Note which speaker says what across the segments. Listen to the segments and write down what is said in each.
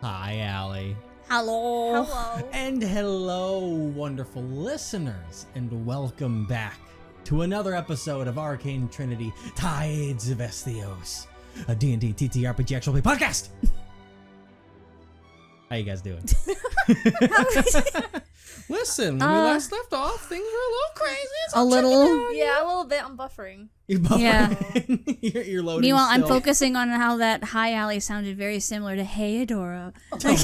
Speaker 1: Hi, Allie.
Speaker 2: Hello.
Speaker 3: Hello.
Speaker 1: And hello, wonderful listeners, and welcome back to another episode of Arcane Trinity, Tides of Esthios, a D&D TTRPG actual play podcast. How you guys doing? Listen, when we last left off, things were a little crazy.
Speaker 2: A little.
Speaker 3: Yeah, a little bit. I'm buffering.
Speaker 1: You're buffering.
Speaker 2: Yeah.
Speaker 1: you're loading.
Speaker 2: Meanwhile, I'm
Speaker 1: still.
Speaker 2: focusing on how that Hi Allie sounded very similar to Hey Adora.
Speaker 1: Oh my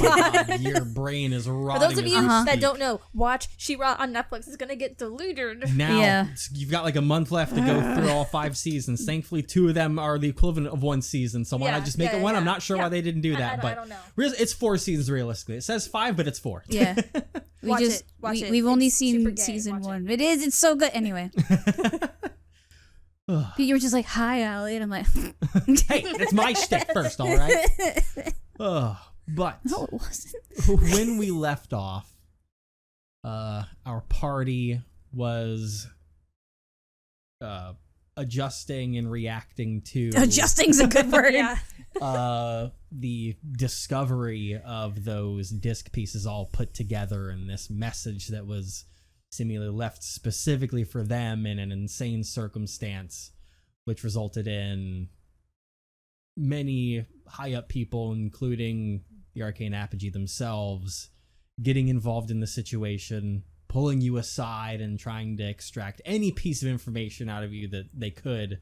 Speaker 1: God, your brain is
Speaker 3: For
Speaker 1: rotting.
Speaker 3: those of
Speaker 1: as
Speaker 3: you
Speaker 1: we
Speaker 3: that
Speaker 1: speak.
Speaker 3: don't know, watch She-Ra on Netflix. It's gonna get deluded.
Speaker 1: Now,
Speaker 2: Yeah.
Speaker 1: you've got like a month left to go through all 5 seasons. Thankfully, 2 of them are the equivalent of 1 season, so why not just make it one? I'm not sure why they didn't do that,
Speaker 3: I don't know.
Speaker 1: It's 4 seasons realistically. It says 5, but it's 4.
Speaker 2: Yeah.
Speaker 3: Watch it. Watch it.
Speaker 2: We've only
Speaker 3: It's super
Speaker 2: seen
Speaker 3: gay.
Speaker 2: season
Speaker 3: Watch
Speaker 2: 1. It's so good. Anyway. You were just like, Hi Allie, and I'm like,
Speaker 1: Hey, that's my shtick first, all right? But
Speaker 2: no, it wasn't.
Speaker 1: when we left off, our party was adjusting and reacting to
Speaker 2: Adjusting's a good word.
Speaker 3: Yeah.
Speaker 1: the discovery of those disc pieces all put together and this message that was seemingly left specifically for them in an insane circumstance, which resulted in many high up people, including the Arcane Apogee themselves, getting involved in the situation, pulling you aside and trying to extract any piece of information out of you that they could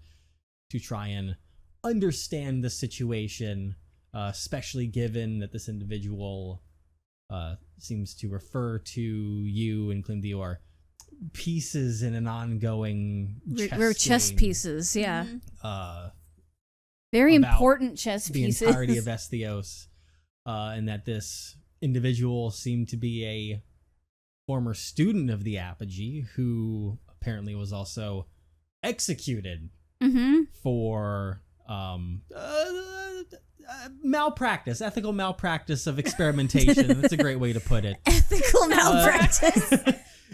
Speaker 1: to try and understand the situation, especially given that this individual seems to refer to you and claim that you are pieces in an ongoing
Speaker 2: We're chess
Speaker 1: game,
Speaker 2: pieces, yeah.
Speaker 1: about
Speaker 2: Very important chess
Speaker 1: the
Speaker 2: pieces.
Speaker 1: entirety of Esthios, and that this individual seemed to be a former student of the Apogee who apparently was also executed for ethical malpractice of experimentation. That's a great way to put it.
Speaker 2: Ethical malpractice.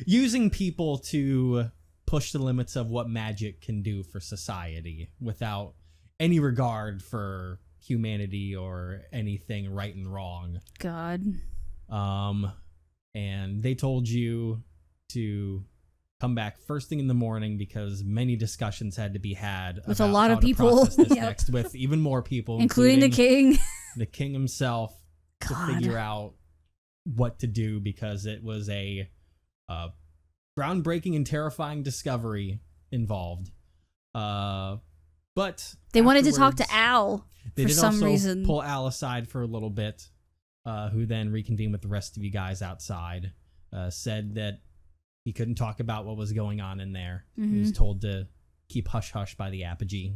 Speaker 1: Using people to push the limits of what magic can do for society without any regard for humanity or anything right and wrong.
Speaker 2: God.
Speaker 1: And they told you to come back first thing in the morning because many discussions had to be had
Speaker 2: With a
Speaker 1: about
Speaker 2: lot
Speaker 1: how
Speaker 2: of
Speaker 1: to
Speaker 2: people.
Speaker 1: process this
Speaker 2: Yep.
Speaker 1: next with even more people,
Speaker 2: Including the king.
Speaker 1: the king himself, to
Speaker 2: God.
Speaker 1: figure out what to do because it was a groundbreaking and terrifying discovery involved. But
Speaker 2: They wanted to talk to
Speaker 1: afterwards,
Speaker 2: Al
Speaker 1: they
Speaker 2: for
Speaker 1: did
Speaker 2: some
Speaker 1: also
Speaker 2: reason.
Speaker 1: pull Al aside for a little bit, who then reconvened with the rest of you guys outside. Said that he couldn't talk about what was going on in there. He was told to keep hush-hush by the Apogee.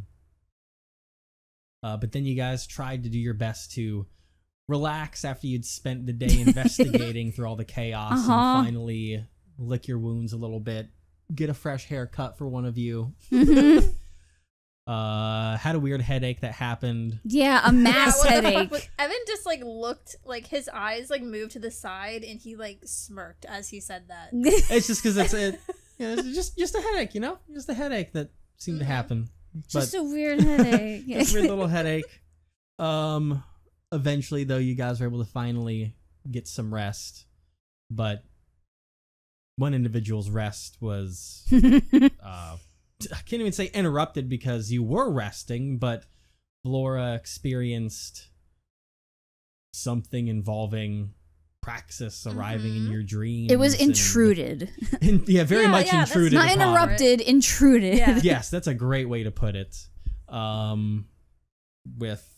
Speaker 1: But then you guys tried to do your best to relax after you'd spent the day investigating through all the chaos and finally lick your wounds a little bit, get a fresh haircut for one of you. Had a weird headache that happened.
Speaker 2: Yeah, a mass
Speaker 3: what the fuck
Speaker 2: headache.
Speaker 3: was- Evan just looked his eyes moved to the side and he smirked as he said that.
Speaker 1: It's just because it's just a headache, just a headache that seemed to happen.
Speaker 2: Just a weird headache.
Speaker 1: Just a weird little headache. Eventually, though, you guys were able to finally get some rest, but one individual's rest was I can't even say interrupted because you were resting, but Valora experienced something involving Praxis arriving in your dreams.
Speaker 2: It was intruded.
Speaker 1: Very much
Speaker 3: that's
Speaker 1: intruded.
Speaker 2: Not
Speaker 1: upon.
Speaker 2: interrupted, intruded.
Speaker 3: Yeah.
Speaker 1: Yes, that's a great way to put it. With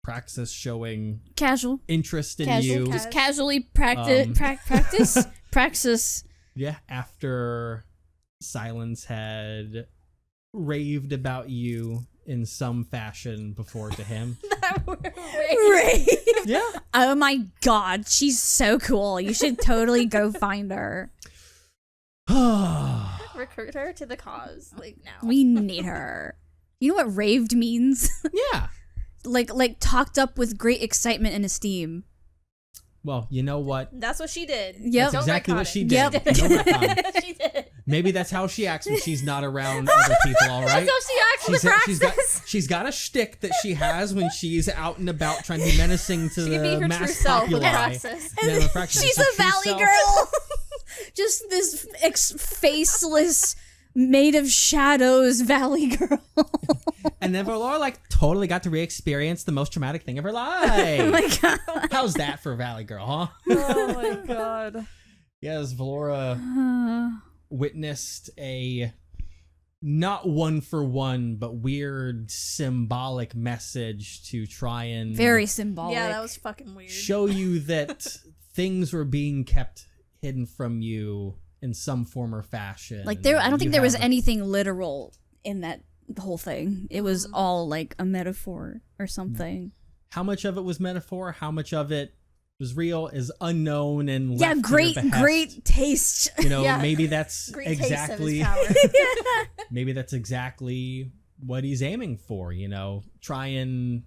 Speaker 1: Praxis showing
Speaker 2: Casual.
Speaker 1: interest in
Speaker 2: Casual.
Speaker 1: you.
Speaker 2: Just casually practice. Praxis.
Speaker 1: Yeah, after Silence had raved about you in some fashion before to him.
Speaker 2: Raved.
Speaker 1: Yeah.
Speaker 2: Oh my God, she's so cool. You should totally go find her.
Speaker 3: Recruit her to the cause now.
Speaker 2: We need her. You know what raved means?
Speaker 1: Yeah.
Speaker 2: like talked up with great excitement and esteem.
Speaker 1: Well, you know what?
Speaker 3: That's what she did.
Speaker 2: Yep.
Speaker 1: That's exactly what she did.
Speaker 2: Yep.
Speaker 1: No retcon.
Speaker 3: She did.
Speaker 1: Maybe that's how she acts when she's not around other people, all right?
Speaker 3: That's how she acts in the praxis.
Speaker 1: She's got a shtick that she has when she's out and about trying to be menacing to
Speaker 3: She can be her
Speaker 1: the
Speaker 3: true
Speaker 1: mass
Speaker 3: self with
Speaker 1: populi.
Speaker 3: praxis.
Speaker 1: Yeah, the praxis
Speaker 2: She's
Speaker 1: is her
Speaker 2: a
Speaker 1: true
Speaker 2: valley
Speaker 1: self.
Speaker 2: girl. Just this faceless, made of shadows valley girl.
Speaker 1: And then Valora like totally got to re-experience the most traumatic thing of her life.
Speaker 2: Oh my god.
Speaker 1: How's that for a valley girl, huh?
Speaker 3: Oh my god.
Speaker 1: Yes, Valora witnessed a not one for one, but weird symbolic message to try and
Speaker 2: Very symbolic.
Speaker 3: Yeah, that was fucking weird.
Speaker 1: show you that things were being kept hidden from you in some form or fashion.
Speaker 2: Like there, I don't think
Speaker 1: You
Speaker 2: there was
Speaker 1: have-
Speaker 2: anything literal in that whole thing. It was all like a metaphor or something.
Speaker 1: How much of it was metaphor? How much of it was real is unknown and
Speaker 2: Yeah,
Speaker 1: left to
Speaker 2: great,
Speaker 1: your behest.
Speaker 2: great taste.
Speaker 1: You know,
Speaker 3: Yeah.
Speaker 1: maybe that's
Speaker 3: Great
Speaker 1: exactly
Speaker 3: taste of his power.
Speaker 1: maybe that's exactly what he's aiming for. You know, try and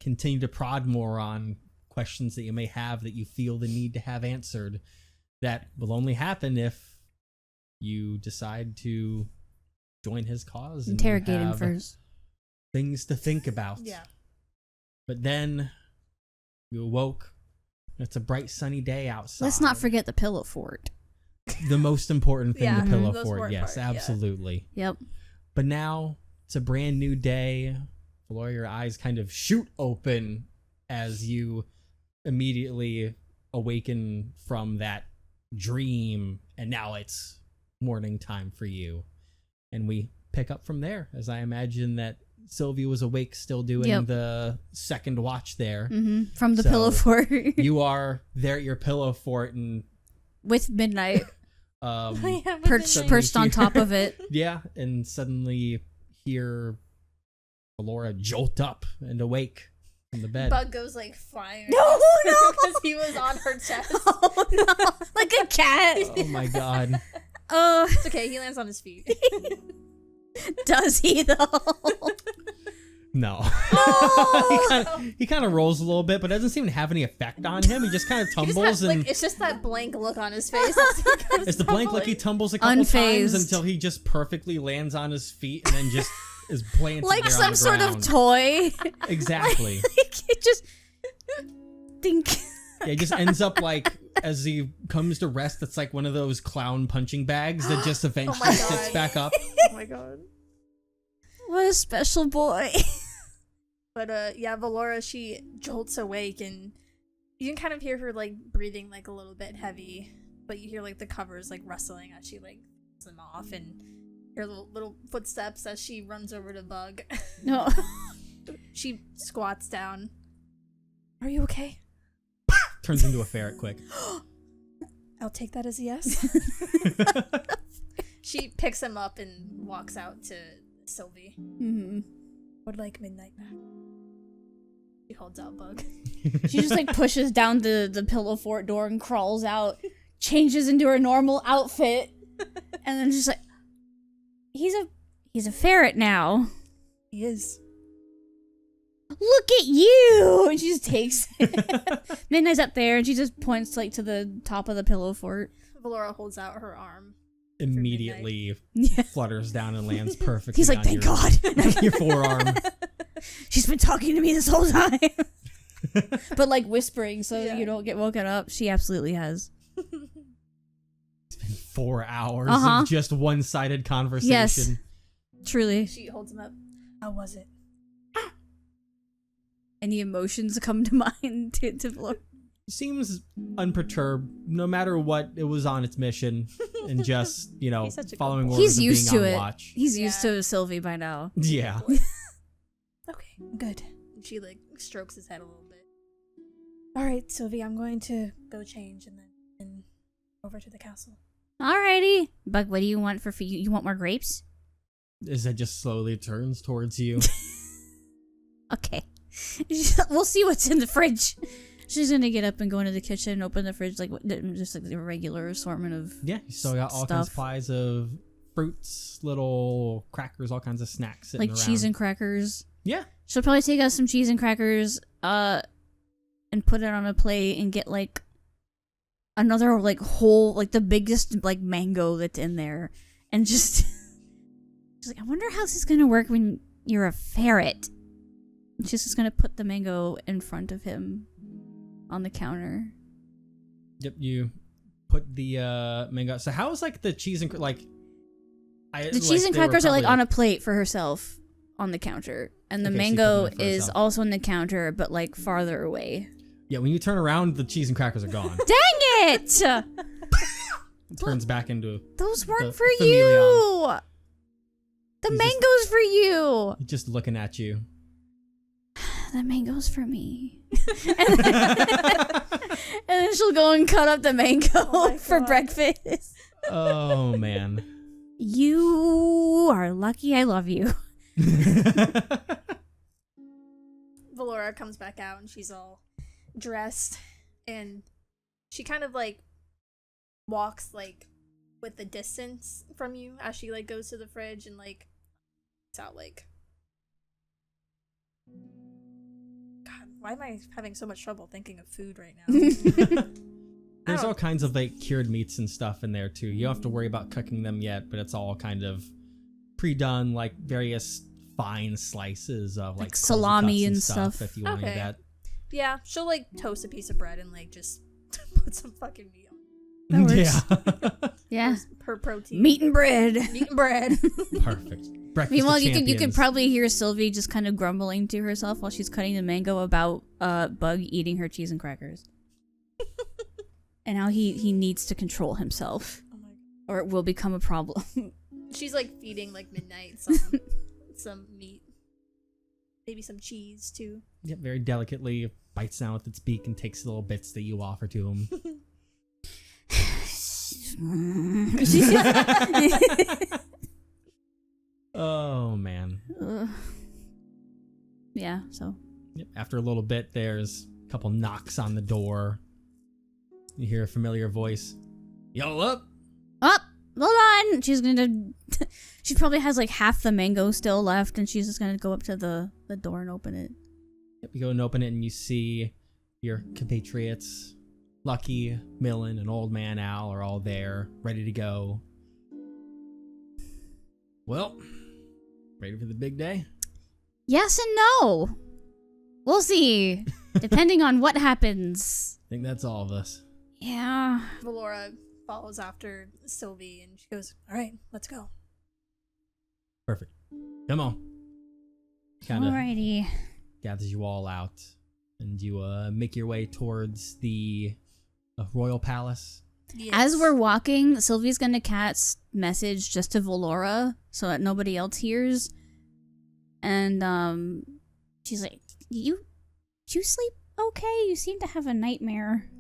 Speaker 1: continue to prod more on questions that you may have that you feel the need to have answered. That will only happen if you decide to join his cause. And
Speaker 2: Interrogate him
Speaker 1: have
Speaker 2: first.
Speaker 1: Things to think about.
Speaker 3: Yeah.
Speaker 1: But then you awoke. It's a bright sunny day outside.
Speaker 2: Let's not forget the pillow fort.
Speaker 1: the most important thing,
Speaker 3: Yeah,
Speaker 1: the pillow
Speaker 3: most
Speaker 1: fort.
Speaker 3: important
Speaker 1: Yes,
Speaker 3: part, yeah.
Speaker 1: absolutely.
Speaker 2: Yep.
Speaker 1: But now it's a brand new day. Valora, your eyes kind of shoot open as you immediately awaken from that dream, and now it's morning time for you. And we pick up from there, as I imagine that Sylvie was awake still doing
Speaker 2: Yep.
Speaker 1: the second watch there.
Speaker 2: From the
Speaker 1: So,
Speaker 2: pillow fort
Speaker 1: You are there at your pillow fort and
Speaker 2: with Midnight
Speaker 3: Yeah,
Speaker 2: perched on top of it.
Speaker 1: yeah, and suddenly hear Valora jolt up and awake from the bed.
Speaker 3: Bug goes like flying.
Speaker 2: No, no.
Speaker 3: Because he was on her chest.
Speaker 2: Oh no, like a cat.
Speaker 1: Oh my god.
Speaker 3: It's okay, he lands on his feet.
Speaker 2: Does he though?
Speaker 1: No.
Speaker 2: Oh.
Speaker 1: he kind of rolls a little bit, but it doesn't seem to have any effect on him. He just kind of
Speaker 3: He just
Speaker 1: tumbles
Speaker 3: had,
Speaker 1: and
Speaker 3: like, it's just that blank look on his face.
Speaker 1: it's the blank look. He tumbles a couple times
Speaker 2: Unfazed.
Speaker 1: until he just perfectly lands on his feet and then just is planted
Speaker 2: Like
Speaker 1: there
Speaker 2: some
Speaker 1: on the
Speaker 2: sort of
Speaker 1: ground.
Speaker 2: toy.
Speaker 1: Exactly.
Speaker 2: It just dink.
Speaker 1: Yeah, he just ends up like, as he comes to rest, it's like one of those clown punching bags that just eventually
Speaker 3: my
Speaker 1: sits
Speaker 3: God.
Speaker 1: back up.
Speaker 3: Oh my god.
Speaker 2: What a special boy.
Speaker 3: But yeah, Valora, she jolts awake and you can kind of hear her like breathing like a little bit heavy, but you hear like the covers like rustling as she like takes them off and hear little footsteps as she runs over to Bug.
Speaker 2: No.
Speaker 3: She squats down. Are you okay?
Speaker 1: Turns into a ferret quick.
Speaker 3: I'll take that as a yes. She picks him up and walks out to Sylvie. Would like midnight back. She holds out Bug.
Speaker 2: She just like pushes down the pillow fort door and crawls out, changes into her normal outfit, and then just like he's a ferret now.
Speaker 3: He is.
Speaker 2: Look at you! And she just takes it. Midnight's up there and she just points like to the top of the pillow fort.
Speaker 3: Valora holds out her arm.
Speaker 1: Immediately
Speaker 2: Yeah.
Speaker 1: flutters down and lands perfectly.
Speaker 2: He's like,
Speaker 1: on
Speaker 2: thank
Speaker 1: your,
Speaker 2: God.
Speaker 1: your forearm.
Speaker 2: She's been talking to me this whole time. But like whispering so
Speaker 3: Yeah.
Speaker 2: you don't get woken up. She absolutely has.
Speaker 1: It's been 4 hours
Speaker 2: Uh-huh.
Speaker 1: of just one-sided conversation.
Speaker 2: Yes. Truly.
Speaker 3: She holds him up. How was it?
Speaker 2: Any emotions come to mind to Valora?
Speaker 1: Seems unperturbed, no matter what it was on its mission, and just, you know,
Speaker 3: He's such a good
Speaker 1: following
Speaker 3: boy.
Speaker 1: orders
Speaker 2: He's
Speaker 1: and
Speaker 2: used
Speaker 1: being
Speaker 2: to
Speaker 1: on
Speaker 2: it.
Speaker 1: watch.
Speaker 2: He's used
Speaker 3: Yeah.
Speaker 2: to Sylvie by now.
Speaker 1: Yeah.
Speaker 3: Okay, good. And she like strokes his head a little bit. All right, Sylvie, I'm going to go change and then over to the castle.
Speaker 2: Alrighty. Bug, what do you want for food? You want more grapes?
Speaker 1: As it just slowly turns towards you.
Speaker 2: Okay. We'll see what's in the fridge. She's gonna get up and go into the kitchen and open the fridge like just like the regular assortment of
Speaker 1: Yeah, you still got all kinds of
Speaker 2: stuff.
Speaker 1: supplies of fruits, little crackers, all kinds of snacks sitting
Speaker 2: like
Speaker 1: around.
Speaker 2: cheese and crackers.
Speaker 1: Yeah.
Speaker 2: She'll probably take us some cheese and crackers, and put it on a plate and get like another like whole, like the biggest like mango that's in there, and just she's like, I wonder how this is gonna work when you're a ferret. And she's just gonna put the mango in front of him on the counter.
Speaker 1: Yep, you put the mango. So how is like the cheese and
Speaker 2: The cheese and crackers are like on a plate for herself on the counter, and the mango is also on the counter, but like farther away.
Speaker 1: Yeah, when you turn around, the cheese and crackers are gone.
Speaker 2: Dang it!
Speaker 1: It turns back into
Speaker 2: Those weren't for
Speaker 1: chameleon.
Speaker 2: you. The
Speaker 1: He's
Speaker 2: mango's for you.
Speaker 1: Just looking at you.
Speaker 2: The mango's for me. and then she'll go and cut up the mango for breakfast.
Speaker 1: Oh man.
Speaker 2: You are lucky I love you.
Speaker 3: Valora comes back out and she's all dressed, and she kind of like walks like with the distance from you as she like goes to the fridge and like it's out like, God, why am I having so much trouble thinking of food right now?
Speaker 1: There's all kinds of like cured meats and stuff in there too. You don't have to worry about cooking them yet, but it's all kind of pre-done, like various fine slices of like
Speaker 2: salami and stuff
Speaker 1: if you want to do that.
Speaker 3: Yeah, she'll like toast a piece of bread and like just put some fucking meat on.
Speaker 2: That works.
Speaker 1: Yeah.
Speaker 2: Yeah.
Speaker 3: Per protein.
Speaker 2: Meat and bread.
Speaker 3: Meat and bread.
Speaker 1: Perfect. Breakfast
Speaker 2: Meanwhile,
Speaker 1: of
Speaker 2: you could
Speaker 1: champions.
Speaker 2: probably hear Silvie just kind of grumbling to herself while she's cutting the mango about Bug eating her cheese and crackers. And how he needs to control himself.
Speaker 3: Oh my God.
Speaker 2: Or it will become a problem.
Speaker 3: She's like feeding like Midnight some meat. Maybe some cheese too.
Speaker 1: Yep, very delicately bites down with its beak and takes little bits that you offer to him. Oh man.
Speaker 2: Yeah, so.
Speaker 1: Yep, after a little bit, there's a couple knocks on the door. You hear a familiar voice. Yo, up!
Speaker 2: Up! Hold on! She's gonna... She probably has like half the mango still left, and she's just gonna go up to the door and open it.
Speaker 1: Yep, you go and open it, and you see your compatriots, Lucky, Millen, and Old Man Al are all there, ready to go. Well, ready for the big day?
Speaker 2: Yes and no! We'll see. Depending on what happens.
Speaker 1: I think that's all of us.
Speaker 2: Yeah.
Speaker 3: Valora follows after Silvie and she goes, all right, let's go.
Speaker 1: Perfect. Come on. Kind of
Speaker 2: Alrighty.
Speaker 1: gathers you all out, and you make your way towards the royal palace.
Speaker 3: Yes.
Speaker 2: As we're walking, Sylvie's gonna cast message just to Valora so that nobody else hears. And she's like, You sleep okay? You seem to have a nightmare.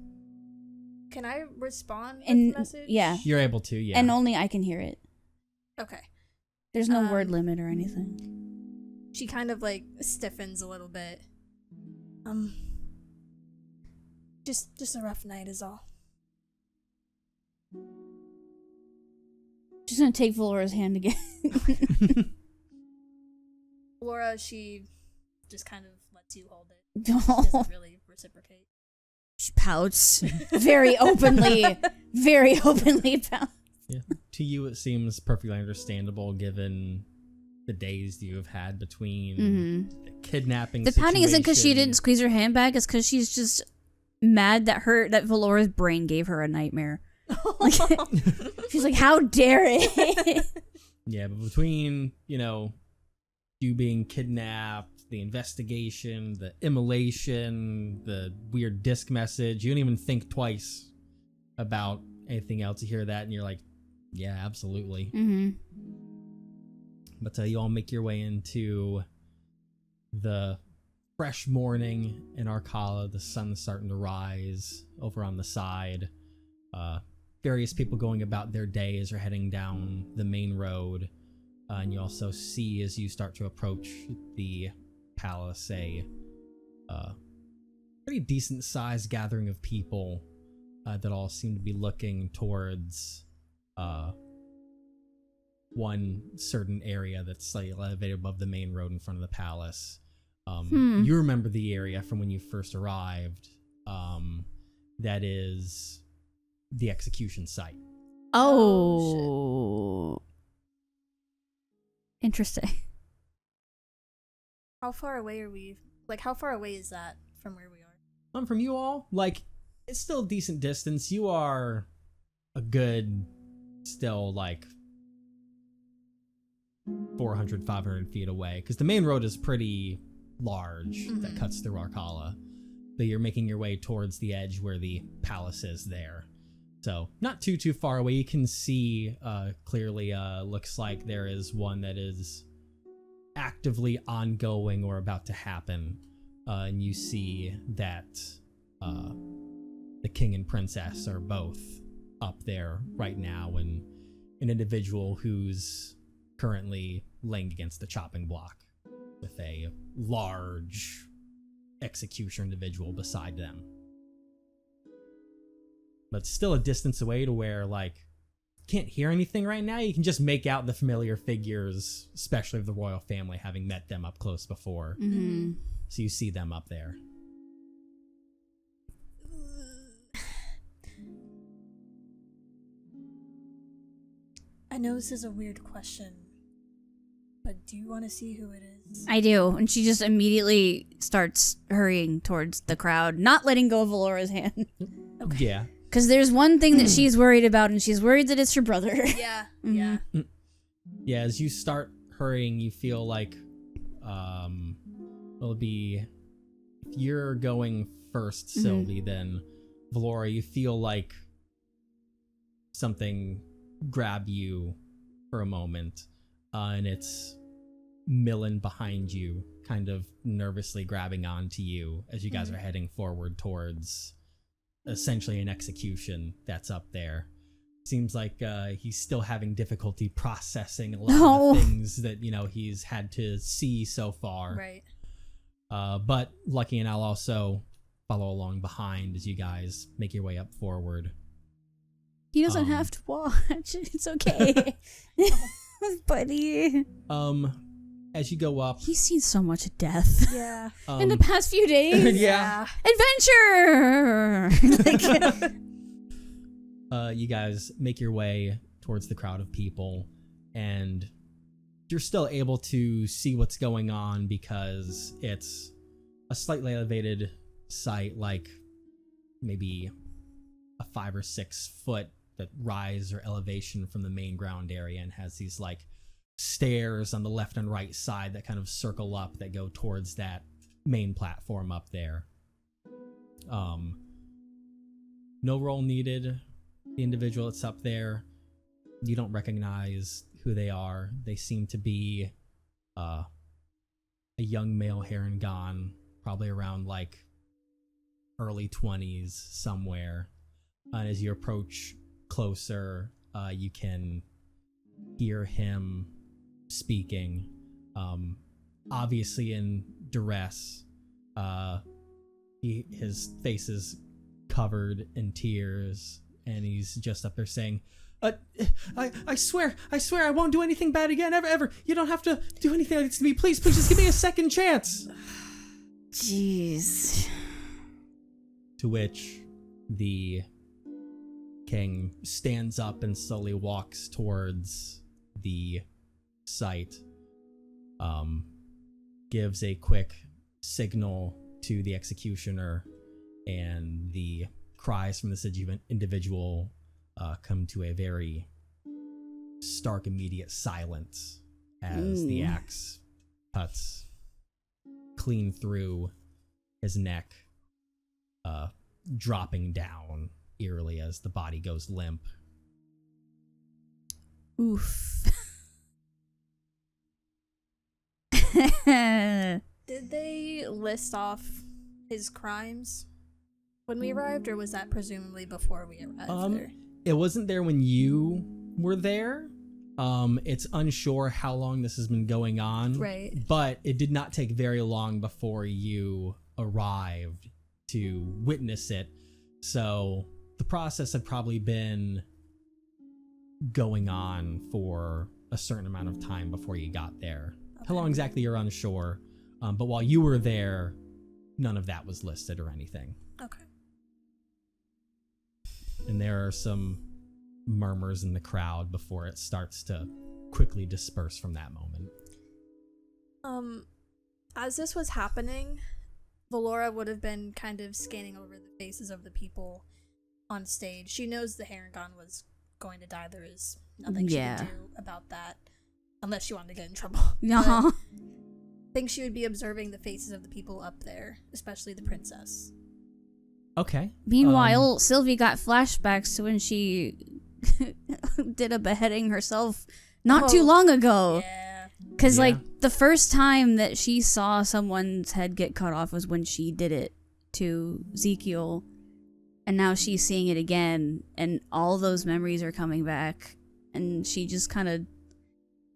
Speaker 3: Can I respond with
Speaker 2: And
Speaker 3: the message?
Speaker 2: yeah.
Speaker 1: You're able to, yeah.
Speaker 2: And only I can hear it.
Speaker 3: Okay.
Speaker 2: There's no word limit or anything.
Speaker 3: She kind of like stiffens a little bit. Just a rough night is all.
Speaker 2: She's gonna take Valora's hand again.
Speaker 3: Laura, she just kind of lets you hold it. She
Speaker 2: No.
Speaker 3: doesn't really reciprocate.
Speaker 2: She pouts very openly. Very openly pouts.
Speaker 1: Yeah. To you, it seems perfectly understandable given the days you have had between the kidnapping.
Speaker 2: The pouting isn't because she
Speaker 1: situation.
Speaker 2: didn't squeeze her hand back. It's because she's just mad that Valora's brain gave her a nightmare. Like, she's like, how dare it?
Speaker 1: Yeah, but between, you being kidnapped, the investigation, the immolation, the weird disc message, you don't even think twice about anything else. You hear that and you're like, yeah, absolutely.
Speaker 2: Mm-hmm.
Speaker 1: But you all make your way into the fresh morning in Arcala. The sun's starting to rise over on the side. Various people going about their day as you're heading down the main road. And you also see, as you start to approach the palace, a pretty decent sized gathering of people that all seem to be looking towards one certain area that's slightly elevated above the main road in front of the palace. You remember the area from when you first arrived. That is the execution site.
Speaker 2: Oh. Interesting.
Speaker 3: How far away are we? Like, how far away is that from where we are?
Speaker 1: From you all, like, it's still a decent distance. You are a good, still, like, 400, 500 feet away. Because the main road is pretty large that cuts through Arcala. But you're making your way towards the edge where the palace is there. So, not too far away. You can see clearly, looks like there is one that is actively ongoing or about to happen. And you see that the king and princess are both up there right now, and an individual who's currently laying against the chopping block with a large executioner individual beside them. But still a distance away to where, like, can't hear anything right now. You can just make out the familiar figures, especially of the royal family, having met them up close before.
Speaker 2: Mm-hmm.
Speaker 1: So you see them up there.
Speaker 3: I know this is a weird question, but do you want to see who it is?
Speaker 2: I do. And she just immediately starts hurrying towards the crowd, not letting go of Valora's hand.
Speaker 3: Okay.
Speaker 1: Yeah.
Speaker 2: Because there's one thing that she's worried about, and she's worried that it's her brother.
Speaker 3: Yeah, yeah.
Speaker 1: Yeah, as you start hurrying, you feel like it'll be, if you're going first, Silvie, then Valora, you feel like something grab you for a moment, and it's Millen behind you, kind of nervously grabbing onto you as you guys are heading forward towards essentially an execution that's up there. Seems like he's still having difficulty processing a lot of the things that, you know, he's had to see so far.
Speaker 3: Right.
Speaker 1: But Lucky and I'll also follow along behind as you guys make your way up forward.
Speaker 2: He doesn't have to watch. It's okay. Buddy.
Speaker 1: As you go up,
Speaker 2: He's seen so much death.
Speaker 3: Yeah.
Speaker 2: In the past few days.
Speaker 1: yeah.
Speaker 2: Adventure!
Speaker 1: You guys make your way towards the crowd of people, and you're still able to see what's going on because it's a slightly elevated site, like maybe a 5 or 6 foot that rise or elevation from the main ground area, and has these like stairs on the left and right side that kind of circle up that go towards that main platform up there. No roll needed. The individual that's up there, you don't recognize who they are. They seem to be a young male Harengon, probably around like early 20s somewhere. And as you approach closer, you can hear him speaking, obviously in duress. His face is covered in tears, and he's just up there saying, I swear I won't do anything bad again, ever. You don't have to do anything like this to me. Please just give me a second chance.
Speaker 2: Jeez.
Speaker 1: To which the king stands up and slowly walks towards the site, gives a quick signal to the executioner, and the cries from this individual come to a very stark, immediate silence as the axe cuts clean through his neck, dropping down eerily as the body goes limp.
Speaker 2: Oof.
Speaker 3: Did they list off his crimes when we arrived, or was that presumably before we arrived there?
Speaker 1: It wasn't there when you were there. It's unsure how long this has been going on.
Speaker 3: Right.
Speaker 1: But it did not take very long before you arrived to witness it. So the process had probably been going on for a certain amount of time before you got there. Okay. How long exactly, you're unsure. But while you were there, none of that was listed or anything.
Speaker 3: Okay.
Speaker 1: and there are some murmurs in the crowd before it starts to quickly disperse from that moment.
Speaker 3: As this was happening, Valora would have been kind of scanning over the faces of the people on stage. She knows the Harengon was going to die. There is nothing she can do about that, unless she wanted to get in trouble.
Speaker 2: Uh-huh.
Speaker 3: I think she would be observing the faces of the people up there, especially the princess.
Speaker 1: Okay.
Speaker 2: Meanwhile, Silvie got flashbacks to when she did a beheading herself not too long ago.
Speaker 3: Yeah.
Speaker 2: Because, like, the first time that she saw someone's head get cut off was when she did it to Ezekiel. And now she's seeing it again, and all those memories are coming back. And she just kind of...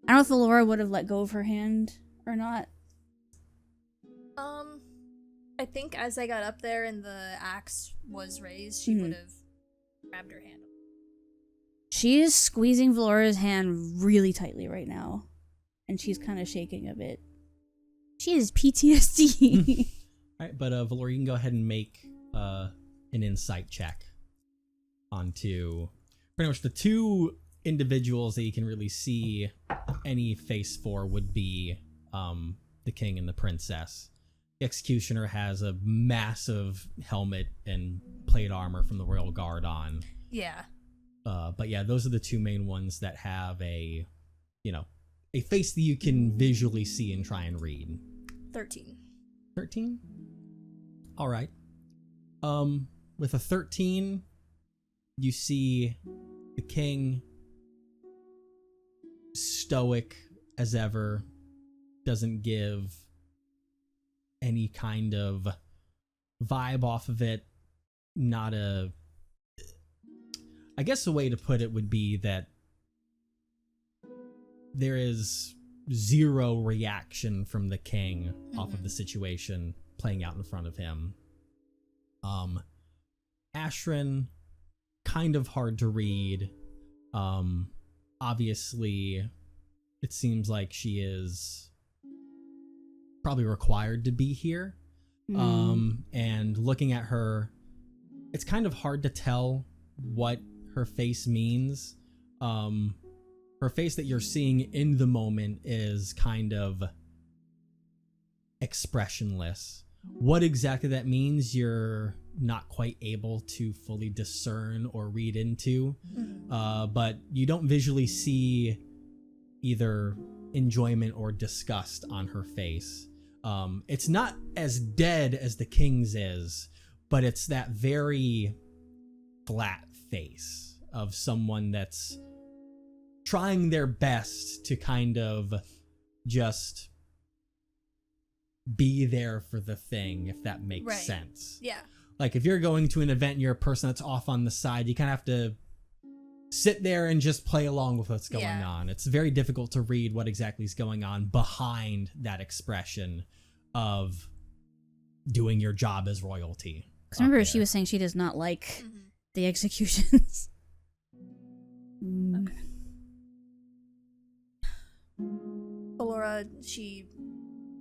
Speaker 2: I don't know if Valora would have let go of her hand or not.
Speaker 3: I think as I got up there and the axe was raised, she would have grabbed her hand.
Speaker 2: She is squeezing Valora's hand really tightly right now. And she's kind of shaking a bit. She has PTSD.
Speaker 1: All right, but Valora, you can go ahead and make an insight check onto pretty much the two individuals that you can really see any face for would be the king and the princess. The executioner has a massive helmet and plate armor from the royal guard on.
Speaker 3: Yeah.
Speaker 1: But yeah, those are the two main ones that have a face that you can visually see and try and read.
Speaker 3: 13.
Speaker 1: 13? All right. With a 13, you see the king stoic as ever, doesn't give any kind of vibe off of it. I guess the way to put it would be that there is zero reaction from the king off of the situation playing out in front of him. Ashrin, kind of hard to read. Obviously, it seems like she is probably required to be here. And looking at her, it's kind of hard to tell what her face means. Her face that you're seeing in the moment is kind of expressionless. What exactly that means, you're not quite able to fully discern or read into. But you don't visually see either enjoyment or disgust on her face. It's not as dead as the king's is, but it's that very flat face of someone that's trying their best to kind of just be there for the thing, if that makes sense.
Speaker 3: Yeah.
Speaker 1: Like if you're going to an event and you're a person that's off on the side, you kind of have to sit there and just play along with what's going on. It's very difficult to read what exactly is going on behind that expression of doing your job as royalty.
Speaker 2: Because remember, she was saying she does not like the executions.
Speaker 3: Okay. Valora, she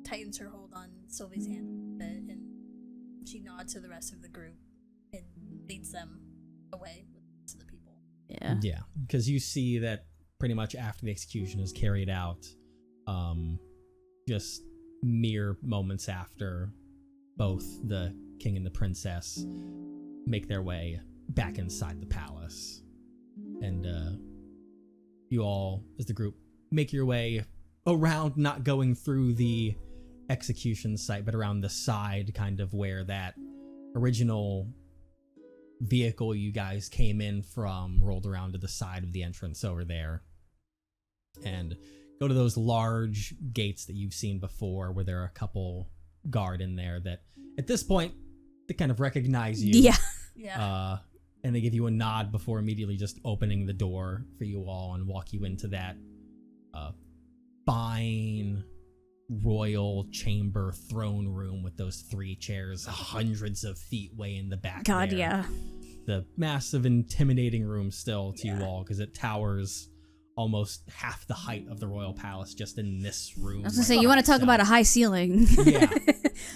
Speaker 3: tightens her hold on Sylvie's hand a bit, and she nods to the rest of the group and leads them away to the people.
Speaker 1: Yeah, because you see that pretty much after the execution is carried out, just mere moments after, both the king and the princess make their way back inside the palace. And you all, as the group, make your way around, not going through the execution site, but around the side, kind of where that original vehicle you guys came in from rolled around to the side of the entrance over there. And go to those large gates that you've seen before, where there are a couple guard in there that, at this point, they kind of recognize you.
Speaker 3: Yeah.
Speaker 1: And they give you a nod before immediately just opening the door for you all and walk you into that fine royal chamber throne room with those 3 chairs hundreds of feet way in the back.
Speaker 2: God,
Speaker 1: there.
Speaker 2: yeah.
Speaker 1: The massive, intimidating room still to you all, because it towers almost half the height of the royal palace just in this room.
Speaker 2: I was gonna say, you want to talk about a high ceiling.
Speaker 1: Yeah.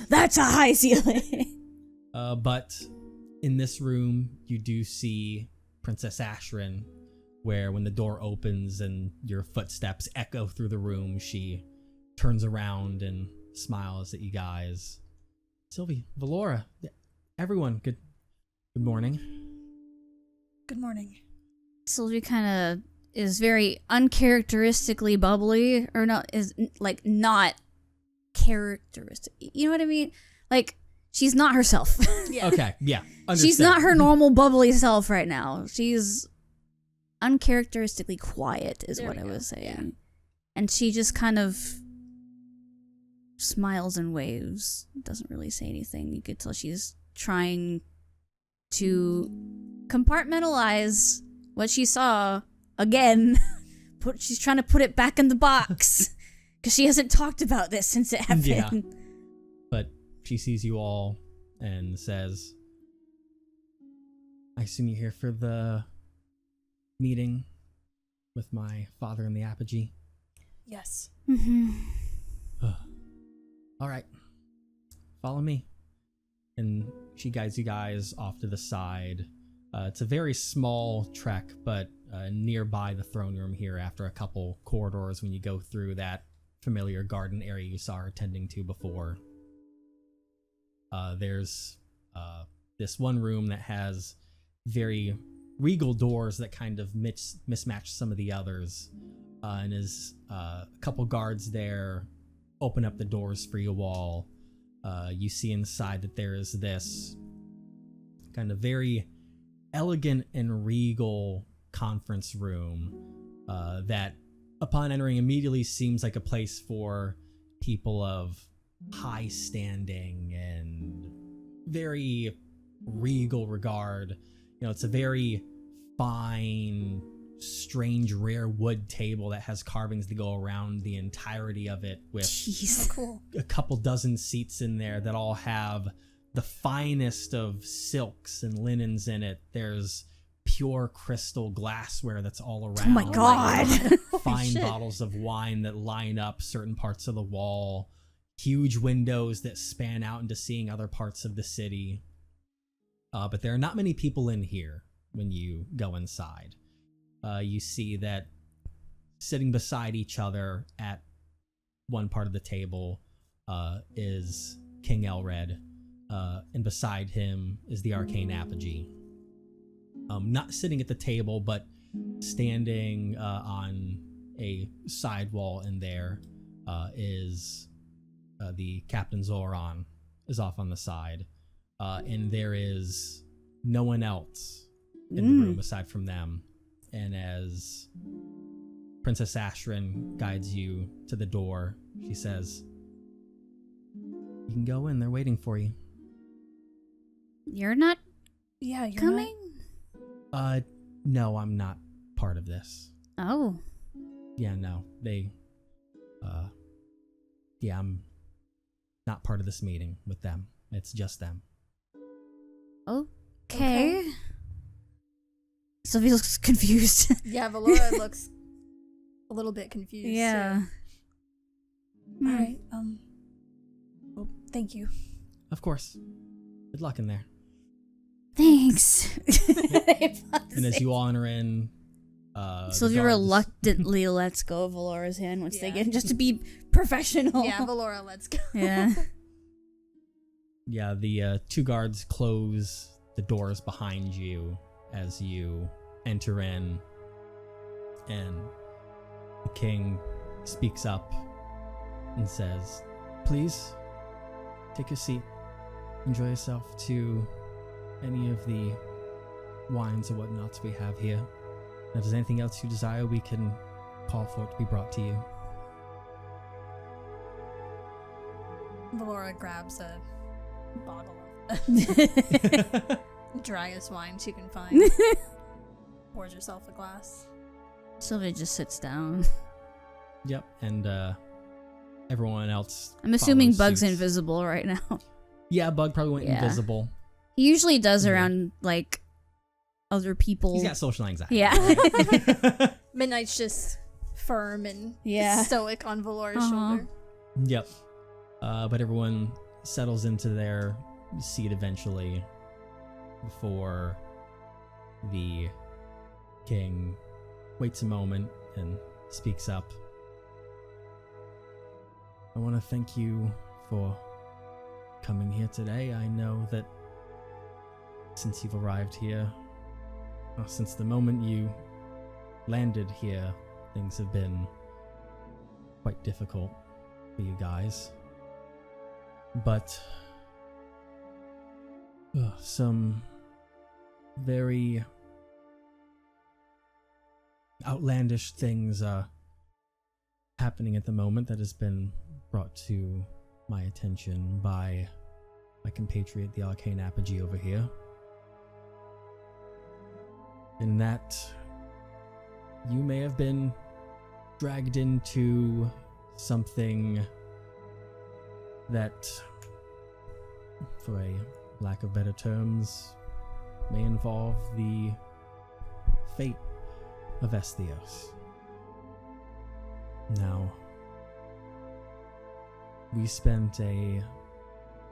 Speaker 2: That's a high ceiling.
Speaker 1: But in this room, you do see Princess Ashrin, where when the door opens and your footsteps echo through the room, she turns around and smiles at you guys. Silvie, Valora, everyone, good morning.
Speaker 3: Good morning.
Speaker 2: Sylvie kind of is very uncharacteristically bubbly, or not characteristic. You know what I mean? Like, she's not herself.
Speaker 3: Yeah.
Speaker 1: Okay, yeah. Understood.
Speaker 2: She's not her normal bubbly self right now. She's uncharacteristically quiet, is what I was saying.
Speaker 3: Yeah.
Speaker 2: And she just kind of smiles and waves. Doesn't really say anything. You could tell she's trying to compartmentalize what she saw again. She's trying to put it back in the box because she hasn't talked about this since it happened.
Speaker 1: Yeah. But she sees you all and says, I assume you're here for the meeting with my father in the apogee?
Speaker 3: Yes.
Speaker 2: Mm-hmm.
Speaker 1: All right. Follow me. And she guides you guys off to the side. It's a very small trek, but nearby the throne room here, after a couple corridors when you go through that familiar garden area you saw her tending to before. There's this one room that has very regal doors that kind of mismatch some of the others, and is a couple guards there open up the doors for you all. You see inside that there is this kind of very elegant and regal conference room that upon entering immediately seems like a place for people of high standing and very regal regard. You know, it's a very fine, strange, rare wood table that has carvings that go around the entirety of it, with
Speaker 2: Jeez.
Speaker 3: Cool.
Speaker 1: a couple dozen seats in there that all have the finest of silks and linens in it. There's pure crystal glassware that's all around.
Speaker 2: Oh my god.
Speaker 1: Fine
Speaker 3: shit.
Speaker 1: bottles of wine that line up certain parts of the wall. Huge windows that span out into seeing other parts of the city. But there are not many people in here when you go inside. You see that sitting beside each other at one part of the table is King Elred, and beside him is the Arcane apogee. Not sitting at the table, but standing on a side wall in there is the Captain Zoran is off on the side, and there is no one else in the room aside from them. And as Princess Ashrin guides you to the door, she says, "You can go in. They're waiting for you."
Speaker 2: You're not
Speaker 3: Yeah, you're
Speaker 2: coming?
Speaker 1: No, I'm not part of this.
Speaker 2: Oh.
Speaker 1: Yeah, no. I'm not part of this meeting with them. It's just them.
Speaker 2: Okay. Sylvie looks confused.
Speaker 3: Yeah, Valora looks a little bit confused.
Speaker 2: Yeah.
Speaker 3: So. All right. Well, thank you.
Speaker 1: Of course. Good luck in there.
Speaker 2: Thanks.
Speaker 1: And as you all enter in,
Speaker 2: Sylvie
Speaker 1: the guards-
Speaker 2: reluctantly lets go of Valora's hand once they
Speaker 3: Yeah.
Speaker 2: get, just to be professional.
Speaker 3: Yeah, Valora, let's go.
Speaker 2: Yeah.
Speaker 1: Yeah, the two guards close the doors behind you as you enter in, and the king speaks up and says, "Please take a seat. Enjoy yourself to any of the wines or whatnots we have here. And if there's anything else you desire, we can call for it to be brought to you."
Speaker 3: Valora grabs a bottle of the driest wine she can find. Pours herself a glass.
Speaker 2: Sylvie just sits down.
Speaker 1: Yep, and everyone else.
Speaker 2: I'm assuming
Speaker 1: follows
Speaker 2: Bug's
Speaker 1: suit.
Speaker 2: invisible right now.
Speaker 1: Yeah, Bug probably went
Speaker 2: Yeah.
Speaker 1: invisible.
Speaker 2: He usually does
Speaker 1: Yeah.
Speaker 2: around, like, other people.
Speaker 1: He's got social anxiety.
Speaker 2: Yeah.
Speaker 3: Midnight's just firm and
Speaker 2: Yeah.
Speaker 3: stoic on Valora's
Speaker 2: Uh-huh.
Speaker 3: shoulder.
Speaker 1: Yep. But everyone settles into their seat eventually before the king waits a moment and speaks up. I want to thank you for coming here today. I know that since you've arrived here, since the moment you landed here, things have been quite difficult for you guys. But some very outlandish things are happening at the moment that has been brought to my attention by my compatriot, the Arcane Apogee over here. In that you may have been dragged into something that, for a lack of better terms, may involve the fate of Esthios. Now, we spent a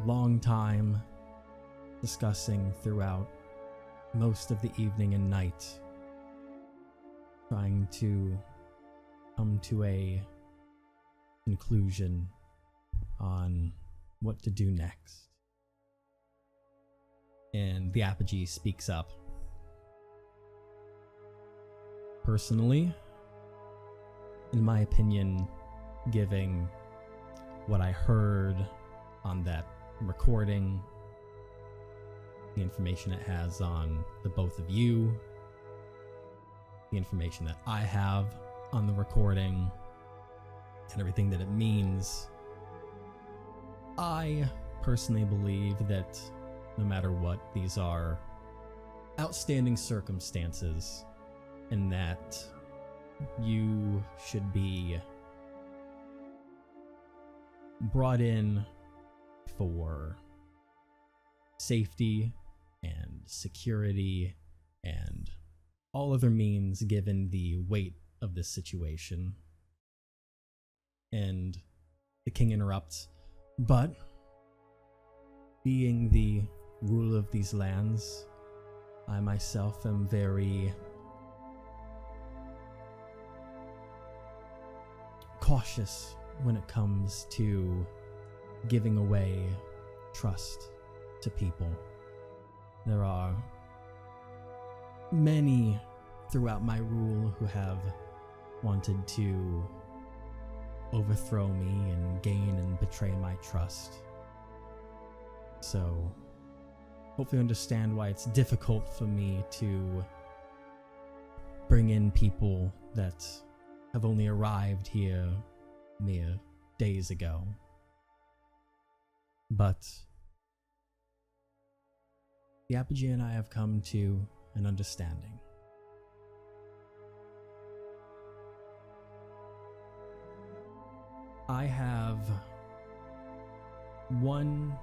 Speaker 1: long time discussing throughout most of the evening and night, trying to come to a conclusion on what to do next. And the Apogee speaks up. Personally, in my opinion, giving what I heard on that recording, the information it has on the both of you, the information that I have on the recording, and everything that it means, I personally believe that no matter what, these are outstanding circumstances, and that you should be brought in for safety and security and all other means given the weight of this situation. And the king interrupts, but being the ruler of these lands, I myself am very cautious when it comes to giving away trust to people. There are many throughout my rule who have wanted to overthrow me and gain and betray my trust. So, hopefully you understand why it's difficult for me to bring in people that have only arrived here mere days ago. But the Apogee and I have come to an understanding. I have one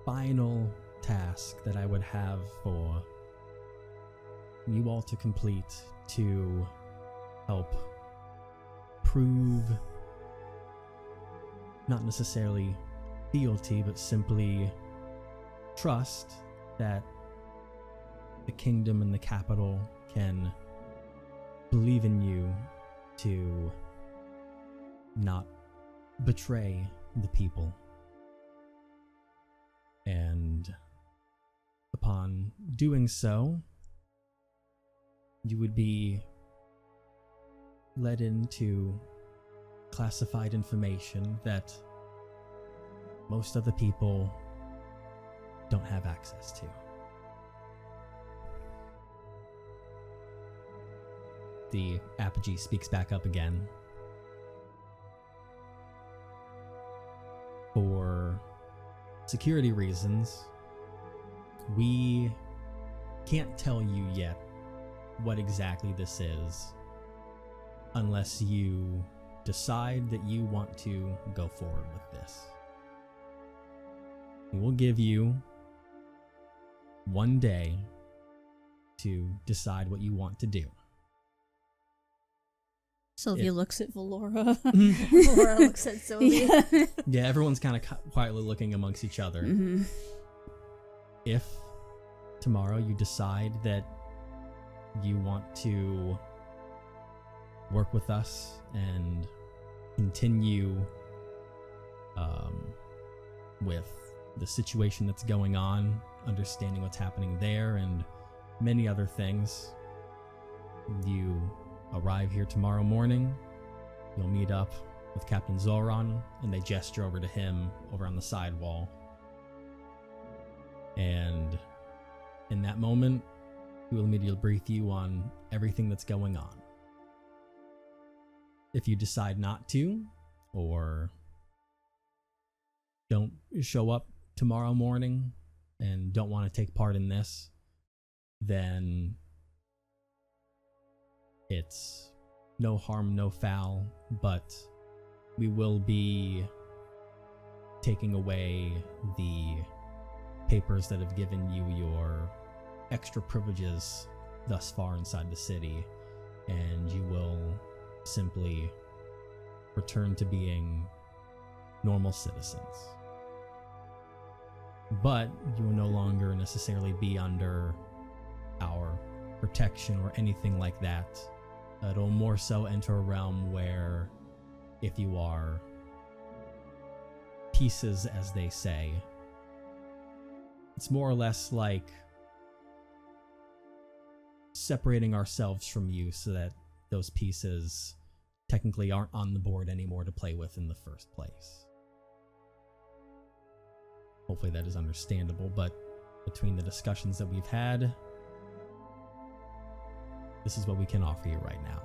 Speaker 1: final task that I would have for you all to complete to help prove not necessarily fealty, but simply trust that the kingdom and the capital can believe in you to not betray the people. And upon doing so, you would be led into classified information that most of the people don't have access to. The Apogee speaks back up again. For security reasons, we can't tell you yet what exactly this is unless you decide that you want to go forward with this. We will give you one day to decide what you want to do.
Speaker 2: Sylvia looks at Valora.
Speaker 3: Valora looks at Sylvie.
Speaker 1: Yeah, everyone's kind of quietly looking amongst each other.
Speaker 2: Mm-hmm.
Speaker 1: If tomorrow you decide that you want to work with us and continue with the situation that's going on, understanding what's happening there, and many other things, you arrive here tomorrow morning. You'll meet up with Captain Zoran, and they gesture over to him over on the side wall. And in that moment, he will immediately brief you on everything that's going on. If you decide not to, or don't show up tomorrow morning and don't want to take part in this, then it's no harm, no foul, but we will be taking away the papers that have given you your extra privileges thus far inside the city, and you will simply return to being normal citizens. But you will no longer necessarily be under our protection or anything like that. It'll more so enter a realm where, if you are pieces, as they say, it's more or less like separating ourselves from you so that those pieces technically aren't on the board anymore to play with in the first place. Hopefully that is understandable, but between the discussions that we've had, this is what we can offer you right now.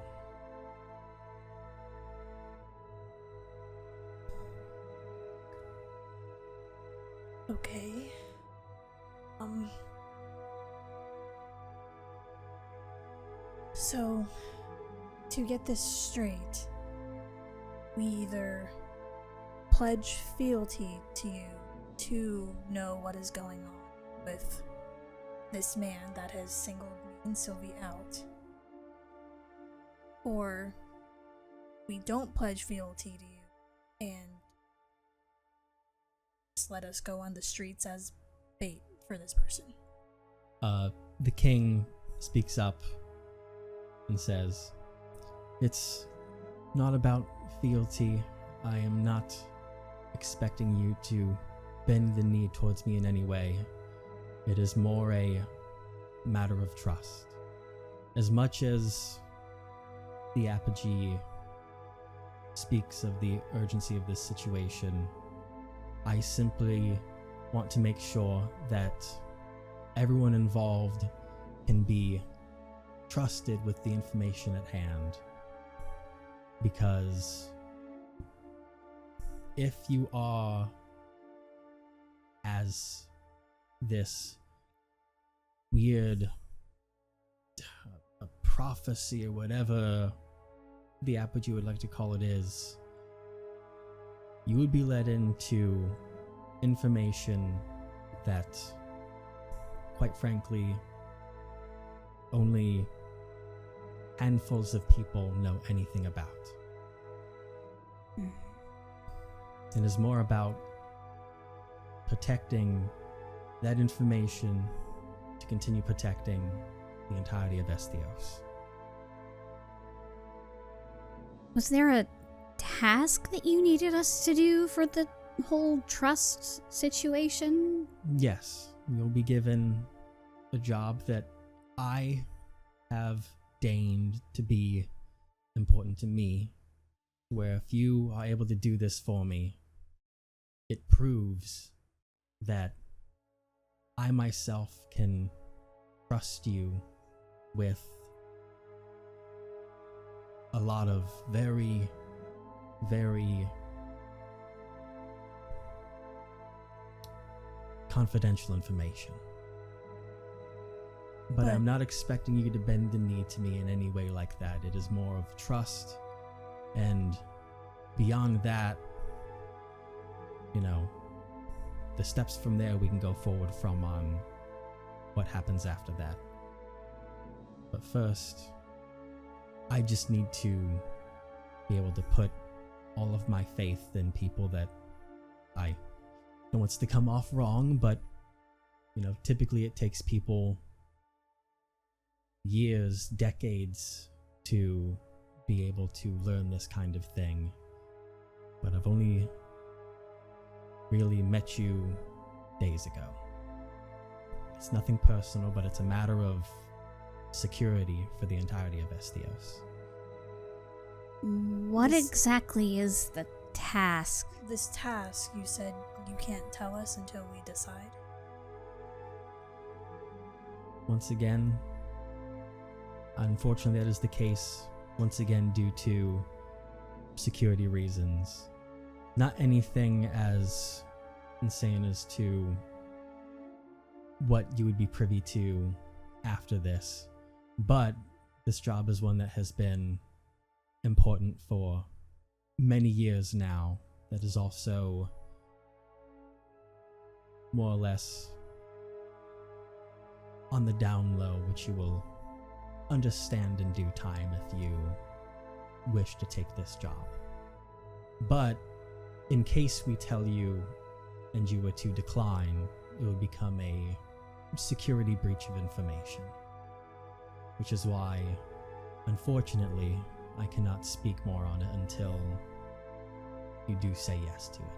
Speaker 3: Okay. So, to get this straight, we either pledge fealty to you to know what is going on with this man that has singled me and Silvie out, or we don't pledge fealty to you and just let us go on the streets as bait for this person.
Speaker 1: The king speaks up and says, "It's not about fealty. I am not expecting you to bend the knee towards me in any way. It is more a matter of trust. As much as the apogee speaks of the urgency of this situation, I simply want to make sure that everyone involved can be trusted with the information at hand. Because if you are as this weird a prophecy or whatever the apogee would like to call it is, you would be led into information that, quite frankly, only handfuls of people know anything about. It is more about protecting that information to continue protecting the entirety of Esthios.
Speaker 2: Was there a task that you needed us to do for the whole trust situation?
Speaker 1: Yes, you'll be given a job that I have deigned to be important to me, where if you are able to do this for me, it proves that I myself can trust you with a lot of very, very confidential information. But I'm not expecting you to bend the knee to me in any way like that. It is more of trust, and beyond that, you know, the steps from there we can go forward from on what happens after that. But first, I just need to be able to put all of my faith in people that I don't want to come off wrong, but, you know, typically it takes people years, decades to be able to learn this kind of thing. But I've only really met you days ago. It's nothing personal, but it's a matter of security for the entirety of Esthios.
Speaker 2: What exactly is the task?
Speaker 3: This task, you said you can't tell us until we decide.
Speaker 1: Once again, unfortunately that is the case, once again due to security reasons. Not anything as insane as to what you would be privy to after this, but this job is one that has been important for many years now, that is also more or less on the down low, which you will understand in due time if you wish to take this job. But in case we tell you and you were to decline, it would become a security breach of information, which is why, unfortunately, I cannot speak more on it until you do say yes to it.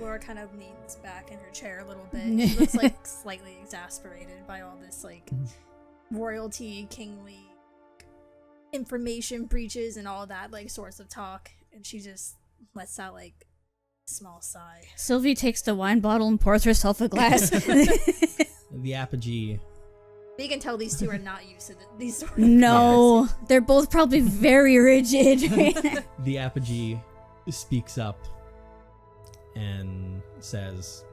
Speaker 3: Laura kind of leans back in her chair a little bit. She looks like slightly exasperated by all this like royalty, kingly information breaches and all that like sorts of talk, and she just lets out like a small sigh.
Speaker 2: Silvie takes the wine bottle and pours herself a glass.
Speaker 1: The apogee.
Speaker 3: But you can tell these two are not used to these sort of
Speaker 2: No, they're both probably very rigid.
Speaker 1: The apogee speaks up and says,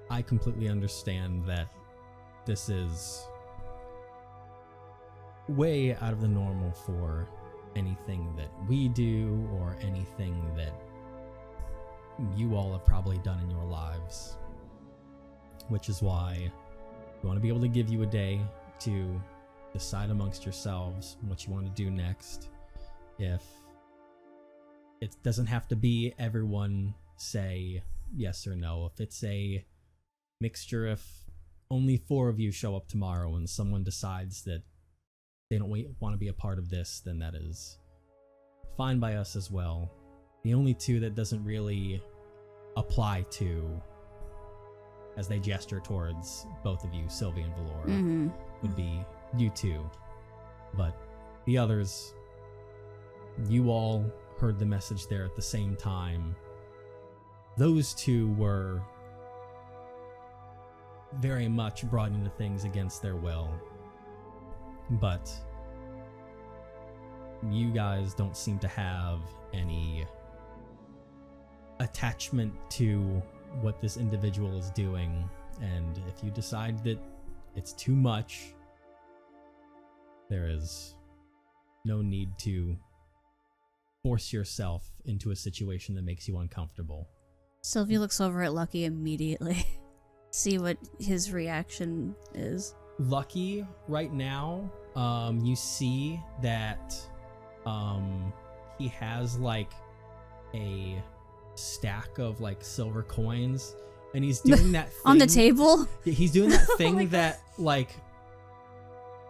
Speaker 1: I completely understand that this is way out of the normal for anything that we do or anything that you all have probably done in your lives, which is why we want to be able to give you a day to decide amongst yourselves what you want to do next. If it doesn't have to be everyone say yes or no. If it's a mixture, if only 4 of you show up tomorrow and someone decides that they don't want to be a part of this, then that is fine by us as well. The only 2 that doesn't really apply to, as they gesture towards both of you, Silvie and Valora, would be you 2. But the others, you all heard the message there at the same time. Those 2 were very much brought into things against their will. But you guys don't seem to have any attachment to what this individual is doing, and if you decide that it's too much, there is no need to force yourself into a situation that makes you uncomfortable.
Speaker 2: Silvie looks over at Lucky immediately. See what his reaction is.
Speaker 1: Lucky, right now, you see that he has like a stack of like silver coins, and he's doing that thing
Speaker 2: on the table.
Speaker 1: He's doing that thing that like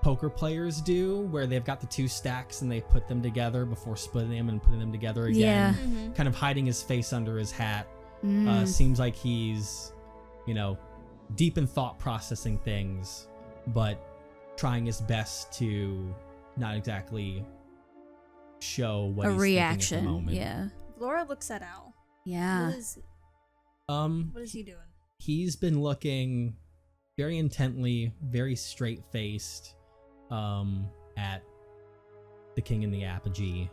Speaker 1: poker players do, where they've got the 2 stacks and they put them together before splitting them and putting them together again.
Speaker 2: Yeah.
Speaker 1: Kind of hiding his face under his hat. Seems like he's, deep in thought processing things, but trying his best to not exactly show what
Speaker 2: a
Speaker 1: he's
Speaker 2: reaction.
Speaker 1: thinking at the moment.
Speaker 2: Yeah.
Speaker 3: Laura looks at Al.
Speaker 2: Yeah.
Speaker 3: What is he doing?
Speaker 1: He's been looking very intently, very straight-faced at the king and the apogee.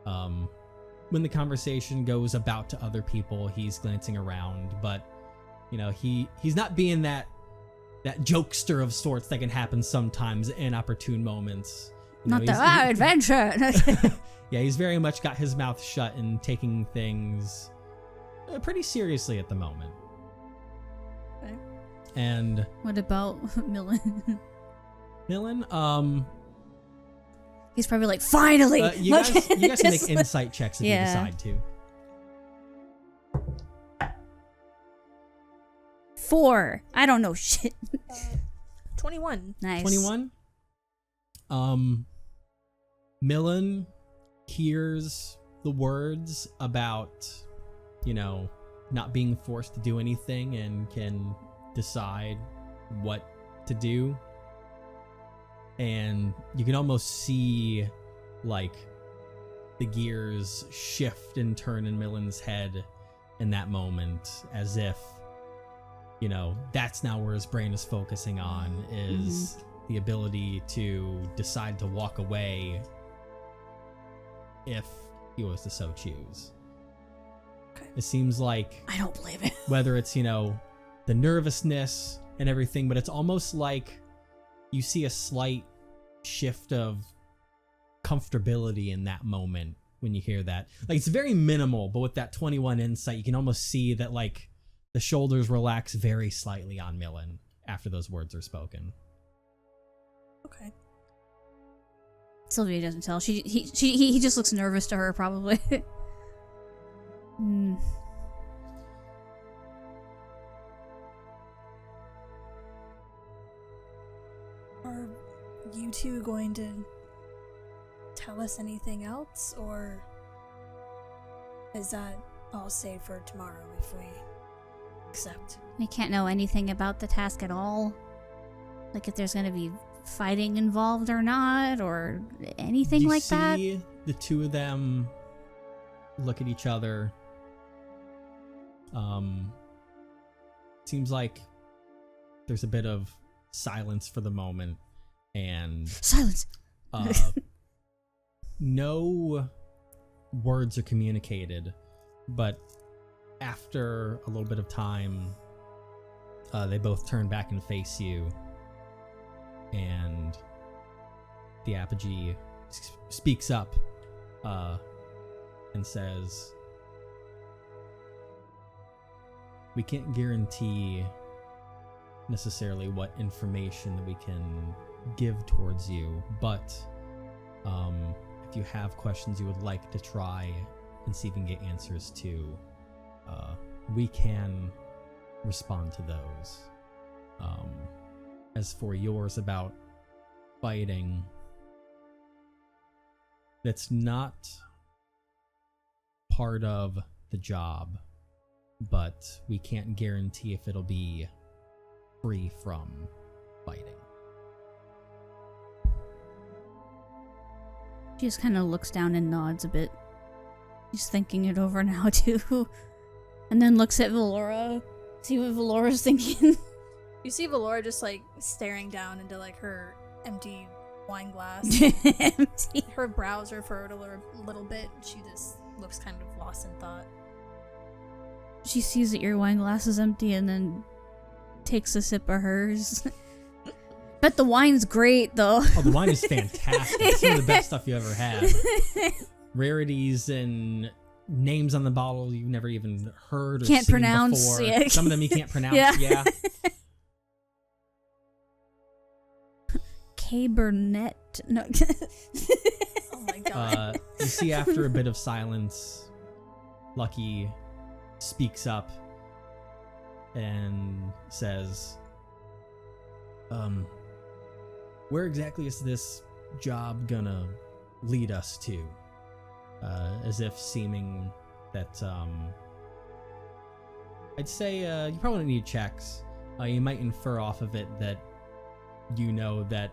Speaker 1: When the conversation goes about to other people, he's glancing around, but he's not being that jokester of sorts that can happen sometimes in opportune moments.
Speaker 2: Not the adventure.
Speaker 1: Yeah, he's very much got his mouth shut and taking things pretty seriously at the moment.
Speaker 3: Okay.
Speaker 1: And
Speaker 2: what about Millen?
Speaker 1: Millen,
Speaker 2: he's probably like, finally.
Speaker 1: you guys can make insight checks if you decide to.
Speaker 2: 4. I don't know shit.
Speaker 3: 21.
Speaker 2: Nice.
Speaker 1: 21. Millen hears the words about, not being forced to do anything and can decide what to do. And you can almost see, like, the gears shift and turn in Millen's head in that moment, as if, that's now where his brain is focusing on, is the ability to decide to walk away if he was to so choose.
Speaker 3: Okay.
Speaker 1: It seems like,
Speaker 2: I don't believe it.
Speaker 1: whether it's, the nervousness and everything, but it's almost like you see a slight shift of comfortability in that moment when you hear that. Like, it's very minimal, but with that 21 insight, you can almost see that, like, the shoulders relax very slightly on Millen after those words are spoken.
Speaker 3: Okay.
Speaker 2: Sylvia doesn't tell. He just looks nervous to her, probably.
Speaker 3: Are you two going to tell us anything else, or is that all saved for tomorrow if we accept?
Speaker 2: We can't know anything about the task at all. Like if there's gonna be fighting involved or not, or anything like that.
Speaker 1: You see the two of them look at each other. Seems like there's a bit of silence for the moment, and
Speaker 2: Silence.
Speaker 1: no words are communicated, but after a little bit of time, they both turn back and face you, and the apogee speaks up and says, "We can't guarantee necessarily what information that we can give towards you, but if you have questions you would like to try and see if you can get answers to, we can respond to those. As for yours about fighting, that's not part of the job, but we can't guarantee if it'll be free from fighting."
Speaker 2: She just kind of looks down and nods a bit. She's thinking it over now too, and then looks at Valora. See what Valora's thinking.
Speaker 3: You see Valora just like staring down into like her empty wine glass.
Speaker 2: Empty.
Speaker 3: Her brows are furrowed a little bit. She just looks kind of lost in thought.
Speaker 2: She sees that your wine glass is empty and then takes a sip of hers. But the wine's great, though.
Speaker 1: Oh, the wine is fantastic. It's some of the best stuff you ever had. Rarities and names on the bottle you've never even heard or
Speaker 2: Can't
Speaker 1: seen
Speaker 2: pronounce,
Speaker 1: before.
Speaker 2: yeah.
Speaker 1: Some of them you can't pronounce,
Speaker 2: Yeah. Cabernet. No.
Speaker 3: Oh my god.
Speaker 1: You see after a bit of silence, Lucky speaks up and says, where exactly is this job gonna lead us to? As if seeming that, I'd say, you probably don't need checks. You might infer off of it that you know that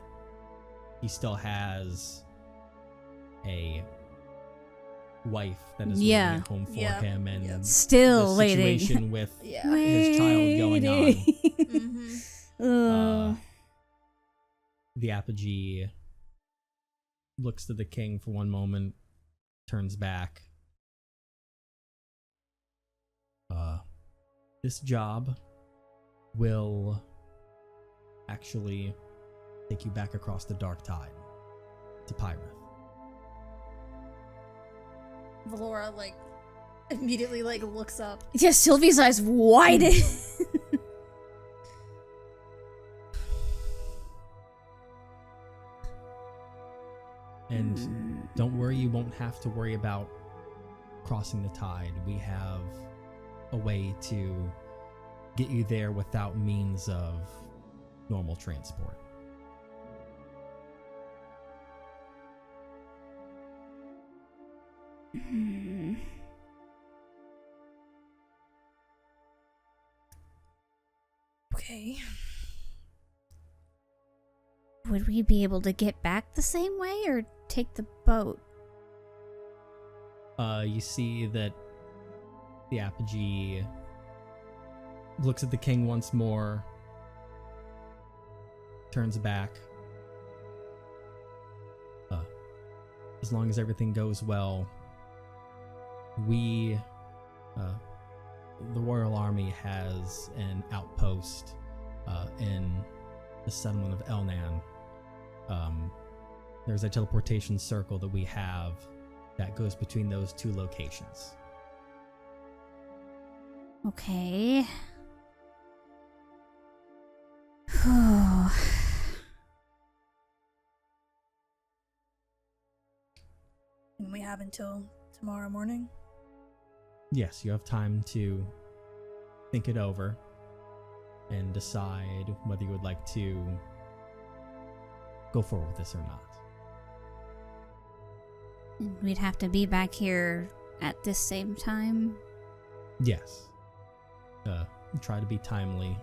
Speaker 1: he still has a wife that is waiting at home for him, and
Speaker 2: still
Speaker 1: the
Speaker 2: waiting.
Speaker 1: situation with his child going on.
Speaker 3: Mm-hmm.
Speaker 1: The apogee looks to the king for one moment, turns back. This job will actually take you back across the dark tide to Pyrith.
Speaker 3: Valora like immediately like looks up.
Speaker 2: Yeah, Sylvie's eyes widen.
Speaker 1: And don't worry, you won't have to worry about crossing the tide. We have a way to get you there without means of normal transport.
Speaker 3: Okay.
Speaker 2: Would we be able to get back the same way or take the boat?
Speaker 1: You see that the apogee looks at the king once more, turns back. As long as everything goes well, we, the Royal Army has an outpost in the settlement of Elnan. There's a teleportation circle that we have that goes between those two locations.
Speaker 2: Okay.
Speaker 3: And we have until tomorrow morning?
Speaker 1: Yes, you have time to think it over and decide whether you would like to go forward with this or not.
Speaker 2: And we'd have to be back here at this same time?
Speaker 1: Yes. Try to be timely,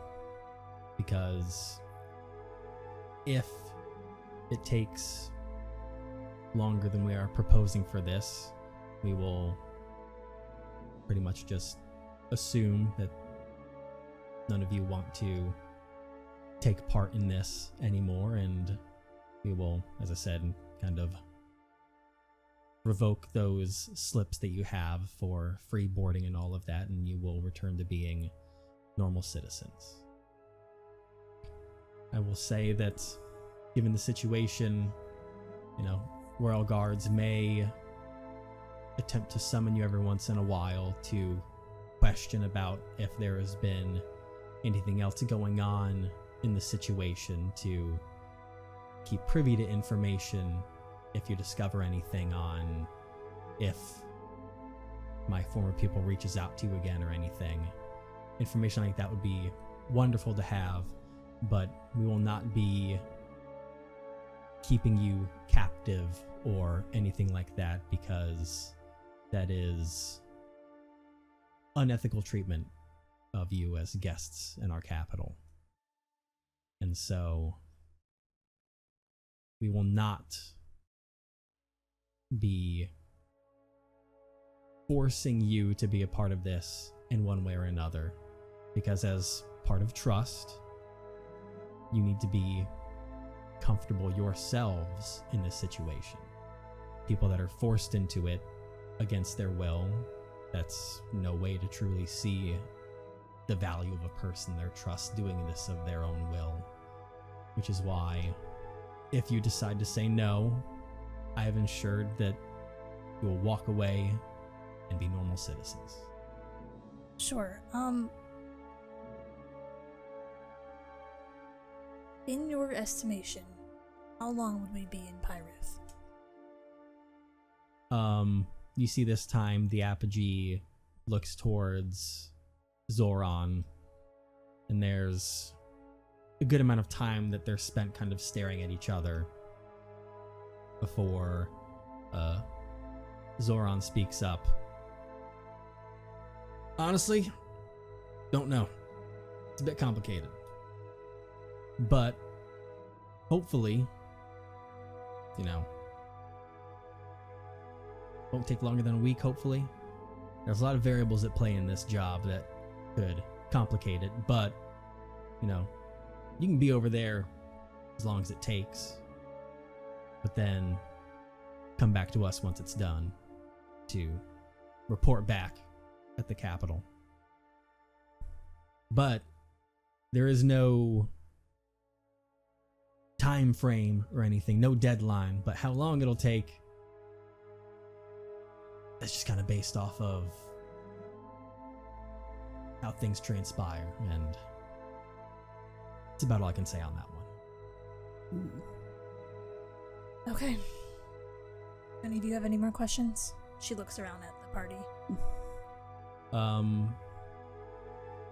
Speaker 1: because if it takes longer than we are proposing for this, we will pretty much just assume that none of you want to take part in this anymore, and we will, as I said, kind of revoke those slips that you have for free boarding and all of that, and you will return to being normal citizens. I will say that, given the situation, Royal Guards may attempt to summon you every once in a while to question about if there has been anything else going on in the situation, to keep privy to information if you discover anything on if my former pupil reaches out to you again or anything. Information like that would be wonderful to have, but we will not be keeping you captive or anything like that, because that is unethical treatment of you as guests in our capital. And so we will not be forcing you to be a part of this in one way or another, because as part of trust, you need to be comfortable yourselves in this situation. People that are forced into it against their will, that's no way to truly see the value of a person, their trust doing this of their own will. Which is why, if you decide to say no, I have ensured that you will walk away and be normal citizens.
Speaker 3: Sure. In your estimation, how long would we be in Pyruth?
Speaker 1: You see this time the apogee looks towards Zoran, and there's a good amount of time that they're spent kind of staring at each other before Zoran speaks up. Honestly, don't know. It's a bit complicated. But hopefully, won't take longer than a week, hopefully. There's a lot of variables at play in this job that could complicate it, but, you can be over there as long as it takes. But then come back to us once it's done to report back at the capital. But there is no time frame or anything, no deadline, but how long it'll take, that's just kind of based off of how things transpire, and that's about all I can say on that one.
Speaker 3: Okay. Any do you have any more questions? She looks around at the party.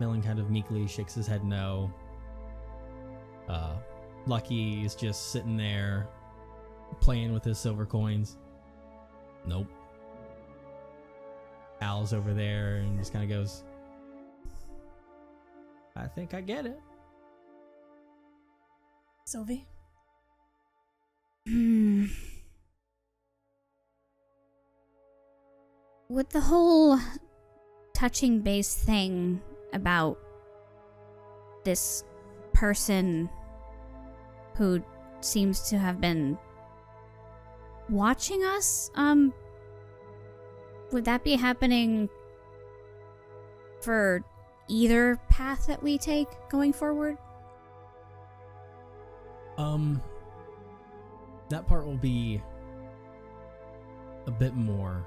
Speaker 1: Millen kind of meekly shakes his head no. Lucky is just sitting there playing with his silver coins. Nope. Al's over there and just kind of goes, I think I get it.
Speaker 3: Silvie?
Speaker 2: With the whole touching base thing about this person who seems to have been watching us, would that be happening for either path that we take going forward?
Speaker 1: That part will be a bit more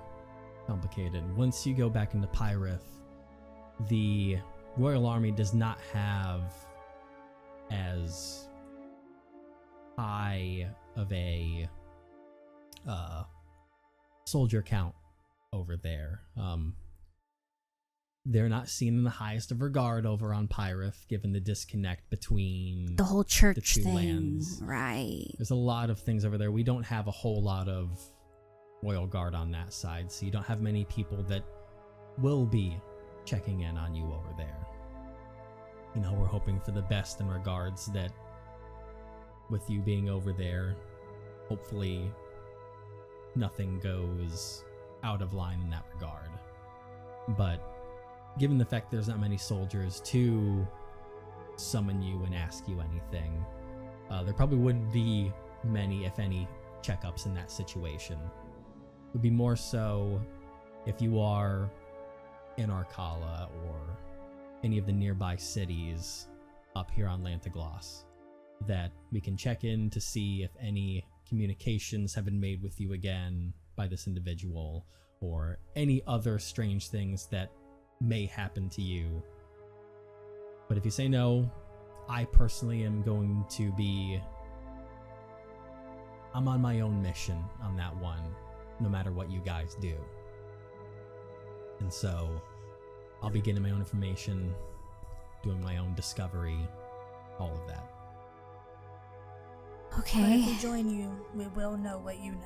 Speaker 1: complicated. Once you go back into Pyrith, the Royal Army does not have as high of a soldier count over there. They're not seen in the highest of regard over on Pyrith, given the disconnect between
Speaker 2: The whole church
Speaker 1: the two
Speaker 2: thing,
Speaker 1: lands.
Speaker 2: right?
Speaker 1: There's a lot of things over there. We don't have a whole lot of Royal Guard on that side, so you don't have many people that will be checking in on you over there. You know, we're hoping for the best in regards that with you being over there, hopefully nothing goes out of line in that regard. But given the fact there's not many soldiers to summon you and ask you anything, there probably wouldn't be many, if any, checkups in that situation. It would be more so if you are in Arcala or any of the nearby cities up here on Lantagloss, that we can check in to see if any communications have been made with you again by this individual, or any other strange things that may happen to you. But if you say no, I personally am going to be... I'm on my own mission on that one, no matter what you guys do. And so, I'll be getting my own information, doing my own discovery, all of that.
Speaker 3: But
Speaker 2: Okay.
Speaker 3: if we join you, we will know what you know.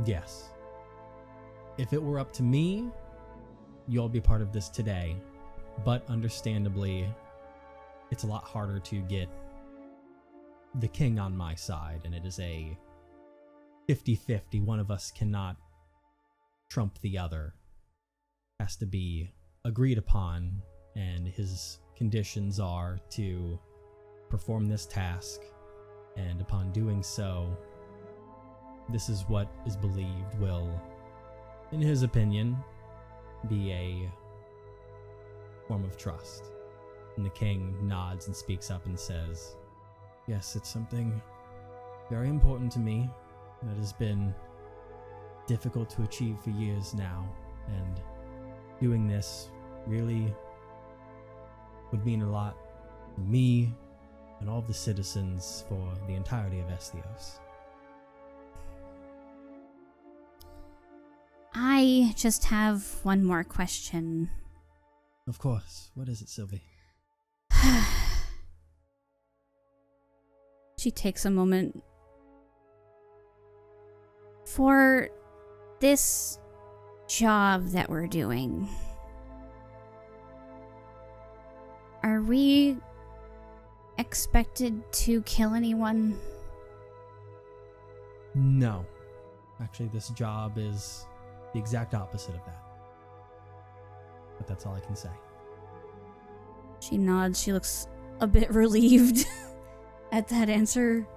Speaker 1: Yes. If it were up to me, you'll be part of this today. But understandably, it's a lot harder to get the king on my side, and it is a 50-50. One of us cannot trump the other. Has to be agreed upon, and his conditions are to perform this task, and upon doing so, this is what is believed will, in his opinion, be a form of trust. And the king nods and speaks up and says, yes, it's something very important to me that has been difficult to achieve for years now, and doing this really would mean a lot to me and all of the citizens for the entirety of Esthios.
Speaker 2: I just have one more question.
Speaker 1: Of course. What is it, Silvie?
Speaker 2: She takes a moment. For this job that we're doing, are we expected to kill anyone?
Speaker 1: No. Actually, this job is the exact opposite of that. But that's all I can say.
Speaker 2: She nods. She looks a bit relieved at that answer.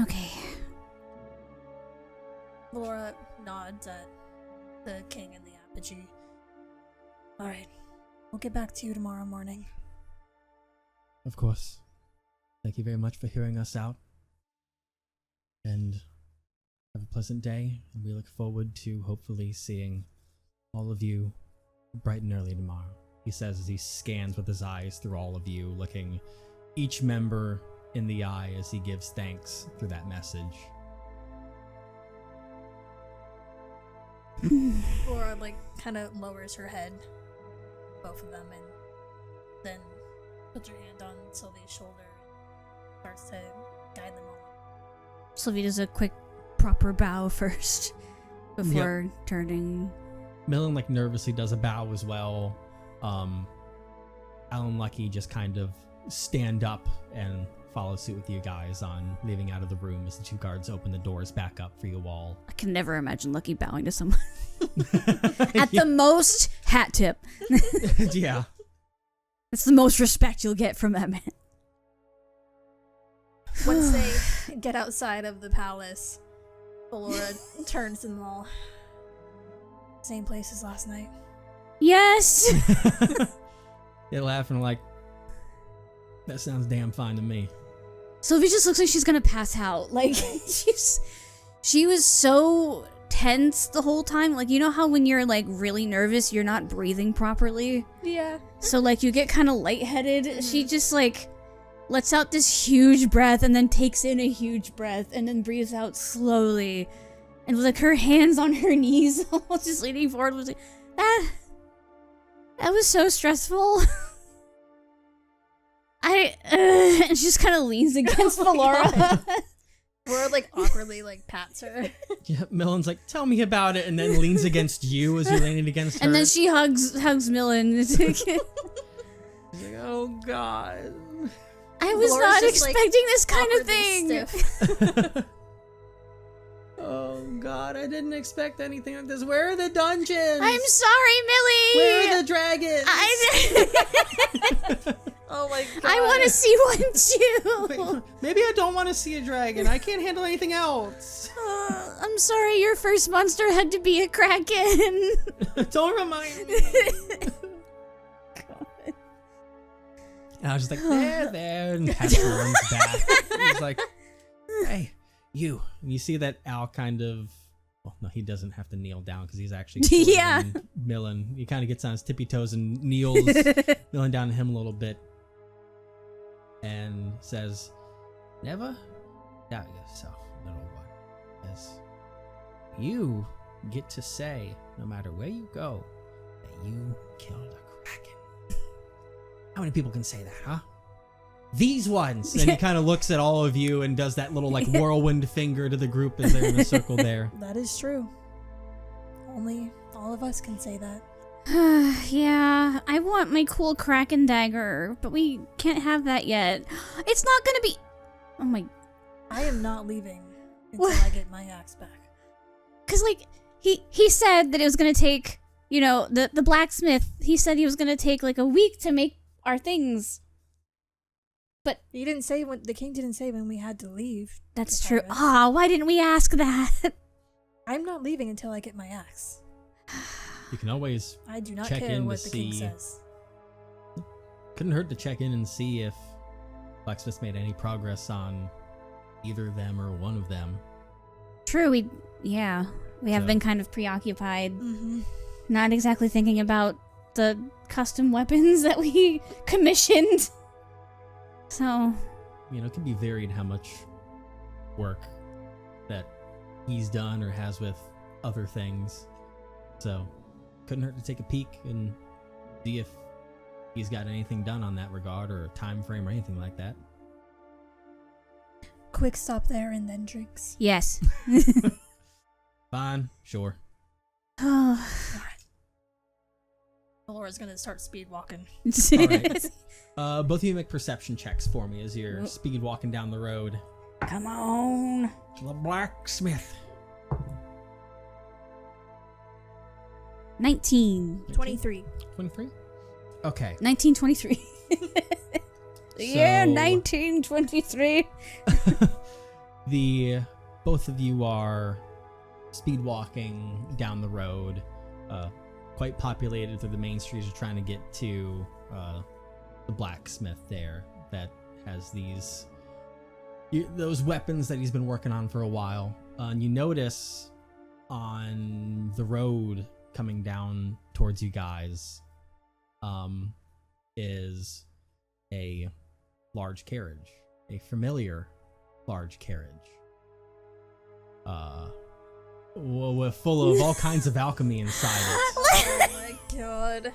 Speaker 2: Okay.
Speaker 3: Valora nods at the king and the apogee. Alright, we'll get back to you tomorrow morning.
Speaker 1: Of course. Thank you very much for hearing us out. And have a pleasant day. And we look forward to hopefully seeing all of you bright and early tomorrow, he says as he scans with his eyes through all of you, looking each member in the eye as he gives thanks through that message.
Speaker 3: Laura like kind of lowers her head, both of them, and then puts her hand on Sylvie's shoulder and starts to guide them all.
Speaker 2: Sylvie does a quick proper bow first before turning.
Speaker 1: Millen like nervously does a bow as well. Alan Lucky just kind of stand up and follow suit with you guys on leaving out of the room as the two guards open the doors back up for you all.
Speaker 2: I can never imagine Lucky bowing to someone. At the most, hat tip.
Speaker 1: Yeah.
Speaker 2: It's the most respect you'll get from that man.
Speaker 3: Once they get outside of the palace, Valora turns to them all. Same place as last night.
Speaker 2: Yes!
Speaker 1: They laugh and are like, that sounds damn fine to me.
Speaker 2: Sylvie just looks like she's gonna pass out. Like, she was so tense the whole time. Like, you know how when you're, like, really nervous, you're not breathing properly?
Speaker 3: Yeah.
Speaker 2: So, like, you get kind of lightheaded. She just, like, lets out this huge breath and then takes in a huge breath and then breathes out slowly. And with, like, her hands on her knees, almost just leaning forward, was like, that was so stressful. And she just kind of leans against Valora.
Speaker 3: Laura, like, awkwardly, like, pats her.
Speaker 1: Yeah, Millen's like, tell me about it, and then leans against you as you're leaning against her.
Speaker 2: And then she hugs Millen.
Speaker 1: She's like, oh, God.
Speaker 2: I was
Speaker 3: Valora's
Speaker 2: not
Speaker 3: just, like,
Speaker 2: expecting this kind of
Speaker 3: awkwardly
Speaker 2: thing.
Speaker 3: stiff.
Speaker 1: Oh, God, I didn't expect anything like this. Where are the dungeons?
Speaker 2: I'm sorry, Millie.
Speaker 1: Where are the dragons?
Speaker 3: Oh my god.
Speaker 2: I want to see one too.
Speaker 1: Wait, maybe I don't want to see a dragon. I can't handle anything else.
Speaker 2: I'm sorry, your first monster had to be a kraken.
Speaker 1: Don't remind me. And I was just like, there, and pats Millen's back. He's like, hey, you. And you see that Al kind of, well, no, he doesn't have to kneel down because he's actually
Speaker 2: Yeah.
Speaker 1: Millen. He kind of gets on his tippy toes and kneels Millen down to him a little bit and says, never doubt yourself, little one, as you get to say, no matter where you go, that you killed a kraken. How many people can say that, huh? These ones! And he kind of looks at all of you and does that little, like, whirlwind finger to the group as they're in a circle there.
Speaker 3: That is true. Only all of us can say that.
Speaker 2: Yeah, I want my cool kraken dagger, but we can't have that yet. It's not gonna be... Oh my...
Speaker 3: I am not leaving until
Speaker 2: What?
Speaker 3: I get my axe back.
Speaker 2: Because, like, he said that it was gonna take, you know, the blacksmith, he said he was gonna take, like, a week to make our things. But
Speaker 3: He didn't say when the king didn't say when we had to leave.
Speaker 2: that's
Speaker 3: to
Speaker 2: true.
Speaker 3: fight us.
Speaker 2: Ah, why didn't we ask that?
Speaker 3: I'm not leaving until I get my axe.
Speaker 1: You can always
Speaker 3: I do not
Speaker 1: check
Speaker 3: care
Speaker 1: in
Speaker 3: what
Speaker 1: to
Speaker 3: the king
Speaker 1: see.
Speaker 3: says.
Speaker 1: Couldn't hurt to check in and see if Blacksmith's made any progress on either them or one of them.
Speaker 2: True, we have
Speaker 1: So-
Speaker 2: been kind of preoccupied.
Speaker 3: Mm-hmm.
Speaker 2: Not exactly thinking about the custom weapons that we commissioned. So,
Speaker 1: You know, it can be varied how much work that he's done or has with other things. So, couldn't hurt to take a peek and see if he's got anything done on that regard or a time frame or anything like that.
Speaker 3: Quick stop there and then drinks.
Speaker 2: yes.
Speaker 1: Fine, sure.
Speaker 2: Oh.
Speaker 3: Valora's gonna start speed walking.
Speaker 1: All right. Both of you make perception checks for me as you're speed walking down the road.
Speaker 2: Come on.
Speaker 1: The blacksmith.
Speaker 2: 19.
Speaker 3: 23.
Speaker 1: 23? Okay.
Speaker 2: 1923. Yeah,
Speaker 1: So-
Speaker 2: 1923.
Speaker 1: Both of you are speed walking down the road, quite populated through the main streets. You're trying to get to the blacksmith there that has those weapons that he's been working on for a while. And you notice on the road coming down towards you guys is a large carriage, a familiar large carriage. full of all kinds of alchemy inside it.
Speaker 3: Oh my god.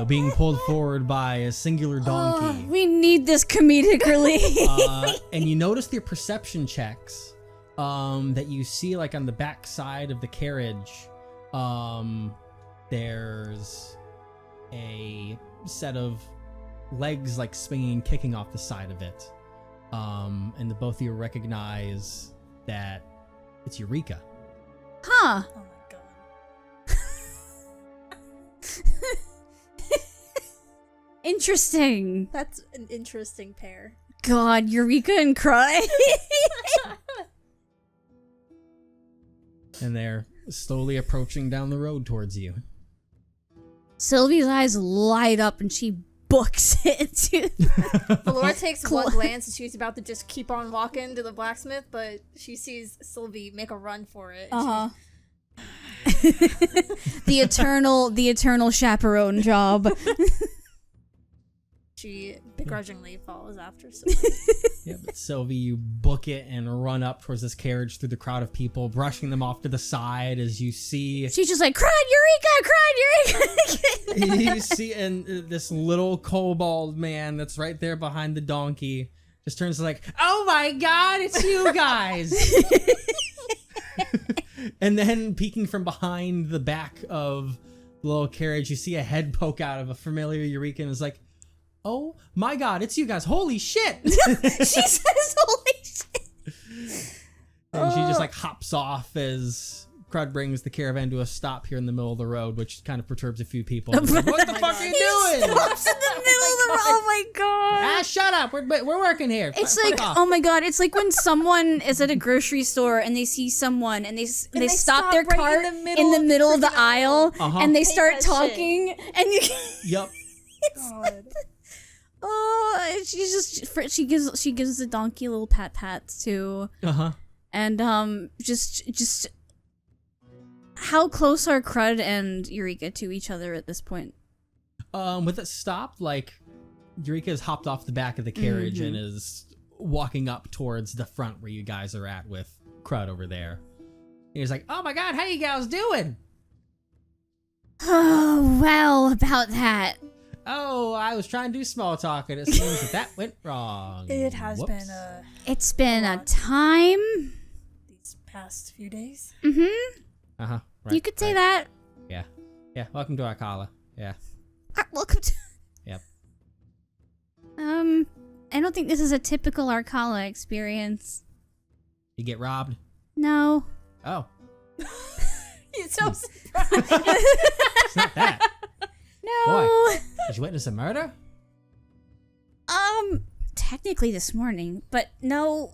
Speaker 1: Being pulled forward by a singular donkey.
Speaker 2: We need this comedic relief.
Speaker 1: And you notice their perception checks that you see like on the back side of the carriage. There's a set of legs like swinging, kicking off the side of it. And the both of you recognize that it's Eureka.
Speaker 2: Huh.
Speaker 3: Oh my god.
Speaker 2: Interesting.
Speaker 3: That's an interesting pair.
Speaker 2: God, Eureka and Cry.
Speaker 1: And they're slowly approaching down the road towards you.
Speaker 2: Sylvie's eyes light up and she books it.
Speaker 3: Valora takes one glance and she's about to just keep on walking to the blacksmith, but she sees Silvie make a run for it.
Speaker 2: Uh-huh. The eternal chaperone job.
Speaker 3: She begrudgingly follows after Silvie.
Speaker 1: Yeah, but Sylvie, you book it and run up towards this carriage through the crowd of people, brushing them off to the side as you see.
Speaker 2: She's just like, cried Eureka!
Speaker 1: You see, and this little kobold man that's right there behind the donkey just turns like, oh my god, it's you guys! And then peeking from behind the back of the little carriage, you see a head poke out of a familiar Eureka and is like, oh my god, it's you guys. Holy shit.
Speaker 2: She says holy shit.
Speaker 1: And she just like hops off as Crud brings the caravan to a stop here in the middle of the road, which kind of perturbs a few people. Like, what the fuck are you doing?
Speaker 2: Stops in the middle of the road. Oh my god.
Speaker 1: Ah, shut up. We're working here.
Speaker 2: It's
Speaker 1: Fuck
Speaker 2: like,
Speaker 1: off.
Speaker 2: oh my god, it's like when someone is at a grocery store and they see someone and they stop their
Speaker 3: right
Speaker 2: cart
Speaker 3: in
Speaker 2: in the middle of the aisle
Speaker 1: Uh-huh.
Speaker 2: and they
Speaker 3: Hate
Speaker 2: start
Speaker 3: that
Speaker 2: talking and you
Speaker 1: Yep.
Speaker 3: God.
Speaker 2: oh, and she gives the donkey little pats too.
Speaker 1: Uh-huh.
Speaker 2: And just how close are Crud and Eureka to each other at this point?
Speaker 1: With it stopped, like Eureka has hopped off the back of the carriage and is walking up towards the front where you guys are at with Crud over there. And he's like, oh my god, how you guys doing?
Speaker 2: Oh, well, about that.
Speaker 1: Oh, I was trying to do small talk and it seems that went wrong.
Speaker 3: It has
Speaker 1: Whoops.
Speaker 3: been
Speaker 2: It's been a time.
Speaker 3: these past few days.
Speaker 2: Mm-hmm.
Speaker 1: Uh-huh. Right,
Speaker 2: You could say
Speaker 1: right.
Speaker 2: that.
Speaker 1: Yeah. Yeah, welcome to Arcala. Yeah.
Speaker 2: Welcome to...
Speaker 1: Yep.
Speaker 2: I don't think this is a typical Arcala experience.
Speaker 1: You get robbed?
Speaker 2: No.
Speaker 1: Oh.
Speaker 3: He's so surprised.
Speaker 1: It's not that.
Speaker 2: No.
Speaker 1: Boy. Did you witness a murder?
Speaker 2: Technically this morning, but no,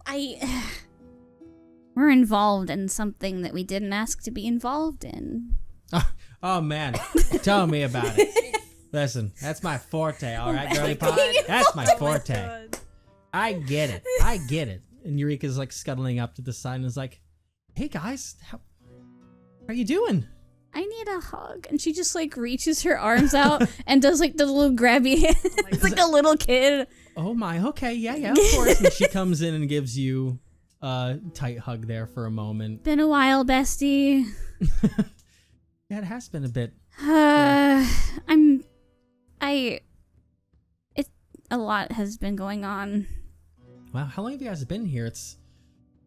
Speaker 2: we're involved in something that we didn't ask to be involved in.
Speaker 1: Oh man. Tell me about it. Listen, that's my forte, alright, girly pop? That's my forte.
Speaker 3: God.
Speaker 1: I get it. And Eureka's like scuttling up to the side and is like, hey guys, how are you doing?
Speaker 2: I need a hug. And she just like reaches her arms out and does like the little grabby hand. It's like a little kid.
Speaker 1: Oh my, okay, yeah, of course. And she comes in and gives you a tight hug there for a moment.
Speaker 2: Been a while, bestie.
Speaker 1: Yeah, it has been a bit.
Speaker 2: A lot has been going on.
Speaker 1: Wow, how long have you guys been here?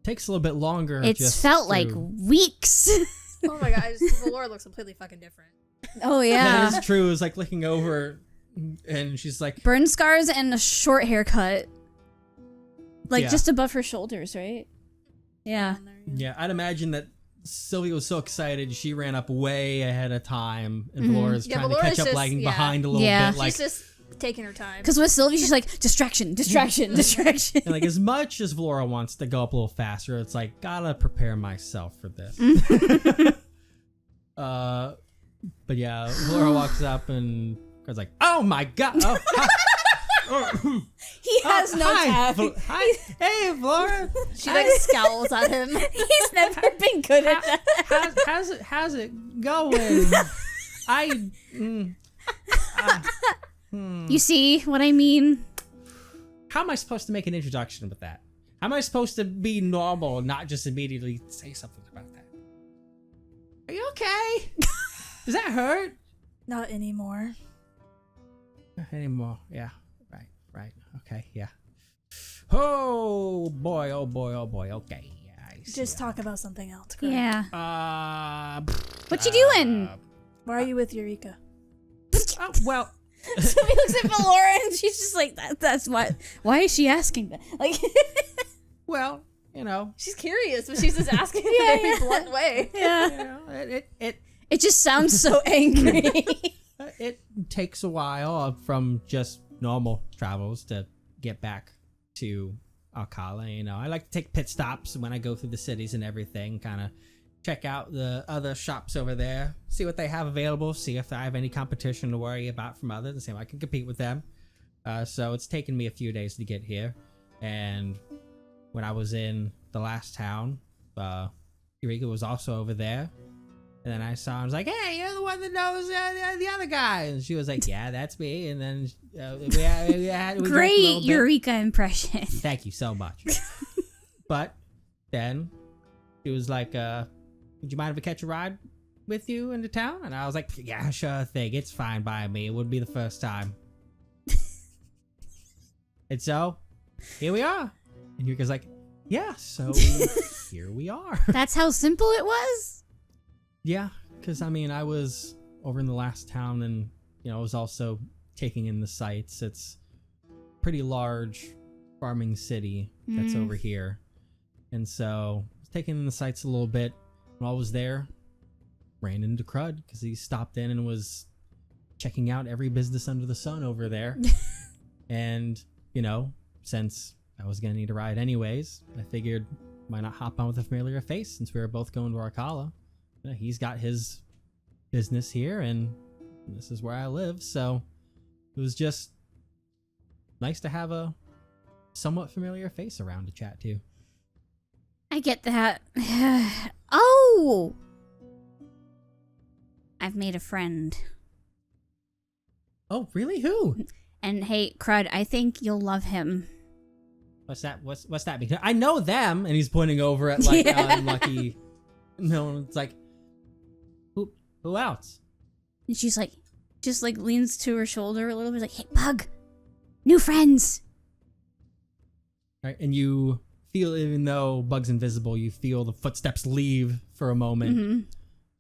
Speaker 1: Takes a little bit longer.
Speaker 2: It's
Speaker 1: just
Speaker 2: felt like
Speaker 1: through-
Speaker 3: Oh
Speaker 2: weeks.
Speaker 3: my god, Valora looks completely fucking different.
Speaker 2: Oh yeah.
Speaker 1: That is true. It's like looking over and she's like,
Speaker 2: Burn scars and a short haircut. Like
Speaker 1: Yeah.
Speaker 2: just above her shoulders, right? Yeah.
Speaker 1: yeah, I'd imagine that Sylvie was so excited she ran up way ahead of time and Valora's
Speaker 3: Yeah,
Speaker 1: trying to
Speaker 3: Valora's
Speaker 1: catch up,
Speaker 3: just-
Speaker 1: lagging
Speaker 3: yeah.
Speaker 1: behind a little
Speaker 2: Yeah.
Speaker 1: bit. Like,
Speaker 3: She's just taking her time.
Speaker 2: Because with Sylvie, she's like, distraction.
Speaker 1: and like as much as Valora wants to go up a little faster, it's like, gotta prepare myself for this. But yeah, Valora walks up and goes like, oh my god. Oh,
Speaker 2: He has no
Speaker 1: hi,
Speaker 2: tap.
Speaker 1: hi, hey Valora.
Speaker 3: She like scowls at him.
Speaker 2: He's never been good at that.
Speaker 1: How's it going?
Speaker 2: You see what I mean?
Speaker 1: How am I supposed to make an introduction with that? How am I supposed to be normal and not just immediately say something about that? Are you okay? Does that hurt?
Speaker 3: Not anymore.
Speaker 1: Not anymore. Yeah. Right. Okay. Yeah. Oh boy. Okay. Yeah. I see.
Speaker 3: Just talk about something else. Craig.
Speaker 2: Yeah. What you doing?
Speaker 3: Why are you with Eureka?
Speaker 1: Well.
Speaker 2: Somebody looks at Valora and she's just like, that's why is she asking that? Like,
Speaker 1: Well,
Speaker 3: She's curious, but she's just asking in a very blunt way.
Speaker 2: yeah.
Speaker 1: It
Speaker 2: just sounds so angry.
Speaker 1: it takes a while from just normal travels to get back to Arcane. I like to take pit stops when I go through the cities and everything, kind of check out the other shops over there, see what they have available, see if I have any competition to worry about from others, and see if I can compete with them. So it's taken me a few days to get here. And when I was in the last town, Eureka was also over there. And then I saw him, I was like, hey, you're the one that knows the other guy. And she was like, yeah, that's me. And then we
Speaker 2: Great Eureka impression.
Speaker 1: Thank you so much. But then she was like, would you mind if I catch a ride with you into town? And I was like, yeah, sure thing. It's fine by me. It wouldn't be the first time. And so, here we are. And Eureka's like, yeah, so here we are.
Speaker 2: That's how simple it was?
Speaker 1: Yeah, because I was over in the last town and, I was also taking in the sights. It's a pretty large farming city that's over here. And so, I was taking in the sights a little bit. While I was there, ran into Crud because he stopped in and was checking out every business under the sun over there. And, since I was going to need a ride anyways, I figured why not hop on with a familiar face since we were both going to Arcala. He's got his business here and this is where I live. So it was just nice to have a somewhat familiar face around to chat to.
Speaker 2: I get that. Oh! I've made a friend.
Speaker 1: Oh, really? Who?
Speaker 2: And hey, Crud, I think you'll love him.
Speaker 1: What's that? What's that? Because I know them, and he's pointing over at like unlucky. No, it's like who else?
Speaker 2: And she's like, just like leans to her shoulder a little bit, like, hey, Bug, new friends.
Speaker 1: Right, and you feel, even though Bug's invisible, you feel the footsteps leave for a moment, and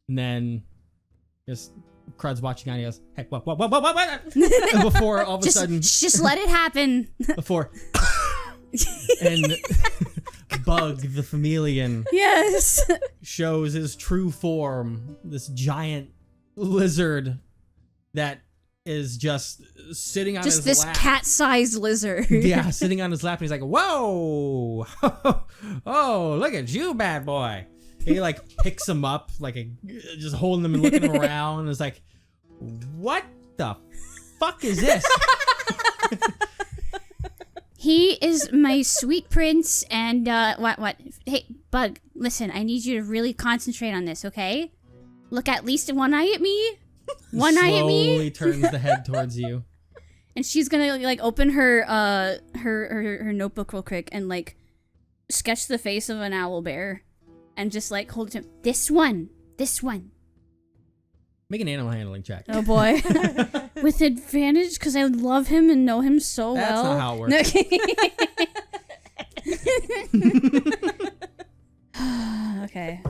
Speaker 1: then just Crud's watching out. And he goes, "Hey, what?" And before all of a sudden,
Speaker 2: just let it happen.
Speaker 1: Before, and Bug the chameleon,
Speaker 2: yes,
Speaker 1: shows his true form. This giant lizard that is just sitting on his lap.
Speaker 2: Just this cat-sized lizard.
Speaker 1: Yeah, sitting on his lap. And he's like, "Whoa, oh, look at you, bad boy." He like picks him up, like just holding him and looking him around. And it's like, what the fuck is this?
Speaker 2: He is my sweet prince, and what? Hey, Bug, listen, I need you to really concentrate on this, okay? Look at least one eye at me. One eye at me.
Speaker 1: Slowly turns the head towards you.
Speaker 2: And she's gonna like open her notebook real quick and like sketch the face of an owl bear. And just like hold it to him. This one.
Speaker 1: Make an animal handling check.
Speaker 2: Oh boy. With advantage because I love him and know him so well.
Speaker 1: That's not how it
Speaker 2: works. Okay.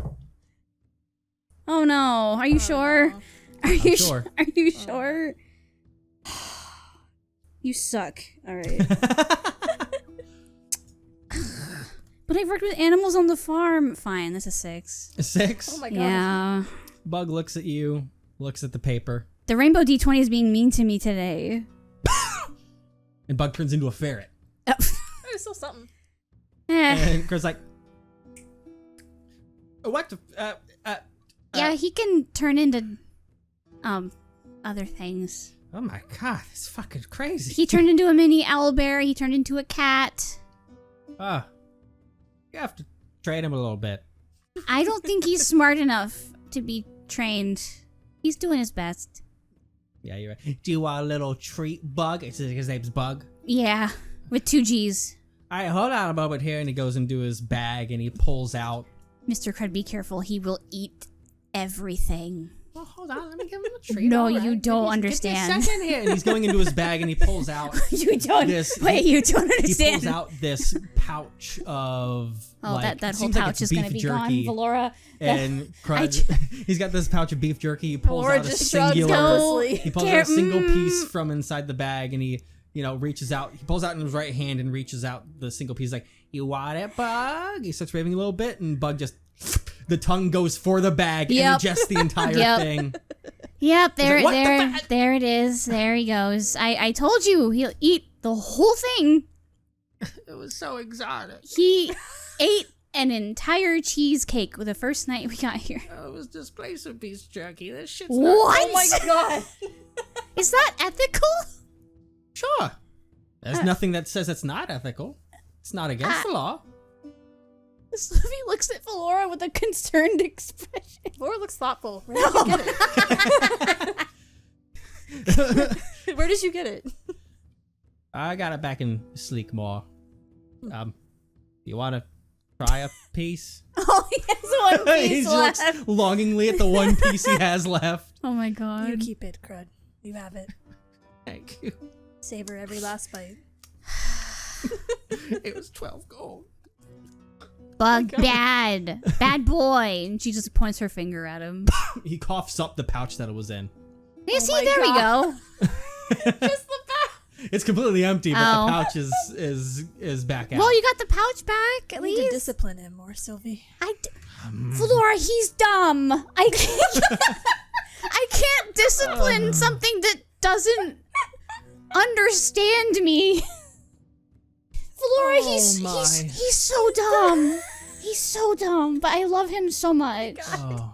Speaker 2: Oh no. Are you sure? Are you sure? Are you sure? You suck. All right. But I've worked with animals on the farm. Fine, that's a 6.
Speaker 1: A 6?
Speaker 3: Oh my god.
Speaker 2: Yeah.
Speaker 1: Bug looks at you, looks at the paper.
Speaker 2: The rainbow D20 is being mean to me today.
Speaker 1: And Bug turns into a ferret.
Speaker 3: There's still something.
Speaker 1: And Chris like, what the,
Speaker 2: yeah, he can turn into, other things.
Speaker 1: Oh my god, it's fucking crazy.
Speaker 2: He turned into a mini owlbear. He turned into a cat.
Speaker 1: You have to train him a little bit.
Speaker 2: I don't think he's smart enough to be trained. He's doing his best.
Speaker 1: Yeah, you're right. Do you want a little treat, Bug? His name's Bug.
Speaker 2: Yeah, with 2 G's.
Speaker 1: All right, hold on a moment here, and he goes into his bag and he pulls out.
Speaker 2: Mr. Crud, be careful. He will eat everything.
Speaker 1: Well, hold on, let me give him a treat.
Speaker 2: No,
Speaker 1: all
Speaker 2: you
Speaker 1: right.
Speaker 2: don't
Speaker 1: Give me
Speaker 2: understand.
Speaker 1: a second here. And he's going into his bag and he pulls out
Speaker 2: You don't.
Speaker 1: this.
Speaker 2: Wait, you don't
Speaker 1: He
Speaker 2: understand.
Speaker 1: pulls out this pouch of
Speaker 2: that whole
Speaker 1: seems like
Speaker 2: pouch
Speaker 1: it's
Speaker 2: is gonna
Speaker 1: beef
Speaker 2: be
Speaker 1: jerky.
Speaker 2: gone, Valora.
Speaker 1: And he's got this pouch of beef jerky. He pulls
Speaker 3: Valora
Speaker 1: out a
Speaker 3: just shrugs
Speaker 1: singular.
Speaker 3: helplessly.
Speaker 1: He pulls out a single piece from inside the bag, and he, reaches out. He pulls out in his right hand and reaches out the single piece. Like, you want it, Bug? He starts waving a little bit, and Bug just the tongue goes for the bag and ingests the entire thing.
Speaker 2: Yep, there
Speaker 1: like,
Speaker 2: it is. There he goes. I told you he'll eat the whole thing.
Speaker 1: It was so exotic.
Speaker 2: He ate an entire cheesecake the first night we got here.
Speaker 1: It was displacer piece jerky. This shit's
Speaker 2: What?
Speaker 3: Oh my god.
Speaker 2: Is that ethical?
Speaker 1: Sure. There's nothing that says it's not ethical. It's not against the law.
Speaker 2: Silvie looks at Valora with a concerned expression.
Speaker 3: Laura looks thoughtful. Where did you get it? Where did you get it?
Speaker 1: I got it back in Sleekmore. You want to try a piece?
Speaker 2: Oh, he has one piece
Speaker 1: He
Speaker 2: left.
Speaker 1: looks longingly at the one piece he has left.
Speaker 2: Oh my god.
Speaker 3: You keep it, Crud. You have it.
Speaker 1: Thank you.
Speaker 3: Savor every last bite.
Speaker 1: It was 12 gold.
Speaker 2: Bug bad. Bad boy. And she just points her finger at him.
Speaker 1: He coughs up the pouch that it was in.
Speaker 2: You see,
Speaker 3: my
Speaker 2: there we
Speaker 3: God.
Speaker 2: go.
Speaker 3: Just the back.
Speaker 1: It's completely empty, but
Speaker 2: Oh.
Speaker 1: the pouch is back out.
Speaker 2: Well, you got the pouch back at
Speaker 3: I need to
Speaker 2: least.
Speaker 3: discipline him more, Silvie.
Speaker 2: Valora, he's dumb. I can't discipline something that doesn't understand me. Valora, he's so dumb. He's so dumb, but I love him so much.
Speaker 1: Oh.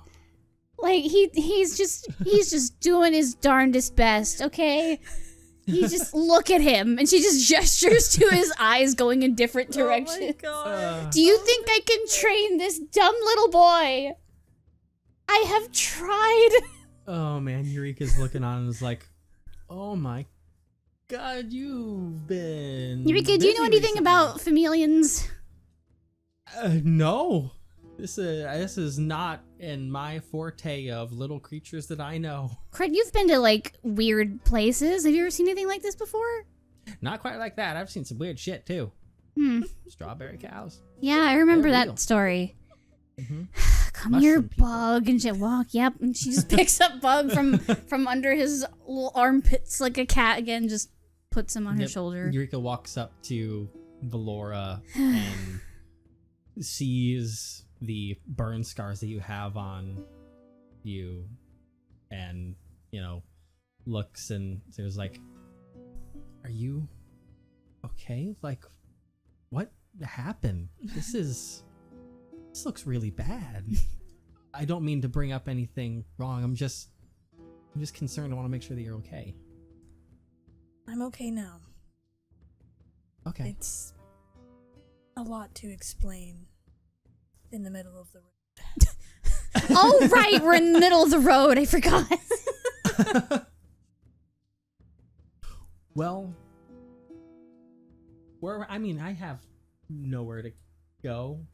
Speaker 2: Like he's just doing his darndest best, okay? You just look at him, and she just gestures to his eyes going in different directions.
Speaker 3: Oh my god.
Speaker 2: Do you think I can train this dumb little boy? I have tried.
Speaker 1: Oh man, Eureka's looking on and is like, "Oh my god, you've been."
Speaker 2: Eureka, do you know
Speaker 1: busy
Speaker 2: anything
Speaker 1: recently."
Speaker 2: about chameleons?
Speaker 1: No. This is not in my forte of little creatures that I know.
Speaker 2: Craig, you've been to like weird places. Have you ever seen anything like this before?
Speaker 1: Not quite like that. I've seen some weird shit too. Strawberry cows.
Speaker 2: Yeah, I remember
Speaker 1: They're
Speaker 2: that
Speaker 1: real.
Speaker 2: story.
Speaker 1: Mhm.
Speaker 2: Come here,
Speaker 1: Mushroom people.
Speaker 2: Bug, and she walk. Yep, and she just picks up Bug from under his little armpits like a cat again. Just puts him on her
Speaker 1: Yep.
Speaker 2: shoulder.
Speaker 1: Eureka walks up to Valora and sees the burn scars that you have on you, and looks and says like, "Are you okay? Like, what happened? This looks really bad. I don't mean to bring up anything wrong. I'm just concerned. I want to make sure that you're okay."
Speaker 3: I'm okay now.
Speaker 1: Okay.
Speaker 3: It's a lot to explain in the middle of the road.
Speaker 2: Oh right, we're in the middle of the road. I forgot.
Speaker 1: Well, I have nowhere to go.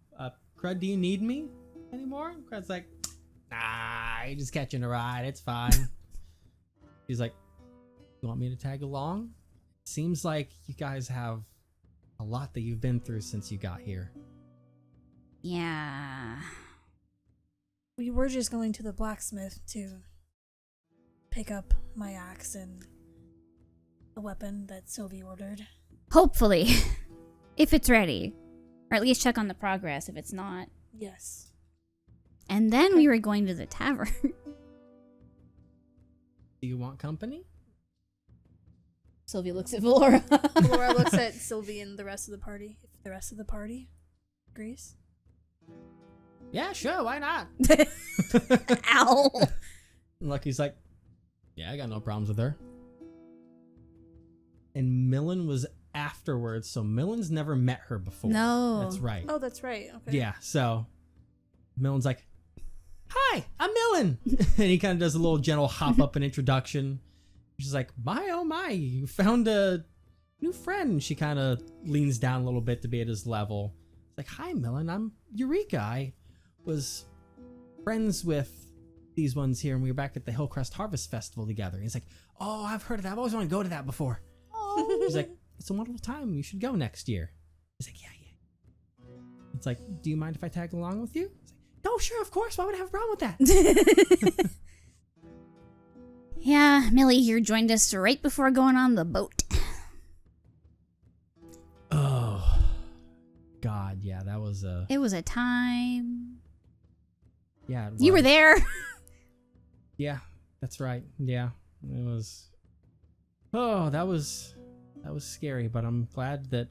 Speaker 1: Crud, do you need me anymore? Crud's like, nah, you're just catching a ride. It's fine. He's like, you want me to tag along? Seems like you guys have a lot that you've been through since you got here.
Speaker 2: Yeah.
Speaker 3: We were just going to the blacksmith to pick up my axe and the weapon that Sylvie ordered.
Speaker 2: Hopefully, if it's ready, or at least check on the progress if it's not.
Speaker 3: Yes.
Speaker 2: And then we were going to the tavern.
Speaker 1: Do you want company?
Speaker 2: Sylvie looks at Valora.
Speaker 3: Laura looks at Sylvie and the rest of the party. If the rest of the party agrees.
Speaker 1: Yeah, sure, why not?
Speaker 2: Ow.
Speaker 1: And Lucky's like, yeah, I got no problems with her. And Millen was afterwards, so Millen's never met her before.
Speaker 2: No.
Speaker 1: That's right.
Speaker 3: Oh, that's right. Okay.
Speaker 1: Yeah, so Millen's like, hi, I'm Millen. And he kind of does a little gentle hop up and introduction. She's like, my, oh my, you found a new friend. She kind of leans down a little bit to be at his level. It's like, hi, Millen, I'm Eureka. I was friends with these ones here, and we were back at the Hillcrest Harvest Festival together. And he's like, oh, I've heard of that. I've always wanted to go to that before.
Speaker 3: Oh.
Speaker 1: He's like, it's a wonderful time. You should go next year. He's like, yeah. It's like, do you mind if I tag along with you? He's like, no, sure, of course. Why would I have a problem with that?
Speaker 2: Yeah, Millie here joined us right before going on the boat.
Speaker 1: Oh, God, yeah, that was
Speaker 2: It was a time.
Speaker 1: Yeah, it
Speaker 2: You were
Speaker 1: was.
Speaker 2: there.
Speaker 1: Yeah, that's right. Yeah, it was. Oh, that was scary, but I'm glad that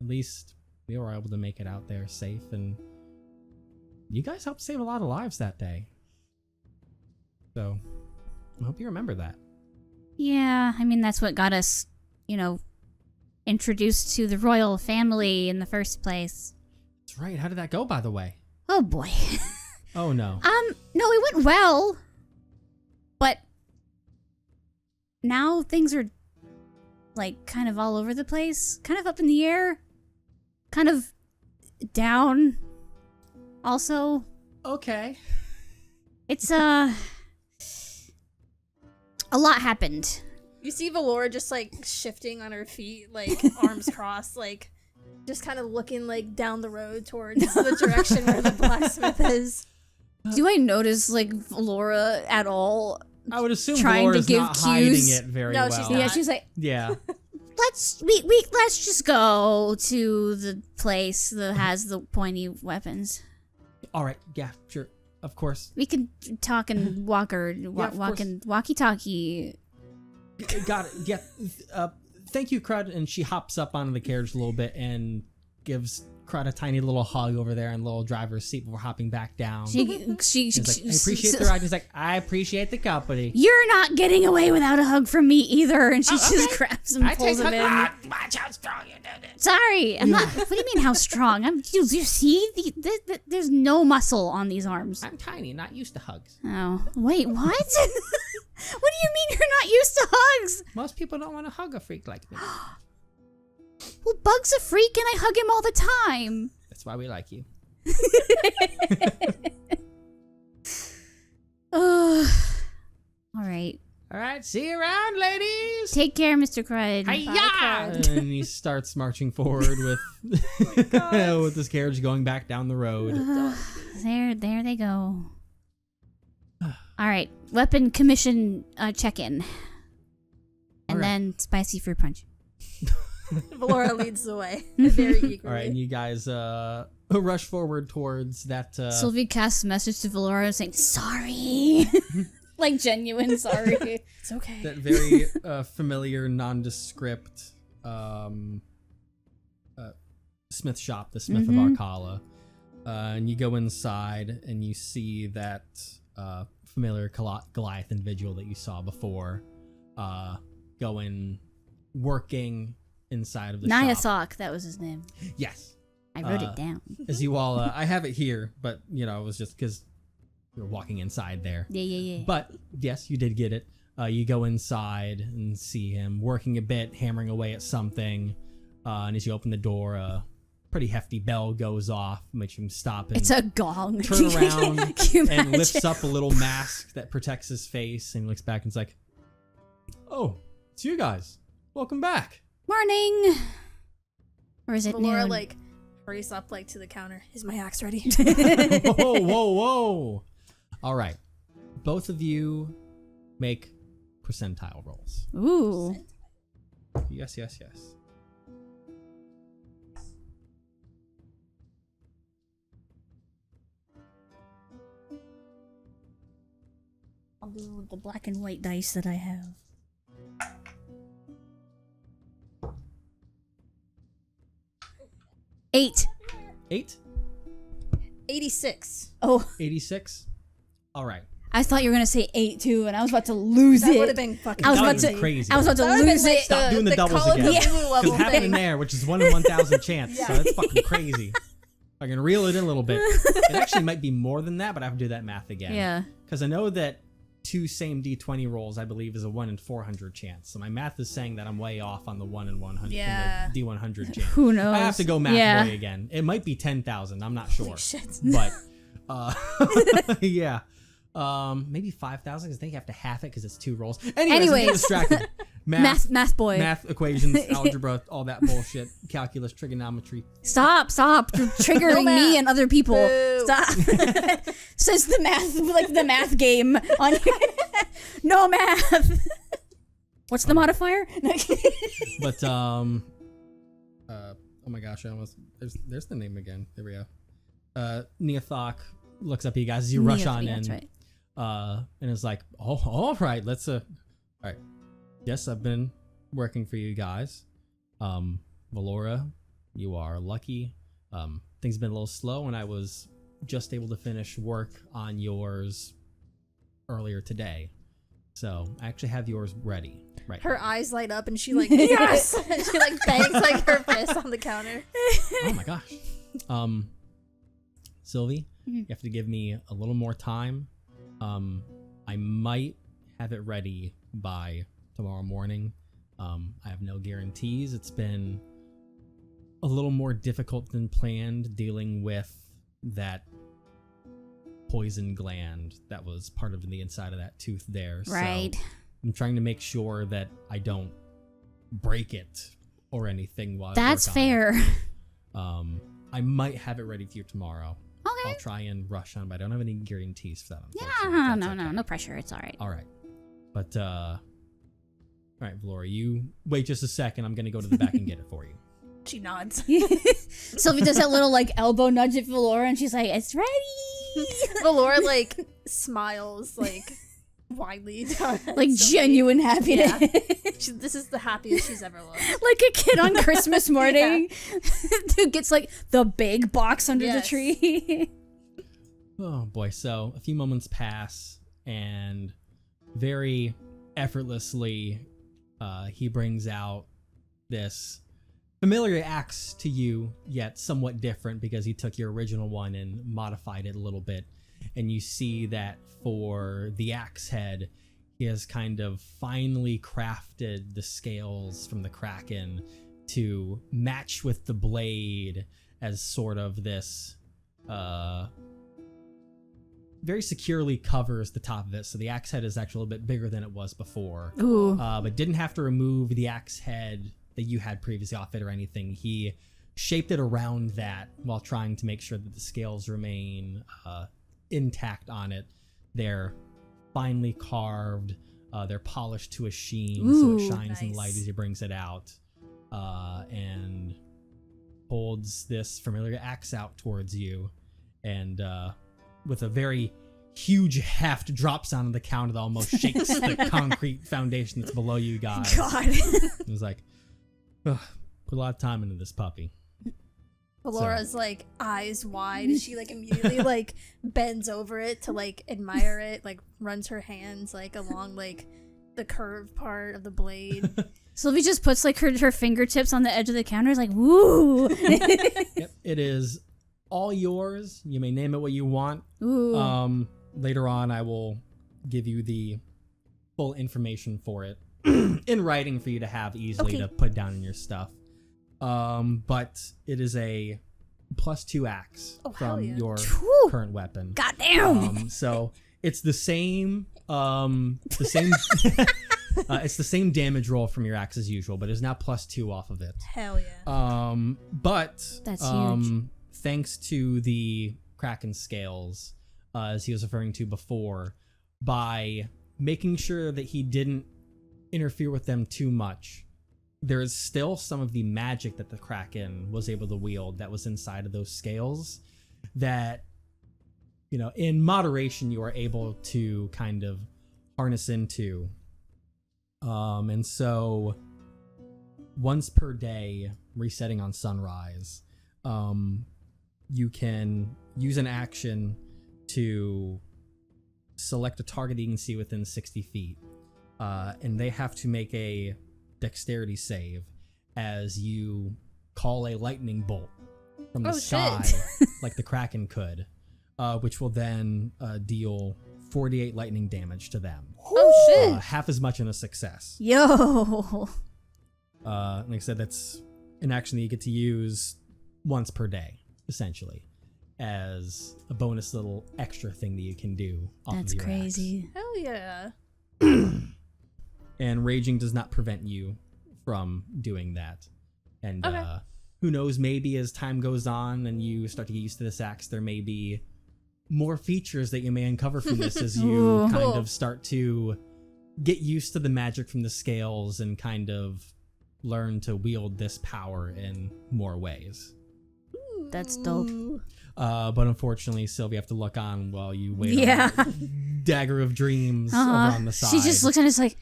Speaker 1: at least we were able to make it out there safe, and you guys helped save a lot of lives that day. So, I hope you remember that.
Speaker 2: Yeah, I mean, that's what got us, introduced to the royal family in the first place.
Speaker 1: That's right. How did that go, by the way?
Speaker 2: Oh, boy.
Speaker 1: Oh, no.
Speaker 2: No, it went well. But now things are, kind of all over the place. Kind of up in the air. Kind of down. Also.
Speaker 1: Okay.
Speaker 2: It's, a lot happened.
Speaker 3: You see Valora just shifting on her feet, arms crossed, just kind of looking down the road towards the direction where the blacksmith is.
Speaker 2: Do I notice Valora at all?
Speaker 1: I would assume
Speaker 2: Trying to
Speaker 1: Valora's
Speaker 2: give
Speaker 1: not hiding
Speaker 2: cues.
Speaker 1: it very
Speaker 3: No,
Speaker 1: well.
Speaker 3: she's
Speaker 2: Yeah,
Speaker 3: not.
Speaker 2: she's like,
Speaker 1: Yeah.
Speaker 2: let's just go to the place that has the pointy weapons.
Speaker 1: All right. Yeah, sure. Of course.
Speaker 2: We can talk and walk or
Speaker 1: of
Speaker 2: walk
Speaker 1: course.
Speaker 2: and walkie-talkie.
Speaker 1: Got it. Yeah. Thank you, Crud. And she hops up onto the carriage a little bit and gives Crud a tiny little hug over there in the little driver's seat before hopping back down.
Speaker 2: She
Speaker 1: He's like, I appreciate the ride. He's like, I appreciate the company.
Speaker 2: You're not getting away without a hug from me either. And she just grabs him,
Speaker 1: I
Speaker 2: pulls
Speaker 1: take
Speaker 2: him in.
Speaker 1: Watch how strong you did it.
Speaker 2: Sorry, I'm not. What do you mean? How strong? You see, there's no muscle on these arms.
Speaker 1: I'm tiny, not used to hugs.
Speaker 2: Oh, wait, what? What do you mean you're not used to hugs?
Speaker 1: Most people don't want to hug a freak like me.
Speaker 2: Well, Bug's a freak and I hug him all the time.
Speaker 1: That's why we like you.
Speaker 2: All right.
Speaker 1: All right, see you around, ladies.
Speaker 2: Take care, Mr. Crud.
Speaker 1: Hi-ya! And he starts marching forward with with his carriage going back down the road.
Speaker 2: There they go. All right, weapon commission check-in, and
Speaker 1: right.
Speaker 2: then spicy fruit punch.
Speaker 3: Valora leads the way very eagerly.
Speaker 1: All right, and you guys rush forward towards that.
Speaker 2: Sylvie casts a message to Valora saying, sorry. Genuine sorry.
Speaker 3: It's okay.
Speaker 1: That very familiar, nondescript smith shop, the Smith of Arcala. And you go inside and you see that familiar Goliath individual that you saw before working inside of the shop.
Speaker 2: Nyathok, that was his name.
Speaker 1: Yes.
Speaker 2: I wrote it down.
Speaker 1: As you all, I have it here, but, it was just because you're walking inside there.
Speaker 2: Yeah.
Speaker 1: But, yes, you did get it. You go inside and see him working a bit, hammering away at something. And as you open the door, a pretty hefty bell goes off, makes him stop and
Speaker 2: It's a gong.
Speaker 1: turn around
Speaker 2: Can you
Speaker 1: and lifts
Speaker 2: imagine?
Speaker 1: up a little mask that protects his face and looks back and is like, oh, it's you guys. Welcome back.
Speaker 2: Morning. Or is it
Speaker 3: Valora
Speaker 2: noon?
Speaker 3: hurries up to the counter. Is my axe ready?
Speaker 1: Whoa. All right. Both of you make percentile rolls.
Speaker 2: Ooh.
Speaker 1: Yes.
Speaker 2: I'll do the black and white dice that I have. Eight.
Speaker 3: 86.
Speaker 2: Oh,
Speaker 1: 86. All right.
Speaker 2: I thought you were gonna say 8 too, and I was about to lose
Speaker 3: That
Speaker 2: it.
Speaker 3: would have been fucking
Speaker 2: I was
Speaker 1: That
Speaker 2: about
Speaker 1: would've
Speaker 2: to
Speaker 1: been crazy.
Speaker 2: I was about to
Speaker 3: That would've been
Speaker 2: lose
Speaker 3: like
Speaker 2: it.
Speaker 1: Stop doing the doubles
Speaker 3: Call of
Speaker 1: again.
Speaker 3: Duty
Speaker 1: Because
Speaker 3: level
Speaker 1: it happened in
Speaker 3: thing.
Speaker 1: there, which is 1 in 1,000 chance.
Speaker 3: Yeah.
Speaker 1: So that's fucking crazy. I can reel it in a little bit. It actually might be more than that, but I have to do that math again.
Speaker 2: Yeah.
Speaker 1: Because I know that 2 same D20 rolls, I believe, is a 1 in 400 chance. So my math is saying that I'm way off on the 1 in 100.
Speaker 3: Yeah.
Speaker 1: The D100 chance.
Speaker 2: Who knows?
Speaker 1: I have to go math
Speaker 2: Yeah.
Speaker 1: way again. It might be 10,000. I'm not sure.
Speaker 3: Shit.
Speaker 1: But Yeah. Maybe 5,000 because I think you have to half it because it's 2 rolls. Anyways, I'm
Speaker 2: Anyways.
Speaker 1: getting distracted.
Speaker 2: Math boy.
Speaker 1: Math equations, algebra, all that bullshit, calculus, trigonometry.
Speaker 2: Stop triggering me and other people.
Speaker 3: Boo.
Speaker 2: Stop. Says the math, like the math game on here. No math. What's the modifier?
Speaker 1: But oh my gosh, I almost there's the name again. There we go. Neothok looks up at you guys as you rush on in.
Speaker 2: That's right.
Speaker 1: And is like, oh, all right, let's all right. Yes, I've been working for you guys. Valora, you are lucky. Things have been a little slow, and I was just able to finish work on yours earlier today. So I actually have yours ready right
Speaker 3: Her
Speaker 1: now.
Speaker 3: eyes light up and she like, yes! And she like bangs like her fist on the counter.
Speaker 1: Oh my gosh. Sylvie, you have to give me a little more time. I might have it ready by tomorrow morning. I have no guarantees. It's been a little more difficult than planned dealing with that poison gland that was part of the inside of that tooth there.
Speaker 2: Right.
Speaker 1: So I'm trying to make sure that I don't break it or anything while I
Speaker 2: That's
Speaker 1: work on it.
Speaker 2: fair.
Speaker 1: I might have it ready for you tomorrow.
Speaker 2: Okay.
Speaker 1: I'll try and rush on, but I don't have any guarantees for that.
Speaker 2: Yeah,
Speaker 1: unfortunately, if that's okay.
Speaker 2: no pressure. It's all right.
Speaker 1: All right. But, all right, Valora, you wait just a second. I'm going to go to the back and get it for you.
Speaker 3: She nods.
Speaker 2: Sylvie does that little like elbow nudge at Valora, and she's like, "It's ready."
Speaker 3: Valora like smiles like widely.
Speaker 2: Like genuine happiness.
Speaker 3: Yeah. This is the happiest she's ever looked.
Speaker 2: Like a kid on Christmas morning who gets like the big box under the
Speaker 3: Yes.
Speaker 2: tree.
Speaker 1: Oh, boy. So a few moments pass, and very effortlessly, he brings out this familiar axe to you, yet somewhat different because he took your original one and modified it a little bit. And you see that for the axe head, he has kind of finely crafted the scales from the Kraken to match with the blade as sort of this very securely covers the top of it. So the axe head is actually a little bit bigger than it was before.
Speaker 2: Ooh.
Speaker 1: But didn't have to remove the axe head that you had previously off it or anything. He shaped it around that while trying to make sure that the scales remain intact on it. They're finely carved. They're polished to a sheen,
Speaker 2: Ooh,
Speaker 1: so it shines in
Speaker 3: nice.
Speaker 1: light as he brings it out. And holds this familiar axe out towards you. And with a very huge heft drops onto the counter that almost shakes the concrete foundation that's below you guys.
Speaker 2: God.
Speaker 1: It was like, ugh, put a lot of time into this puppy.
Speaker 3: Valora's like eyes wide and she like immediately like bends over it to like admire it, like runs her hands like along like the curved part of the blade.
Speaker 2: Sylvie just puts like her fingertips on the edge of the counter. Is like, woo.
Speaker 1: Yep, it is all yours. You may name it what you want.
Speaker 2: Ooh.
Speaker 1: Later on, I will give you the full information for it in writing for you to have easily to put down in your stuff. But it is a +2 axe
Speaker 3: hell
Speaker 1: from
Speaker 3: yeah.
Speaker 1: your
Speaker 2: Whew.
Speaker 1: current weapon.
Speaker 2: Goddamn.
Speaker 1: So it's the same, it's the same damage roll from your axe as usual, but it's now +2 off of it.
Speaker 3: Hell yeah.
Speaker 1: But
Speaker 2: That's huge.
Speaker 1: Thanks to the Kraken scales, as he was referring to before, by making sure that he didn't interfere with them too much, there is still some of the magic that the Kraken was able to wield that was inside of those scales that, you know, in moderation you are able to kind of harness into. And so once per day, resetting on sunrise, you can use an action to select a target you can see within 60 feet. And they have to make a dexterity save as you call a lightning bolt from the sky like the Kraken could, which will then deal 48 lightning damage to them.
Speaker 3: Oh shit.
Speaker 1: Half as much in a success.
Speaker 2: Yo.
Speaker 1: Like I said, that's an action that you get to use once per day, essentially. as a bonus little extra thing that you can do.
Speaker 2: That's crazy.
Speaker 3: Hell yeah.
Speaker 1: And raging does not prevent you from doing that. And
Speaker 3: Okay.
Speaker 1: Who knows, maybe as time goes on and you start to get used to this axe, there may be more features that you may uncover from this as you
Speaker 2: Ooh.
Speaker 1: kind
Speaker 3: Cool.
Speaker 1: of start to get used to the magic from the scales and kind of learn to wield this power in more ways.
Speaker 2: That's dope.
Speaker 1: But unfortunately, Sylvie, you have to look on while you wait
Speaker 2: Yeah.
Speaker 1: on the Dagger of Dreams over on the side.
Speaker 2: She just looks at us like,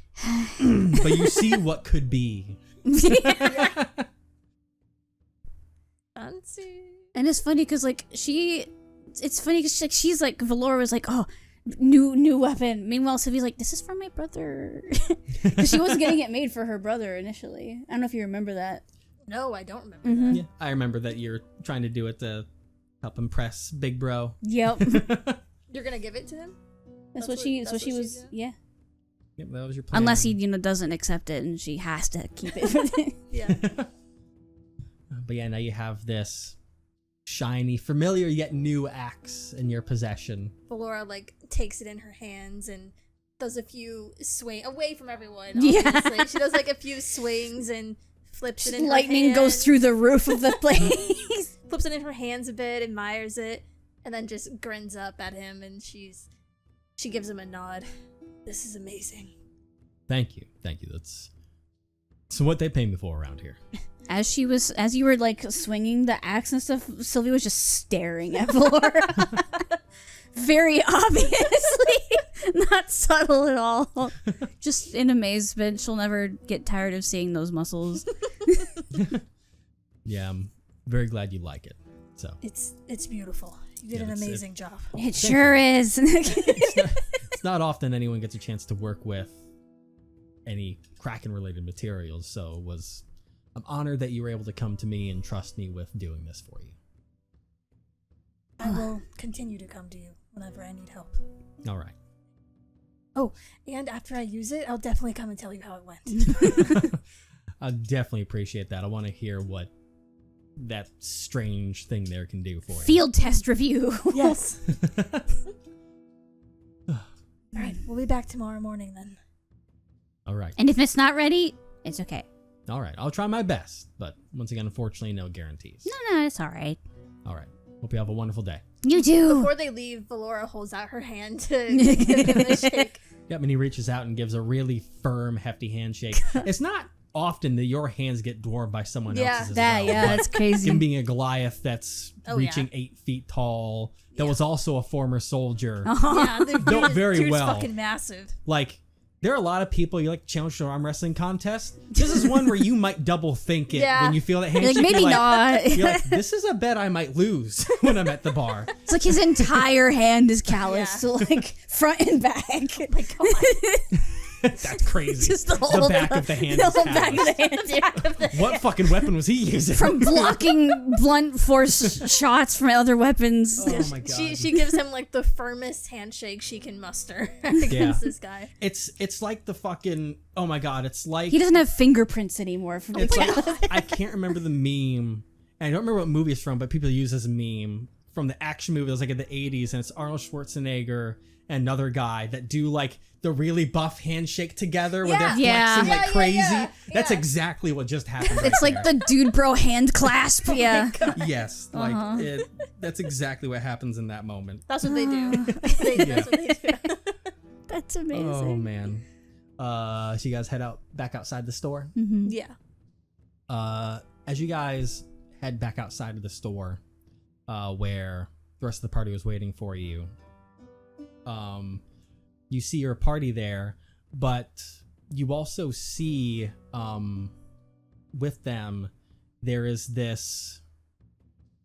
Speaker 1: But you see what could be.
Speaker 3: Fancy.
Speaker 2: and it's funny because like it's funny because she's like Valora was like, oh, new weapon. Meanwhile, Sylvie's like, this is for my brother, because she wasn't getting it made for her brother initially. I don't know if you remember that.
Speaker 3: No, I don't remember
Speaker 2: Mhm.
Speaker 1: Yeah, I remember that you're trying to do it to help impress Big Bro.
Speaker 2: Yep,
Speaker 3: that. You're gonna give it to him?
Speaker 2: that's what she
Speaker 3: that's what she
Speaker 2: was.
Speaker 3: did?
Speaker 2: Yeah,
Speaker 1: Yep, that was your plan.
Speaker 2: unless he doesn't accept it and she has to keep it.
Speaker 3: Yeah.
Speaker 1: But yeah, now you have this shiny, familiar yet new axe in your possession.
Speaker 3: Valora like takes it in her hands and does a few swing away from everyone.
Speaker 2: Yeah.
Speaker 3: Obviously. She does like a few swings and flips it in
Speaker 2: Lightning
Speaker 3: her
Speaker 2: goes
Speaker 3: hands,
Speaker 2: through the roof of the place.
Speaker 3: flips it in her hands a bit, admires it, and then just grins up at him and she gives him a nod. This is amazing.
Speaker 1: Thank you. That's what they pay me for around here.
Speaker 2: As you were like swinging the axe and stuff, Sylvie was just staring at Valora. Very obviously, not subtle at all. Just in amazement. She'll never get tired of seeing those muscles.
Speaker 1: Yeah, I'm very glad you like it. So
Speaker 3: It's beautiful. You did
Speaker 1: Yeah,
Speaker 3: an
Speaker 1: it's-
Speaker 3: amazing job.
Speaker 2: It sure is.
Speaker 1: it's not often anyone gets a chance to work with any Kraken related materials, so I'm honored that you were able to come to me and trust me with doing this for you.
Speaker 3: I will continue to come to you whenever I need help.
Speaker 1: All right.
Speaker 3: Oh, and after I use it, I'll definitely come and tell you how it went.
Speaker 1: I definitely appreciate that. I want to hear what that strange thing there can do for you.
Speaker 2: Field test review.
Speaker 3: Yes. All right, we'll be back tomorrow morning then.
Speaker 1: All right.
Speaker 2: And if it's not ready, it's okay.
Speaker 1: All right. I'll try my best, but once again, unfortunately, no guarantees.
Speaker 2: No, it's all right.
Speaker 1: All right. Hope you have a wonderful day.
Speaker 2: You do.
Speaker 3: Before they leave, Valora holds out her hand to give him a shake.
Speaker 1: Yep, and he reaches out and gives a really firm, hefty handshake. It's not often that your hands get dwarfed by someone
Speaker 3: Yeah,
Speaker 1: else's as
Speaker 2: That,
Speaker 1: well,
Speaker 2: yeah,
Speaker 1: but
Speaker 2: that's crazy.
Speaker 1: him being a Goliath that's
Speaker 3: Oh,
Speaker 1: reaching
Speaker 3: yeah.
Speaker 1: 8 feet tall, that
Speaker 3: Yeah.
Speaker 1: was also a former soldier.
Speaker 3: Yeah, the
Speaker 1: Built very
Speaker 3: dude's
Speaker 1: well.
Speaker 3: fucking massive.
Speaker 1: Like, there are a lot of people you like challenge to arm wrestling contest. This is one where you might double think it
Speaker 3: Yeah.
Speaker 1: when you feel that
Speaker 2: You're
Speaker 1: handshake.
Speaker 2: like, maybe
Speaker 1: you're
Speaker 2: not.
Speaker 1: You're like, this is a bet I might lose when I'm at the bar.
Speaker 2: It's like his entire hand is calloused,
Speaker 3: Yeah.
Speaker 2: so like front and back.
Speaker 3: Oh my god.
Speaker 1: That's crazy.
Speaker 2: Just the whole
Speaker 1: back of the hand
Speaker 2: The
Speaker 1: is
Speaker 2: whole back of
Speaker 1: calloused.
Speaker 2: the hand. Yeah.
Speaker 1: What fucking weapon was he using?
Speaker 2: From blocking blunt force shots from other weapons.
Speaker 1: Oh my god.
Speaker 3: She gives him like the firmest handshake she can muster against this guy.
Speaker 1: It's like the fucking, oh my god, it's like
Speaker 2: He doesn't have fingerprints anymore. From
Speaker 1: it's like I can't remember the meme. And I don't remember what movie it's from, but people use this meme from the action movie that was like in the 80s, and it's Arnold Schwarzenegger and another guy that do like the really buff handshake together where they're
Speaker 2: Yeah.
Speaker 1: flexing
Speaker 2: Yeah,
Speaker 1: like
Speaker 3: yeah,
Speaker 1: crazy.
Speaker 3: yeah.
Speaker 1: That's
Speaker 3: Yeah.
Speaker 1: exactly what just happened. Right
Speaker 2: It's like
Speaker 1: there.
Speaker 2: the dude bro hand clasp. Yeah.
Speaker 1: Yes, like that's exactly what happens in that moment.
Speaker 3: That's what they do. That's what they do.
Speaker 2: That's amazing.
Speaker 1: Oh man. So you guys head back outside the store.
Speaker 3: Yeah.
Speaker 1: As you guys head back outside of the store, where the rest of the party was waiting for you, you see your party there, but you also see with them there is this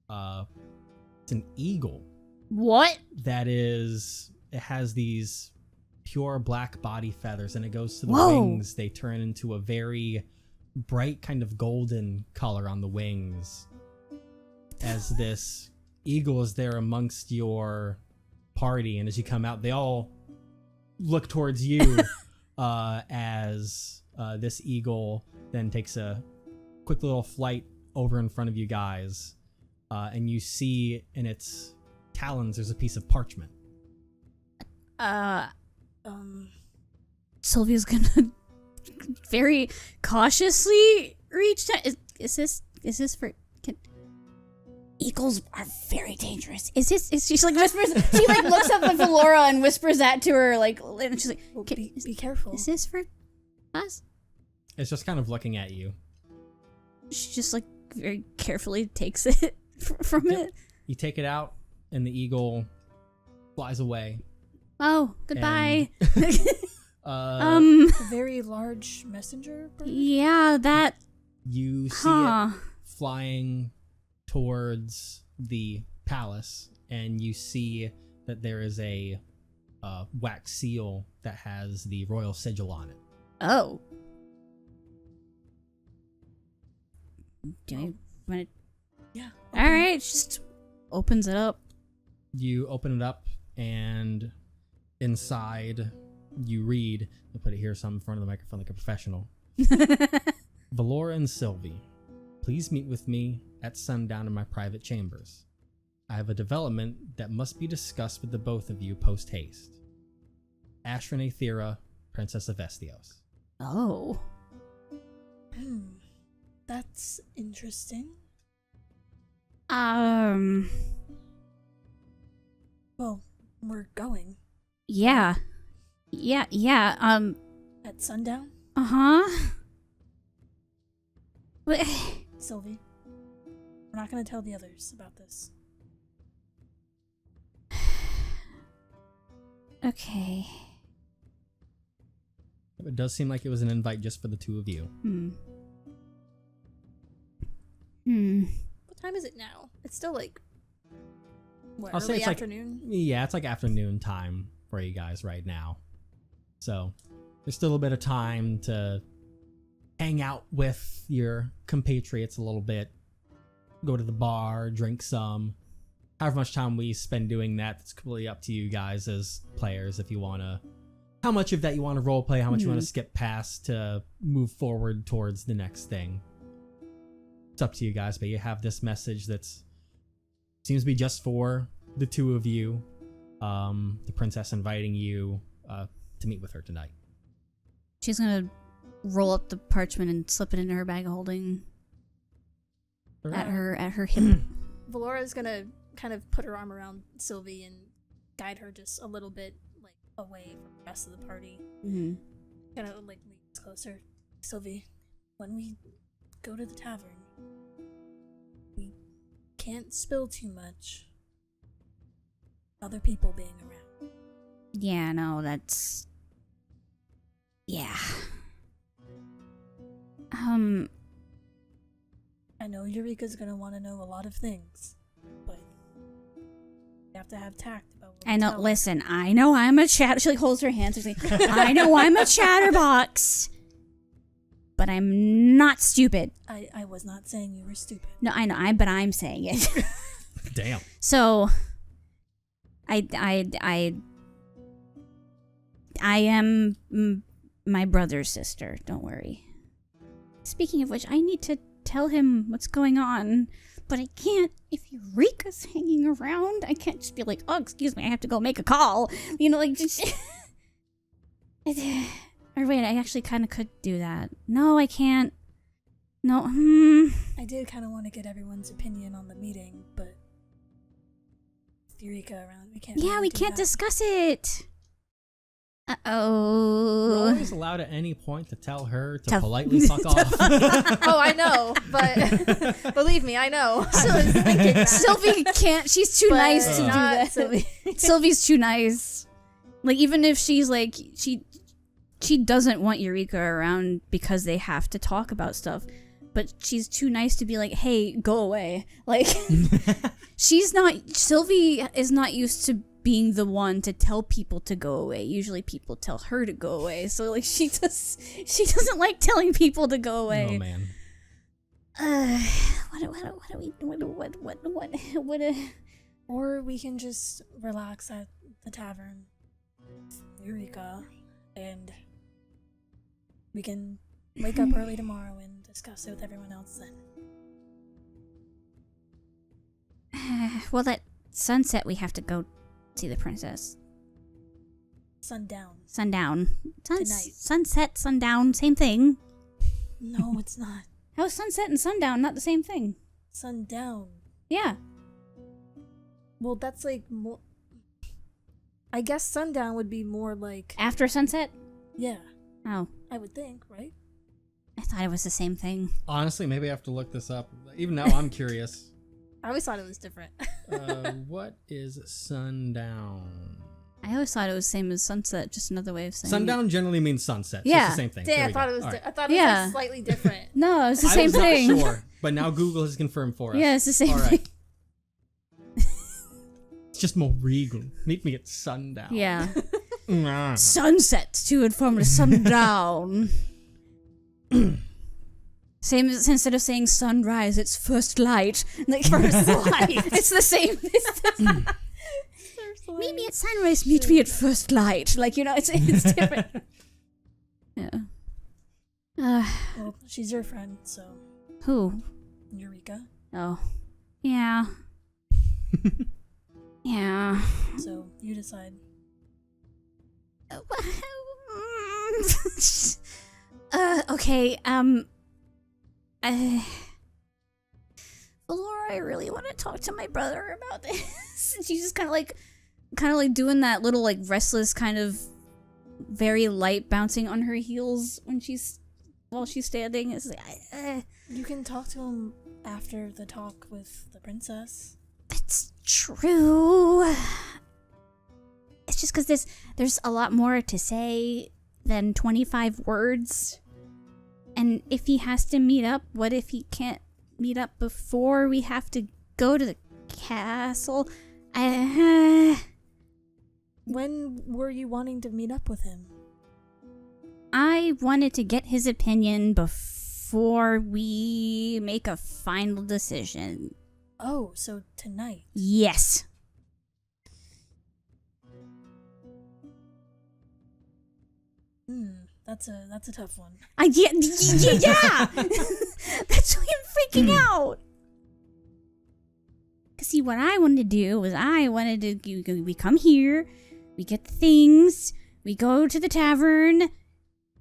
Speaker 1: it's an eagle
Speaker 2: What?
Speaker 1: that it has these pure black body feathers, and it goes to the
Speaker 2: Whoa.
Speaker 1: wings. They turn into a very bright kind of golden color on the wings as this eagle is there amongst your party. And as you come out, they all look towards you as this eagle then takes a quick little flight over in front of you guys, and you see in its talons, there's a piece of parchment.
Speaker 2: Sylvia's gonna very cautiously reach down. Is this for? Eagles are very dangerous. Is she like whispers? She like looks up at Valora and whispers that to her, like, and she's like,
Speaker 3: well, be careful.
Speaker 2: Is this for us?
Speaker 1: It's just kind of looking at you.
Speaker 2: She just like very carefully takes it from it.
Speaker 1: You take it out, and the eagle flies away.
Speaker 2: Oh, goodbye.
Speaker 3: A very large messenger bird?
Speaker 2: Yeah, that.
Speaker 1: You see it flying towards the palace, and you see that there is a wax seal that has the royal sigil on it.
Speaker 2: Oh. Do you want to?
Speaker 3: Yeah.
Speaker 2: All right, just opens it up.
Speaker 1: You open it up, and inside you read, I'll put it here so I'm in front of the microphone like a professional. Valora and Silvie, please meet with me at sundown in my private chambers. I have a development that must be discussed with the both of you post-haste. Ashran Aethera, Princess of Esthios.
Speaker 2: Oh.
Speaker 3: That's interesting. Well, we're going.
Speaker 2: Yeah.
Speaker 3: At sundown?
Speaker 2: Uh-huh.
Speaker 3: Silvie, we're not gonna tell the others about this.
Speaker 2: Okay.
Speaker 1: It does seem like it was an invite just for the two of you.
Speaker 3: What time is it now? It's still like, what,
Speaker 1: I'll say
Speaker 3: early
Speaker 1: it's
Speaker 3: afternoon?
Speaker 1: Yeah, it's like afternoon time for you guys right now. So there's still a bit of time to hang out with your compatriots a little bit, go to the bar, drink some. However much time we spend doing that, it's completely up to you guys as players if you want to, how much of that you want to roleplay, how much you want to skip past to move forward towards the next thing. It's up to you guys, but you have this message that's seems to be just for the two of you. The princess inviting you to meet with her tonight.
Speaker 2: She's gonna roll up the parchment and slip it into her bag of holding at her hip.
Speaker 3: Valora's gonna kind of put her arm around Silvie and guide her just a little bit like away from the rest of the party.
Speaker 2: Mm-hmm.
Speaker 3: Kind of like leans closer. Silvie, when we go to the tavern, we can't spill too much. Other people being around.
Speaker 2: Yeah, no, that's... Yeah.
Speaker 3: I know Eureka's gonna want to know a lot of things, but you have to have tact about what
Speaker 2: I know,
Speaker 3: tell her.
Speaker 2: listen, I know I'm a chat... She like holds her hands. She's like, I know I'm a chatterbox, but I'm not stupid.
Speaker 3: I was not saying you were stupid.
Speaker 2: No, I know, but I'm saying it.
Speaker 1: Damn.
Speaker 2: So, I am my brother's sister. Don't worry. Speaking of which, I need to tell him what's going on, but I can't. If Eureka's hanging around, I can't just be like, "Oh, excuse me, I have to go make a call." You know, like just. Or wait, I actually kind of could do that. No, I can't. No.
Speaker 3: I did kind of want to get everyone's opinion on the meeting, but with Eureka around, we can't.
Speaker 2: Yeah,
Speaker 3: really
Speaker 2: we
Speaker 3: do
Speaker 2: can't
Speaker 3: that.
Speaker 2: discuss it.
Speaker 1: You're
Speaker 2: Uh-oh.
Speaker 1: always allowed at any point to tell her to politely fuck off.
Speaker 3: Oh, I know, but believe me, I know. I was thinking that.
Speaker 2: Sylvie can't. She's too
Speaker 3: But
Speaker 2: nice to do
Speaker 3: not
Speaker 2: that.
Speaker 3: Sylvie.
Speaker 2: Sylvie's too nice. Like, even if she's like, she doesn't want Eureka around because they have to talk about stuff, but she's too nice to be like, hey, go away. Like, Sylvie is not used to being the one to tell people to go away. Usually people tell her to go away. So, like, she doesn't like telling people to go away.
Speaker 1: Oh, man.
Speaker 2: What
Speaker 3: Or we can just relax at the tavern with Eureka, and we can wake up early tomorrow and discuss it with everyone else then.
Speaker 2: well, that sunset, we have to go see the princess.
Speaker 3: Sundown.
Speaker 2: Sundown.
Speaker 3: Tonight.
Speaker 2: Sunset, sundown, same thing.
Speaker 3: No, it's not.
Speaker 2: How is sunset and sundown not the same thing?
Speaker 3: Sundown.
Speaker 2: Yeah.
Speaker 3: Well, that's like more. I guess sundown would be more like.
Speaker 2: After sunset?
Speaker 3: Yeah.
Speaker 2: Oh.
Speaker 3: I would think, right?
Speaker 2: I thought it was the same thing.
Speaker 1: Honestly, maybe I have to look this up. Even now, I'm curious.
Speaker 3: I always thought it was different.
Speaker 1: What is sundown?
Speaker 2: I always thought it was the same as sunset, just another way of saying
Speaker 1: Sundown generally means sunset. So
Speaker 2: Yeah.
Speaker 1: it's the same thing.
Speaker 3: Dang,
Speaker 1: There
Speaker 3: I
Speaker 1: we
Speaker 3: thought
Speaker 1: go.
Speaker 3: it was.
Speaker 1: All right.
Speaker 3: I thought it was
Speaker 2: Yeah.
Speaker 3: like slightly different.
Speaker 2: No, it's the
Speaker 1: I
Speaker 2: same
Speaker 1: was not
Speaker 2: thing.
Speaker 1: sure, but now Google has confirmed for us.
Speaker 2: Yeah, it's the same
Speaker 1: All
Speaker 2: thing.
Speaker 1: right. It's just more regal. Meet me at sundown.
Speaker 2: Yeah.
Speaker 1: Mm.
Speaker 2: Sunset to inform the sundown. Same as instead of saying sunrise, it's first light. Like, first light. It's the same. Meet me at sunrise. Meet me at first light. Like, it's different. Yeah.
Speaker 3: Well, she's your friend, so.
Speaker 2: Who?
Speaker 3: Eureka.
Speaker 2: Oh. Yeah. Yeah.
Speaker 3: So you decide.
Speaker 2: Okay, Valora, I really want to talk to my brother about this. And she's just kind of like doing that little like restless kind of very light bouncing on her heels while she's standing. It's like,
Speaker 3: You can talk to him after the talk with the princess.
Speaker 2: It's true. It's just because there's a lot more to say than 25 words. And if he has to meet up, what if he can't meet up before we have to go to the castle?
Speaker 3: When were you wanting to meet up with him?
Speaker 2: I wanted to get his opinion before we make a final decision.
Speaker 3: Oh, so tonight.
Speaker 2: Yes.
Speaker 3: That's a tough one.
Speaker 2: Yeah. That's why I'm freaking out. Cause see, what I wanted to do was we come here, we get the things, we go to the tavern,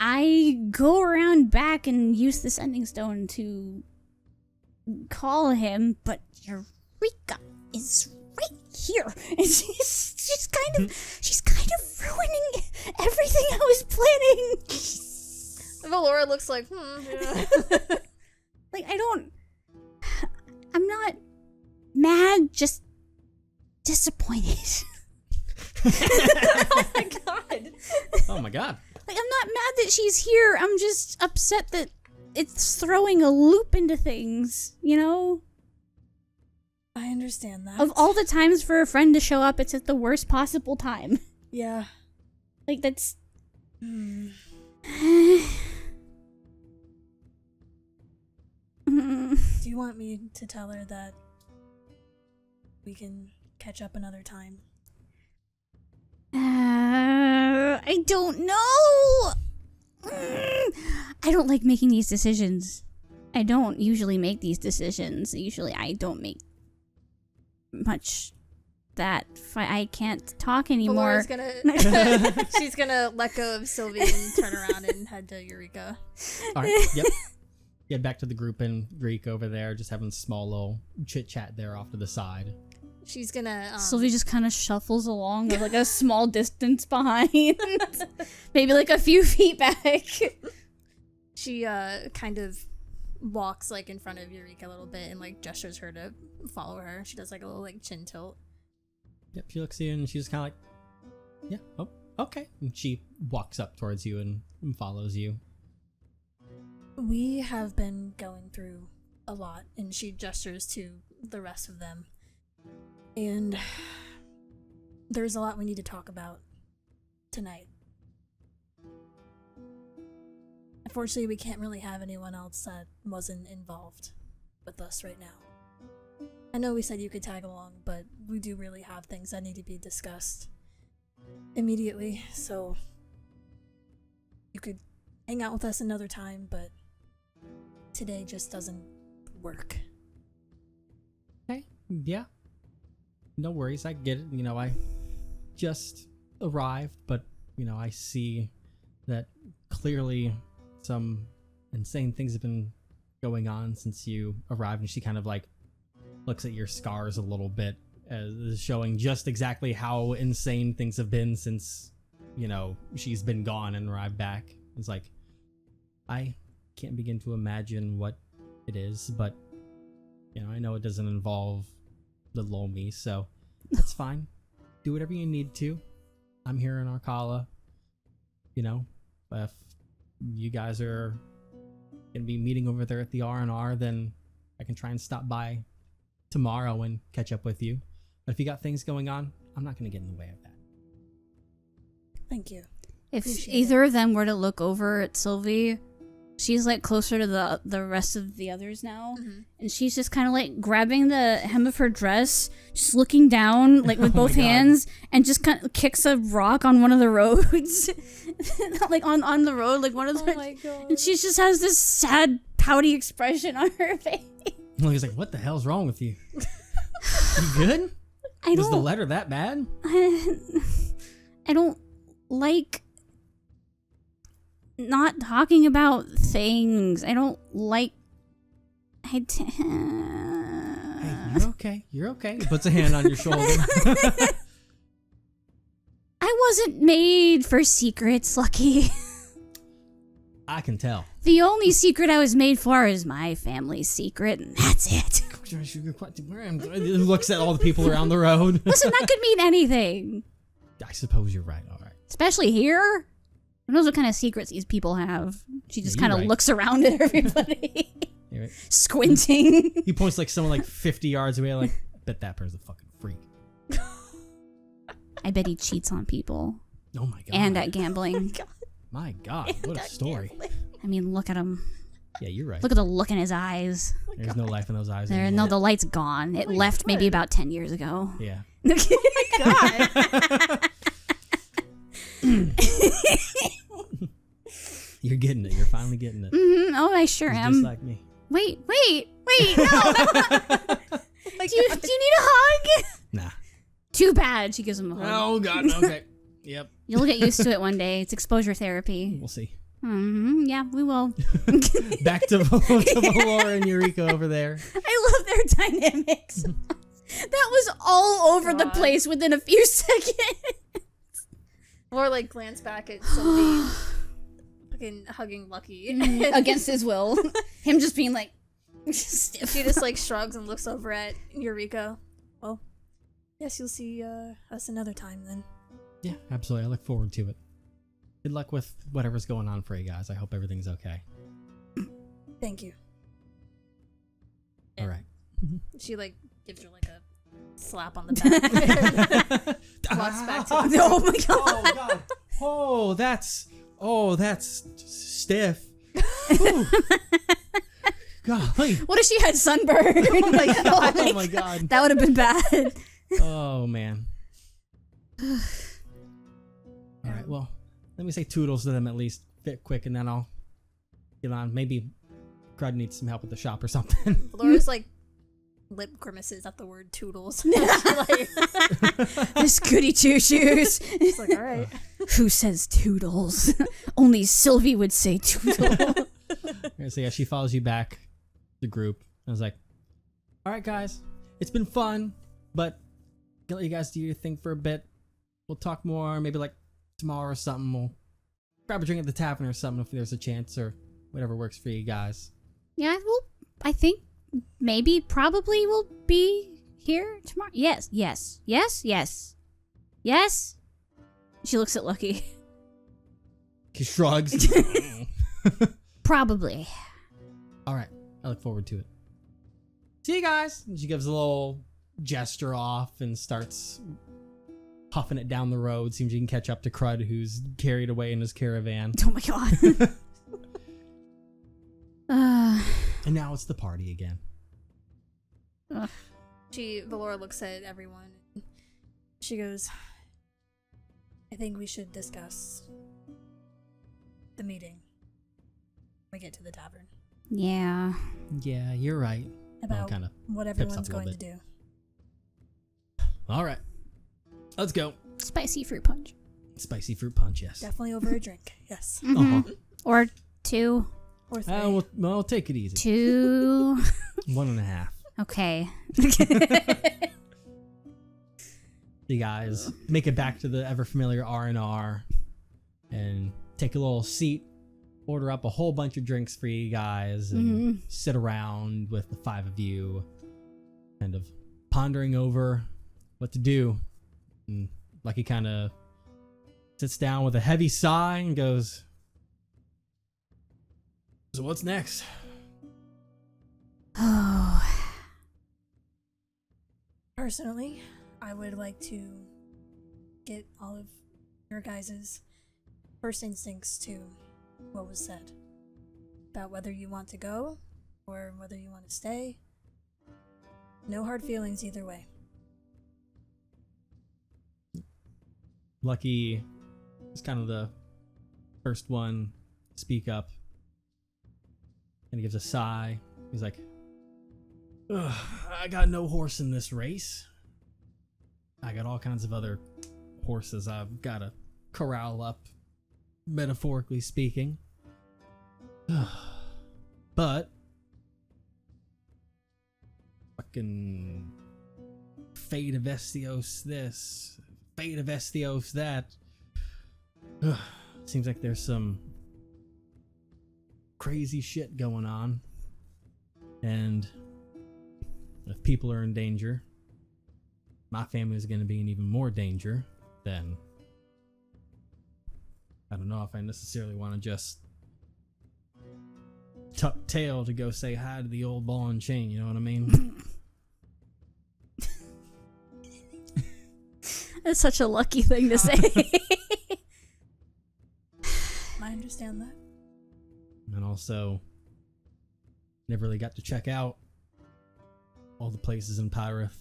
Speaker 2: I go around back and use the sending stone to call him, but Eureka is right here, and she's kind of ruining everything I was planning.
Speaker 3: Valora looks like, yeah.
Speaker 2: Like, I'm not mad, just disappointed.
Speaker 3: Oh my god.
Speaker 1: Oh my god.
Speaker 2: Like, I'm not mad that she's here, I'm just upset that it's throwing a loop into things,
Speaker 3: I understand that.
Speaker 2: Of all the times for a friend to show up, it's at the worst possible time.
Speaker 3: Yeah.
Speaker 2: Like, that's...
Speaker 3: Hmm. Do you want me to tell her that we can catch up another time?
Speaker 2: I don't know. I don't like making these decisions. I don't usually make these decisions. Usually I don't make much that I can't talk anymore.
Speaker 3: She's gonna let go of Silvie and turn around and head to Eureka.
Speaker 1: All right. Yep. Get back to the group and Greek over there, just having a small little chit chat there off to the side.
Speaker 3: She's gonna.
Speaker 2: Sylvie just kind of shuffles along, with like a small distance behind, maybe like a few feet back.
Speaker 3: She kind of walks like in front of Eureka a little bit and like gestures her to follow her. She does like a little like chin tilt.
Speaker 1: Yep. She looks at you and she's kind of like, yeah, oh, okay. And she walks up towards you and follows you.
Speaker 3: We have been going through a lot, and she gestures to the rest of them. And there's a lot we need to talk about tonight. Unfortunately, we can't really have anyone else that wasn't involved with us right now. I know we said you could tag along, but we do really have things that need to be discussed immediately, so you could hang out with us another time, but today just doesn't work.
Speaker 1: Okay. Yeah. no worries. I get it. You know, I just arrived, but, you know, I see that clearly some insane things have been going on since you arrived. And she kind of like looks at your scars a little bit, showing just exactly how insane things have been since, you know, she's been gone and arrived back. It's like, I can't begin to imagine what it is, but, you know, I know it doesn't involve little old me, so that's fine. Do whatever you need to. I'm here in Arcala. You know, if you guys are gonna be meeting over there at the R&R, then I can try and stop by tomorrow and catch up with you. But if you got things going on, I'm not gonna get in the way of that.
Speaker 3: Thank you.
Speaker 2: If
Speaker 3: Appreciate
Speaker 2: either of them were to look over at Silvie, she's like closer to the rest of the others now, and she's just kind of like grabbing the hem of her dress, just looking down like with
Speaker 1: Oh my
Speaker 2: both
Speaker 1: God.
Speaker 2: hands, and just kind of kicks a rock on one of the roads, like on the road, like one of the.
Speaker 3: Oh my god.
Speaker 2: And she just has this sad, pouty expression on her face.
Speaker 1: He's like, what the hell's wrong with you? You good?
Speaker 2: I
Speaker 1: Was the
Speaker 2: don't.
Speaker 1: letter that bad?
Speaker 2: I don't like not talking about things. I don't like.
Speaker 1: Hey, you're okay. You're okay. He puts a hand on your shoulder.
Speaker 2: I wasn't made for secrets, Lucky.
Speaker 1: I can tell.
Speaker 2: The only secret I was made for is my family's secret, and that's it.
Speaker 1: He looks at all the people around the road.
Speaker 2: Listen, that could mean anything.
Speaker 1: I suppose you're right. All right.
Speaker 2: Especially here. Who knows what kind of secrets these people have? She just
Speaker 1: Yeah,
Speaker 2: kind
Speaker 1: you're
Speaker 2: of
Speaker 1: right.
Speaker 2: looks around at everybody,
Speaker 1: You're right.
Speaker 2: squinting.
Speaker 1: He points like someone like 50 yards away. Like, I bet that person's a fucking freak.
Speaker 2: I bet he cheats on people.
Speaker 1: Oh my god.
Speaker 2: And at gambling.
Speaker 1: My god, what a story.
Speaker 2: I mean, look at him.
Speaker 1: Yeah, you're right.
Speaker 2: Look at the look in his eyes.
Speaker 1: There's no life in those eyes.
Speaker 2: There, no,
Speaker 1: anymore.
Speaker 2: the light's gone. It left maybe about 10 years ago.
Speaker 1: Yeah.
Speaker 3: God.
Speaker 1: You're getting it. You're finally getting it.
Speaker 2: Oh, I sure
Speaker 1: He's
Speaker 2: am.
Speaker 1: just like me.
Speaker 2: Wait, no. Do you need a hug?
Speaker 1: Nah.
Speaker 2: Too bad. She gives him a hug.
Speaker 1: Oh god. Okay. Yep.
Speaker 2: You'll get used to it one day. It's exposure therapy.
Speaker 1: We'll see.
Speaker 2: Yeah, we will.
Speaker 1: Back to Valora and Eureka over there.
Speaker 2: I love their dynamics. That was all over the
Speaker 3: God.
Speaker 2: place within a few seconds.
Speaker 3: Or like glance back at Sylvie fucking hugging Lucky.
Speaker 2: Against his will. Him just being like stiff.
Speaker 3: She just like shrugs and looks over at Eureka. Well, yes, you'll see us another time then.
Speaker 1: Yeah, absolutely. I look forward to it. Good luck with whatever's going on for you guys. I hope everything's okay.
Speaker 3: Thank you.
Speaker 1: All right.
Speaker 3: She like gives her like a slap on the back. Walks back to the
Speaker 2: Oh my god.
Speaker 1: Oh god. Oh, that's stiff. Ooh. Golly.
Speaker 2: What if she had sunburn?
Speaker 3: Oh my god.
Speaker 1: Oh my god.
Speaker 2: That would have been bad.
Speaker 1: Oh man. All right. Well, let me say toodles to them at least, bit quick, and then I'll get on. Maybe Crud needs some help with the shop or something.
Speaker 3: Laura's like lip grimaces at the word toodles. She, like,
Speaker 2: This goody two shoes.
Speaker 3: she's like, all right.
Speaker 2: Who says toodles? Only Sylvie would say toodle.
Speaker 1: So yeah, she follows you back, the group. I was like, all right, guys, it's been fun, but I'll let you guys do your thing for a bit. We'll talk more, maybe like tomorrow or something. We'll grab a drink at the tavern or something if there's a chance, or whatever works for you guys.
Speaker 2: Yeah, well, I think maybe, probably we'll be here tomorrow. Yes. She looks at Lucky.
Speaker 1: He shrugs.
Speaker 2: Probably.
Speaker 1: All right, I look forward to it. See you guys. And she gives a little gesture off and starts huffing it down the road. Seems you can catch up to Crud, who's carried away in his caravan.
Speaker 2: Oh my god.
Speaker 1: And now it's the party again.
Speaker 3: Valora looks at everyone. She goes, I think we should discuss the meeting when we get to the tavern.
Speaker 2: Yeah.
Speaker 1: Yeah, you're right.
Speaker 3: About
Speaker 1: Kinda
Speaker 3: what
Speaker 1: pips up
Speaker 3: everyone's
Speaker 1: a little
Speaker 3: going to
Speaker 1: bit.
Speaker 3: do.
Speaker 1: All right. Let's go.
Speaker 2: Spicy fruit punch.
Speaker 1: Spicy fruit punch, yes.
Speaker 3: Definitely over a drink. Yes.
Speaker 2: Mm-hmm. Or 2.
Speaker 3: Or 3.
Speaker 1: Well, take it easy.
Speaker 2: 2.
Speaker 1: 1.5.
Speaker 2: Okay.
Speaker 1: You guys make it back to the ever familiar R&R and take a little seat, order up a whole bunch of drinks for you guys, and sit around with the 5 of you, kind of pondering over what to do. And Lucky kind of sits down with a heavy sigh and goes, "So what's next?"
Speaker 2: Oh.
Speaker 3: Personally, I would like to get all of your guys' first instincts to what was said about whether you want to go or whether you want to stay. No hard feelings either way.
Speaker 1: Lucky is kind of the first one to speak up. And he gives a sigh. He's like, "Ugh, I got no horse in this race. I got all kinds of other horses I've got to corral up, metaphorically speaking. But fucking fate of Esthios this, fate of Esthios that. Seems like there's some crazy shit going on. And if people are in danger, my family is going to be in even more danger. Then I don't know if I necessarily want to just tuck tail to go say hi to the old ball and chain, you know what I mean?"
Speaker 2: That's such a Lucky thing to say.
Speaker 3: I understand that.
Speaker 1: And also, never really got to check out all the places in Pyrith.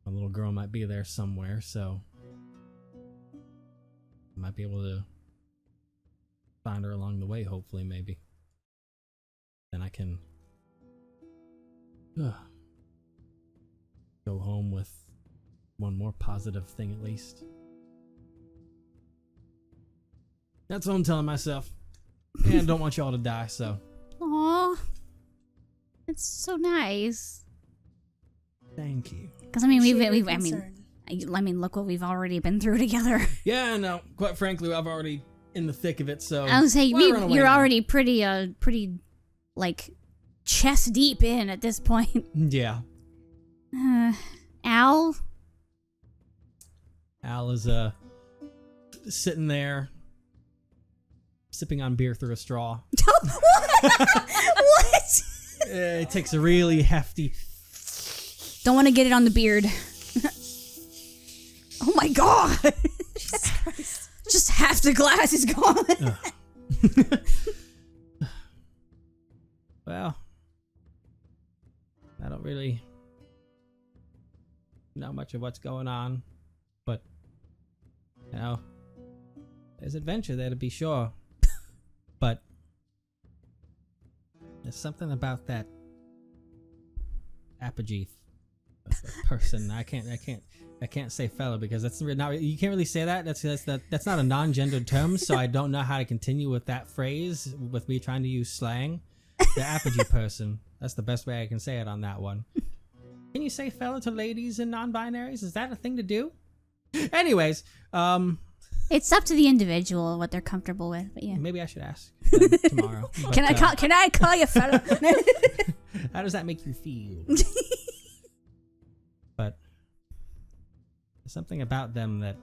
Speaker 1: My little girl might be there somewhere, so I might be able to find her along the way, hopefully, maybe. Then I can go home with one more positive thing at least. That's what I'm telling myself. And I don't want y'all to die, so.
Speaker 2: Aw. It's so nice.
Speaker 1: Thank you.
Speaker 2: Because I mean,
Speaker 3: Appreciate your
Speaker 2: I mean, look what we've already been through together.
Speaker 1: Yeah, no. Quite frankly, I've already in the thick of it, so.
Speaker 2: I was saying,
Speaker 1: why run away
Speaker 2: you're
Speaker 1: now?
Speaker 2: already pretty, like, chest deep in at this point.
Speaker 1: Yeah.
Speaker 2: Al?
Speaker 1: Al is sitting there, sipping on beer through a straw.
Speaker 2: What?
Speaker 1: It takes a really hefty.
Speaker 2: Don't want to get it on the beard. Oh my god!
Speaker 3: Jesus Christ.
Speaker 2: Just half the glass is gone.
Speaker 1: Well, I don't really know much of what's going on, but you know, there's adventure there to be sure. But there's something about that apogee person. I can't say fella because that's not, you can't really say that. That's not a non-gendered term, so I don't know how to continue with that phrase with me trying to use slang. The apogee person. That's the best way I can say it on that one. Can you say fella to ladies and non-binaries? Is that a thing to do? Anyways,
Speaker 2: It's up to the individual what they're comfortable with, but yeah.
Speaker 1: maybe I should ask them tomorrow. But,
Speaker 2: Can I call you fella?
Speaker 1: how does that make you feel? But there's something about them that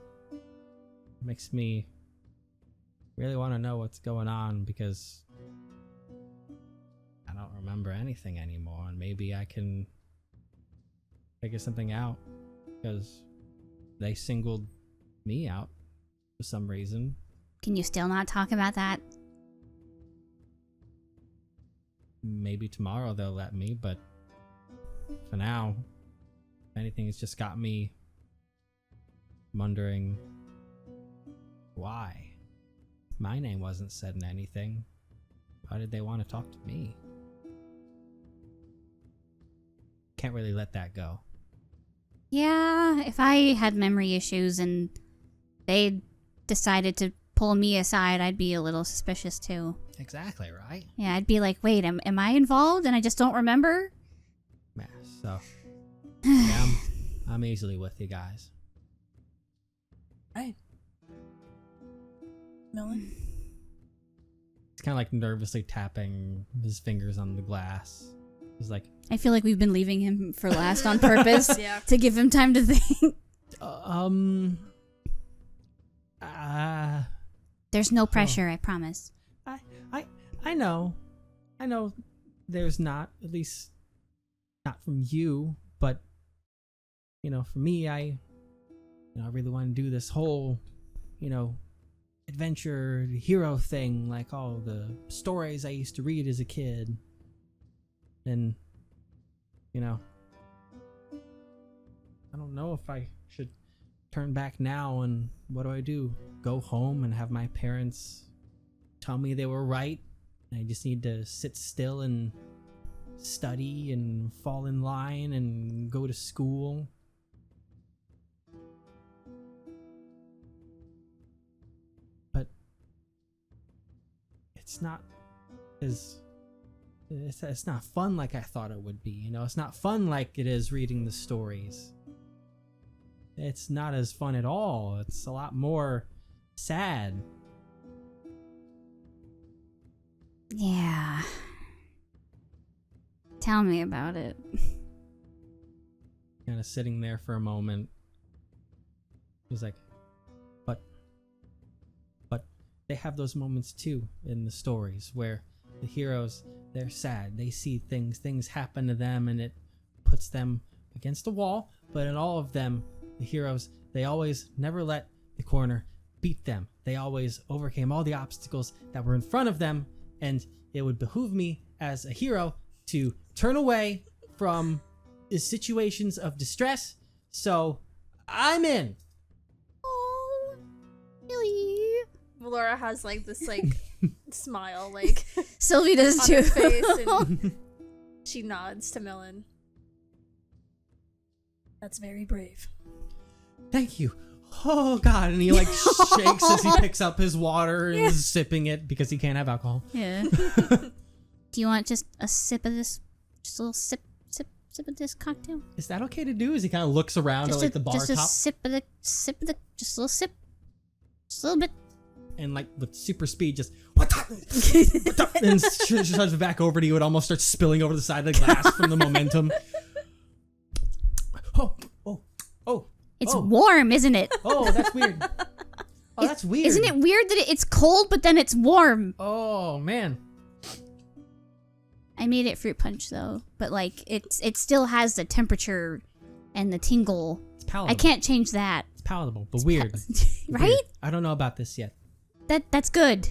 Speaker 1: makes me really want to know what's going on because I don't remember anything anymore, and maybe I can figure something out because they singled me out for some reason.
Speaker 2: Can you still not talk about that?
Speaker 1: Maybe tomorrow they'll let me, but for now, if anything, it's just got me wondering why my name wasn't said in anything. Why did they want to talk to me? Can't really let that go.
Speaker 2: Yeah, if I had memory issues and they decided to pull me aside, I'd be a little suspicious too.
Speaker 1: Exactly, right?
Speaker 2: Yeah, I'd be like, wait, am I involved and I just don't remember?
Speaker 1: Yeah, so, yeah, I'm easily with you guys.
Speaker 3: Right. Millen?
Speaker 1: He's kind of like nervously tapping his fingers on the glass. He's like,
Speaker 2: I feel like we've been leaving him for last on purpose
Speaker 3: Yeah.
Speaker 2: to give him time to think. There's no pressure, I promise.
Speaker 1: I know there's not, at least not from you, but for me, I really want to do this whole, adventure hero thing, like all the stories I used to read as a kid. And, I don't know if I should turn back now, and what do? Go home and have my parents tell me they were right? And I just need to sit still and study and fall in line and go to school? But it's not as... It's not fun like I thought it would be, It's not fun like it is reading the stories. It's not as fun at all. It's a lot more sad.
Speaker 2: Yeah. Tell me about it.
Speaker 1: Kind of sitting there for a moment. He's like, but they have those moments too in the stories where the heroes, they're sad. They see things happen to them, and it puts them against a wall. But in all of them, the heroes, they always never let the corner beat them. They always overcame all the obstacles that were in front of them, and it would behoove me as a hero to turn away from the situations of distress. So I'm in.
Speaker 2: Oh, really?
Speaker 3: Valora has like this smile like
Speaker 2: Silvie does
Speaker 3: on
Speaker 2: too.
Speaker 3: her face, and she nods to Millen. That's very brave.
Speaker 1: Thank you. Oh God. And he shakes as he picks up his water and is sipping it because he can't have alcohol.
Speaker 2: Yeah. Do you want just a sip of this? Just a little sip of this cocktail?
Speaker 1: Is that okay to do? As he kind of looks around at the bar
Speaker 2: just
Speaker 1: top.
Speaker 2: a sip of the, just a little sip. Just a little bit.
Speaker 1: And with super speed, just what and shoves it back over to you. It almost starts spilling over the side of the glass from the momentum. Oh.
Speaker 2: It's warm, isn't it?
Speaker 1: Oh, that's weird. Oh, that's weird.
Speaker 2: Isn't it weird that it's cold, but then it's warm?
Speaker 1: Oh, man.
Speaker 2: I made it fruit punch, though. But, it still has the temperature and the tingle.
Speaker 1: It's palatable.
Speaker 2: I can't change that.
Speaker 1: It's palatable, but weird.
Speaker 2: Right?
Speaker 1: Weird. I don't know about this yet.
Speaker 2: That's good.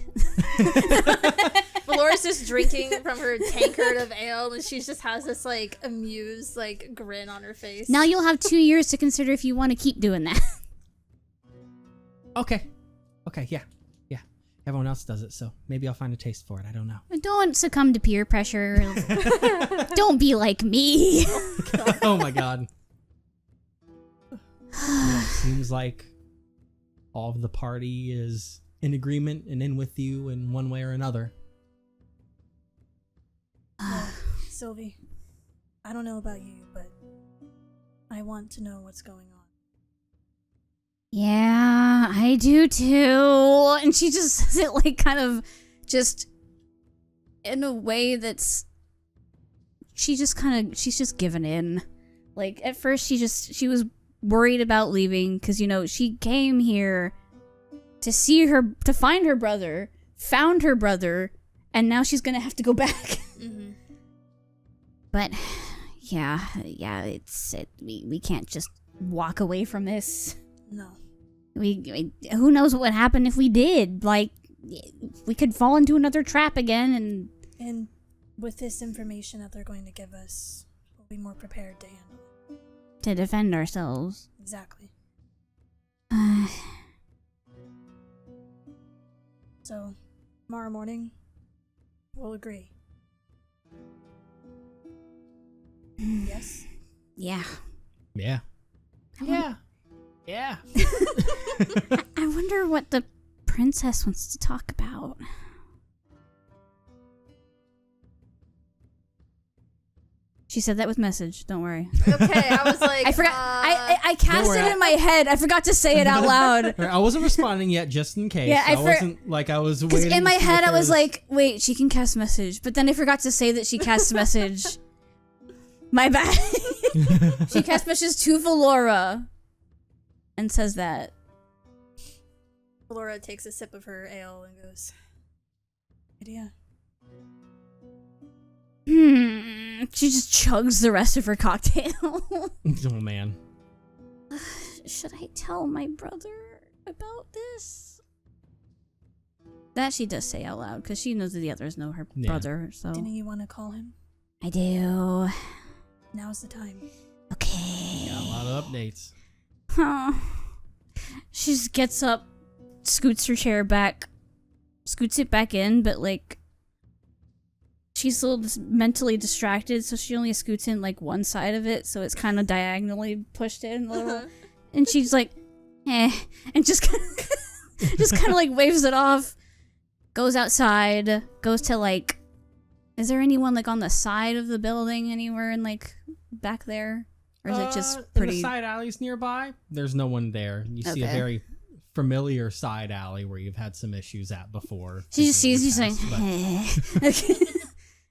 Speaker 3: Valora's just drinking from her tankard of ale, and she just has this amused grin on her face.
Speaker 2: Now you'll have 2 years to consider if you want to keep doing that.
Speaker 1: Okay, yeah. Everyone else does it, so maybe I'll find a taste for it. I don't know.
Speaker 2: Don't succumb to peer pressure. Don't be like me.
Speaker 1: Oh my God. Well, it seems like all of the party is in agreement and in with you in one way or another.
Speaker 3: Silvie, I don't know about you, but I want to know what's going on.
Speaker 2: Yeah, I do too. And she just says it kind of just in a way that's she's just given in. At first she was worried about leaving because she came here to find her brother, found her brother, and now she's gonna have to go back.
Speaker 3: Mm-hmm.
Speaker 2: But yeah, we can't just walk away from this.
Speaker 3: No.
Speaker 2: We who knows what would happen if we did? We could fall into another trap again,
Speaker 3: and with this information that they're going to give us, we'll be more prepared to handle it.
Speaker 2: To defend ourselves.
Speaker 3: Exactly. So, tomorrow morning, we'll agree. Yes?
Speaker 2: Yeah.
Speaker 1: Yeah. Yeah. Yeah.
Speaker 2: I wonder what the princess wants to talk about. She said that with message. Don't worry.
Speaker 3: Okay, I was like,
Speaker 2: I forgot. I cast
Speaker 1: worry,
Speaker 2: it in my head. I forgot to say it out loud.
Speaker 1: I wasn't responding yet, just in case.
Speaker 2: Yeah,
Speaker 1: I wasn't like I was waiting.
Speaker 2: In my
Speaker 1: to see
Speaker 2: head,
Speaker 1: if
Speaker 2: I was
Speaker 1: there
Speaker 2: like, wait, she can cast message. But then I forgot to say that she casts message. My bad. She casts message to Valora and says that.
Speaker 3: Laura takes a sip of her ale and goes, idea.
Speaker 2: She just chugs the rest of her cocktail.
Speaker 1: Oh man.
Speaker 2: Should I tell my brother about this? That she does say out loud because she knows that the others know her brother. So
Speaker 3: Didn't you want to call him?
Speaker 2: I do.
Speaker 3: Now's the time.
Speaker 2: Okay.
Speaker 1: Got a lot of updates.
Speaker 2: She just gets up, scoots her chair back, scoots it back in, but like she's a little mentally distracted, so she only scoots in like one side of it, so it's kind of diagonally pushed in a little. And she's like, and just kind of like waves it off. Goes outside, goes to like, is there anyone like on the side of the building anywhere in like back there? Or is it just pretty?
Speaker 1: In the side alleys nearby, there's no one there. You see a very familiar side alley where you've had some issues at before.
Speaker 2: She just sees you saying,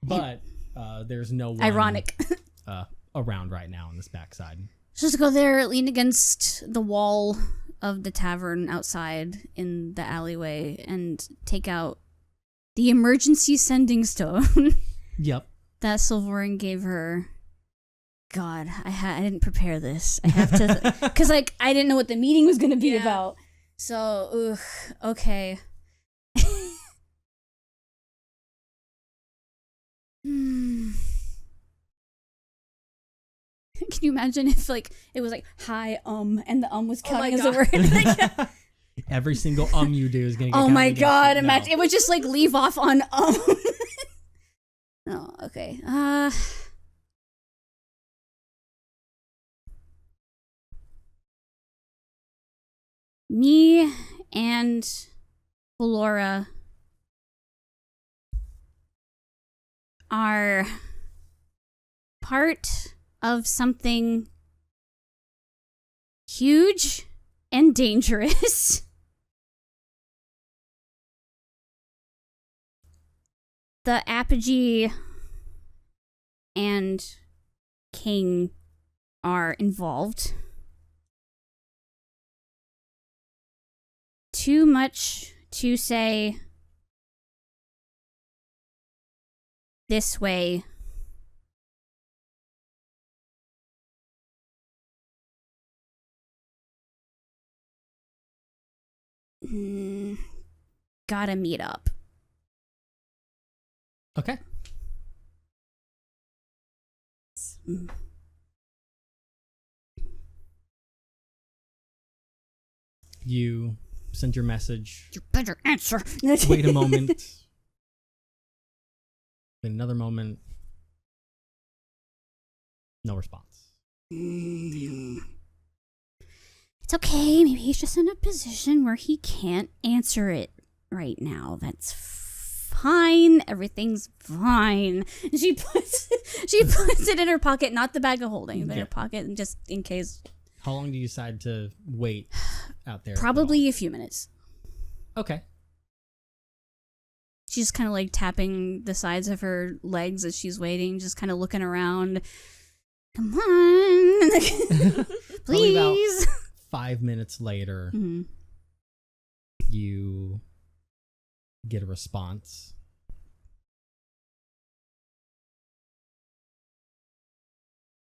Speaker 1: but there's no one
Speaker 2: ironic
Speaker 1: around right now on this backside.
Speaker 2: Just go there, lean against the wall of the tavern outside in the alleyway, and take out the emergency sending stone.
Speaker 1: Yep.
Speaker 2: That Silverin gave her. God, I didn't prepare this. I have to, because like I didn't know what the meeting was gonna be about. So, okay. Can you imagine if like it was like hi and the was counting as a word? Like,
Speaker 1: every single you do is gonna get
Speaker 2: oh my god,
Speaker 1: no.
Speaker 2: imagine it would just like leave off on No, okay. Me and Valora are part of something huge and dangerous. The Apogee and King are involved. Too much to say this way. Gotta meet up.
Speaker 1: Okay. You send your message.
Speaker 2: You better answer.
Speaker 1: Wait a moment. Wait another moment. No response.
Speaker 2: It's okay. Maybe he's just in a position where he can't answer it right now. That's fine. Everything's fine. And she puts it in her pocket, not the bag of holding, but her pocket, and just in case.
Speaker 1: How long do you decide to wait out there?
Speaker 2: Probably a few minutes.
Speaker 1: Okay.
Speaker 2: She's kind of like tapping the sides of her legs as she's waiting, just kind of looking around. Come on. Please.
Speaker 1: About 5 minutes later, you get a response.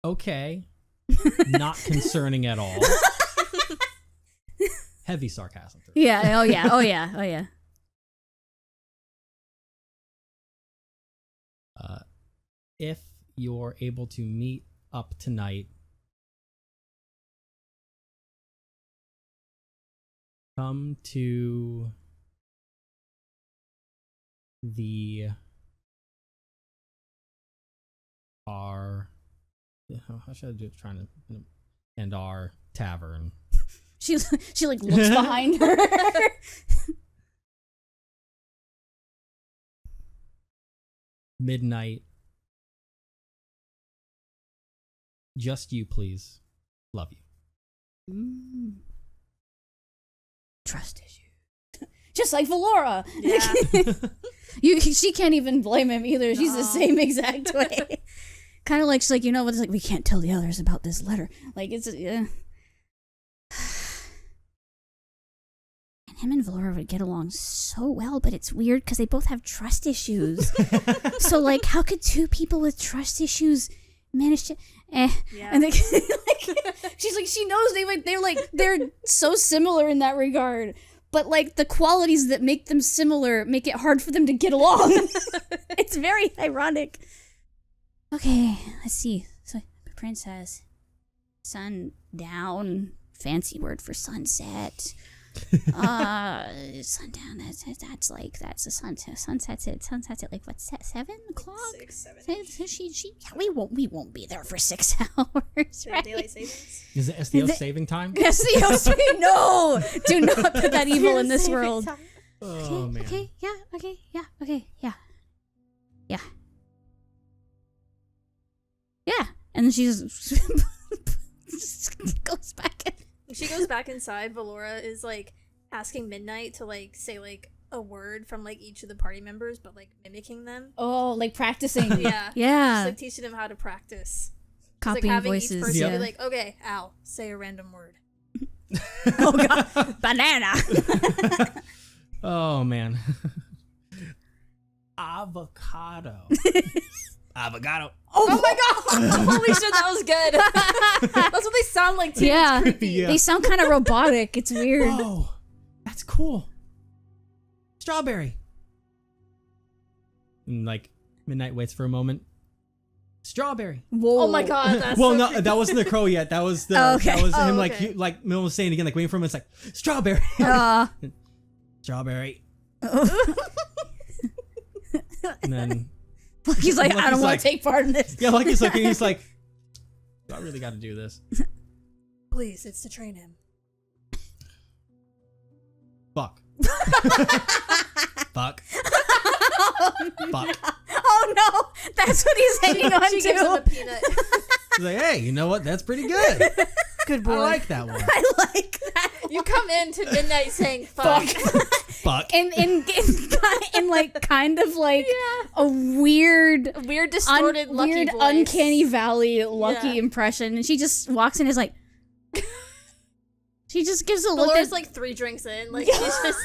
Speaker 1: Okay. Not concerning at all. Heavy sarcasm.
Speaker 2: Yeah. Oh yeah. Oh yeah. Oh yeah.
Speaker 1: If you're able to meet up tonight, come to the our how should I do it? Trying to and our tavern.
Speaker 2: She like looks behind her.
Speaker 1: Midnight. Just you, please. Love you.
Speaker 2: Trust issue. Just like Valora.
Speaker 3: Yeah.
Speaker 2: She can't even blame him either. She's the same exact way. Kind of like she's like, you know what? It's like we can't tell the others about this letter. Like it's And him and Valora would get along so well, but it's weird because they both have trust issues. So like, how could two people with trust issues manage to? Yeah. And they, she's like, she knows they're so similar in that regard. But like the qualities that make them similar make it hard for them to get along. It's very ironic. Okay, let's see. So princess, sundown, fancy word for sunset. Sundown. That's a sunset. Sunsets at like what? 7 o'clock.
Speaker 3: 6, 7.
Speaker 2: We won't be there for 6 hours. Right?
Speaker 3: Daylight savings.
Speaker 1: Is it Esthios saving time?
Speaker 2: Esthios, no, do not put that evil in this world.
Speaker 1: Oh man.
Speaker 2: Okay, yeah. And then she just goes back in.
Speaker 3: When she goes back inside, Valora is like asking Midnight to like say like a word from like each of the party members, but like mimicking them.
Speaker 2: Oh, like practicing.
Speaker 3: Yeah.
Speaker 2: Yeah.
Speaker 3: She's like teaching him how to practice.
Speaker 2: Copying
Speaker 3: like having
Speaker 2: voices.
Speaker 3: Each person
Speaker 2: Yeah.
Speaker 3: be like, okay, Al, say a random word.
Speaker 2: Oh god, banana.
Speaker 1: Oh man. Avocado. Avocado.
Speaker 3: Oh my god! Holy shit, that was good. That's what they sound like too.
Speaker 2: Yeah.
Speaker 3: It's creepy.
Speaker 1: Yeah.
Speaker 2: They sound kind of robotic. It's weird.
Speaker 1: Oh, that's cool. Strawberry. And like Midnight waits for a moment. Strawberry.
Speaker 2: Whoa.
Speaker 3: Oh my god, that's
Speaker 1: Well,
Speaker 3: so
Speaker 1: no,
Speaker 3: creepy.
Speaker 1: that wasn't the crow yet. That was the
Speaker 2: Okay.
Speaker 1: that was
Speaker 3: Oh,
Speaker 1: him like
Speaker 3: okay.
Speaker 1: like Mil was saying again, like waiting for him. It's like strawberry. Strawberry. And then
Speaker 2: He's like, I don't
Speaker 1: Lucky's
Speaker 2: want
Speaker 1: like-
Speaker 2: to take part in this.
Speaker 1: yeah, Lucky's looking. He's like, do I really got to do this?
Speaker 3: Please, it's to train him.
Speaker 1: Fuck. Fuck. Fuck.
Speaker 2: Oh no, that's what he's hanging on
Speaker 3: She gives him a
Speaker 2: to.
Speaker 3: peanut.
Speaker 1: He's like, hey, you know what? That's pretty good.
Speaker 3: Good
Speaker 1: I like that one.
Speaker 2: I like that.
Speaker 3: You come into Midnight saying fuck.
Speaker 1: Fuck.
Speaker 2: In like kind of like a weird
Speaker 3: Weird, distorted, Lucky
Speaker 2: weird
Speaker 3: voice.
Speaker 2: uncanny valley Lucky
Speaker 3: Yeah.
Speaker 2: impression, and she just walks in and is like she just gives a look
Speaker 3: Valora's
Speaker 2: at,
Speaker 3: like 3 drinks in. Like, she's just...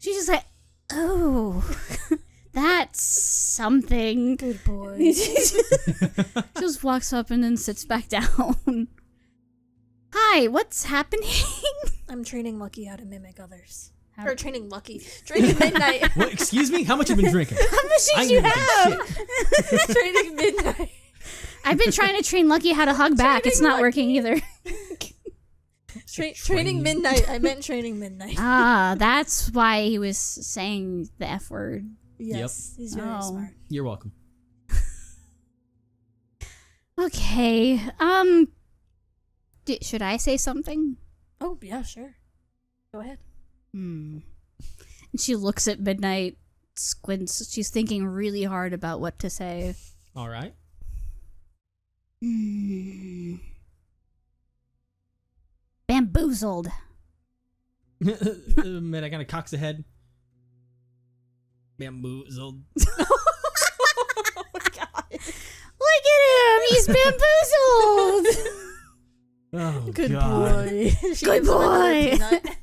Speaker 2: she's just like, oh, that's something.
Speaker 3: Good boy.
Speaker 2: She just walks up and then sits back down. Hi, what's happening?
Speaker 3: I'm training Lucky how to mimic others.
Speaker 2: How-
Speaker 3: Or training Lucky. Training Midnight.
Speaker 1: What, excuse me? How much you been drinking?
Speaker 2: How much
Speaker 1: I
Speaker 2: did you
Speaker 1: need
Speaker 2: have?
Speaker 1: shit.
Speaker 3: Training Midnight.
Speaker 2: I've been trying to train Lucky how to hug back. It's not
Speaker 3: Lucky.
Speaker 2: working either.
Speaker 3: Training Midnight. I meant training Midnight.
Speaker 2: Ah, that's why he was saying the F word.
Speaker 3: Yes. He's very
Speaker 2: Oh.
Speaker 3: smart.
Speaker 1: You're welcome.
Speaker 2: Okay. Should I say something?
Speaker 3: Oh, yeah, sure. Go ahead.
Speaker 2: And she looks at Midnight, squints. She's thinking really hard about what to say.
Speaker 1: All right.
Speaker 2: Bamboozled.
Speaker 1: Man, I kind of cocks the head. Bamboozled.
Speaker 3: Oh my god.
Speaker 2: Look at him! He's bamboozled!
Speaker 1: Oh,
Speaker 3: Good
Speaker 1: God.
Speaker 3: boy. She
Speaker 2: Good
Speaker 3: gives him another
Speaker 2: boy.
Speaker 3: peanut.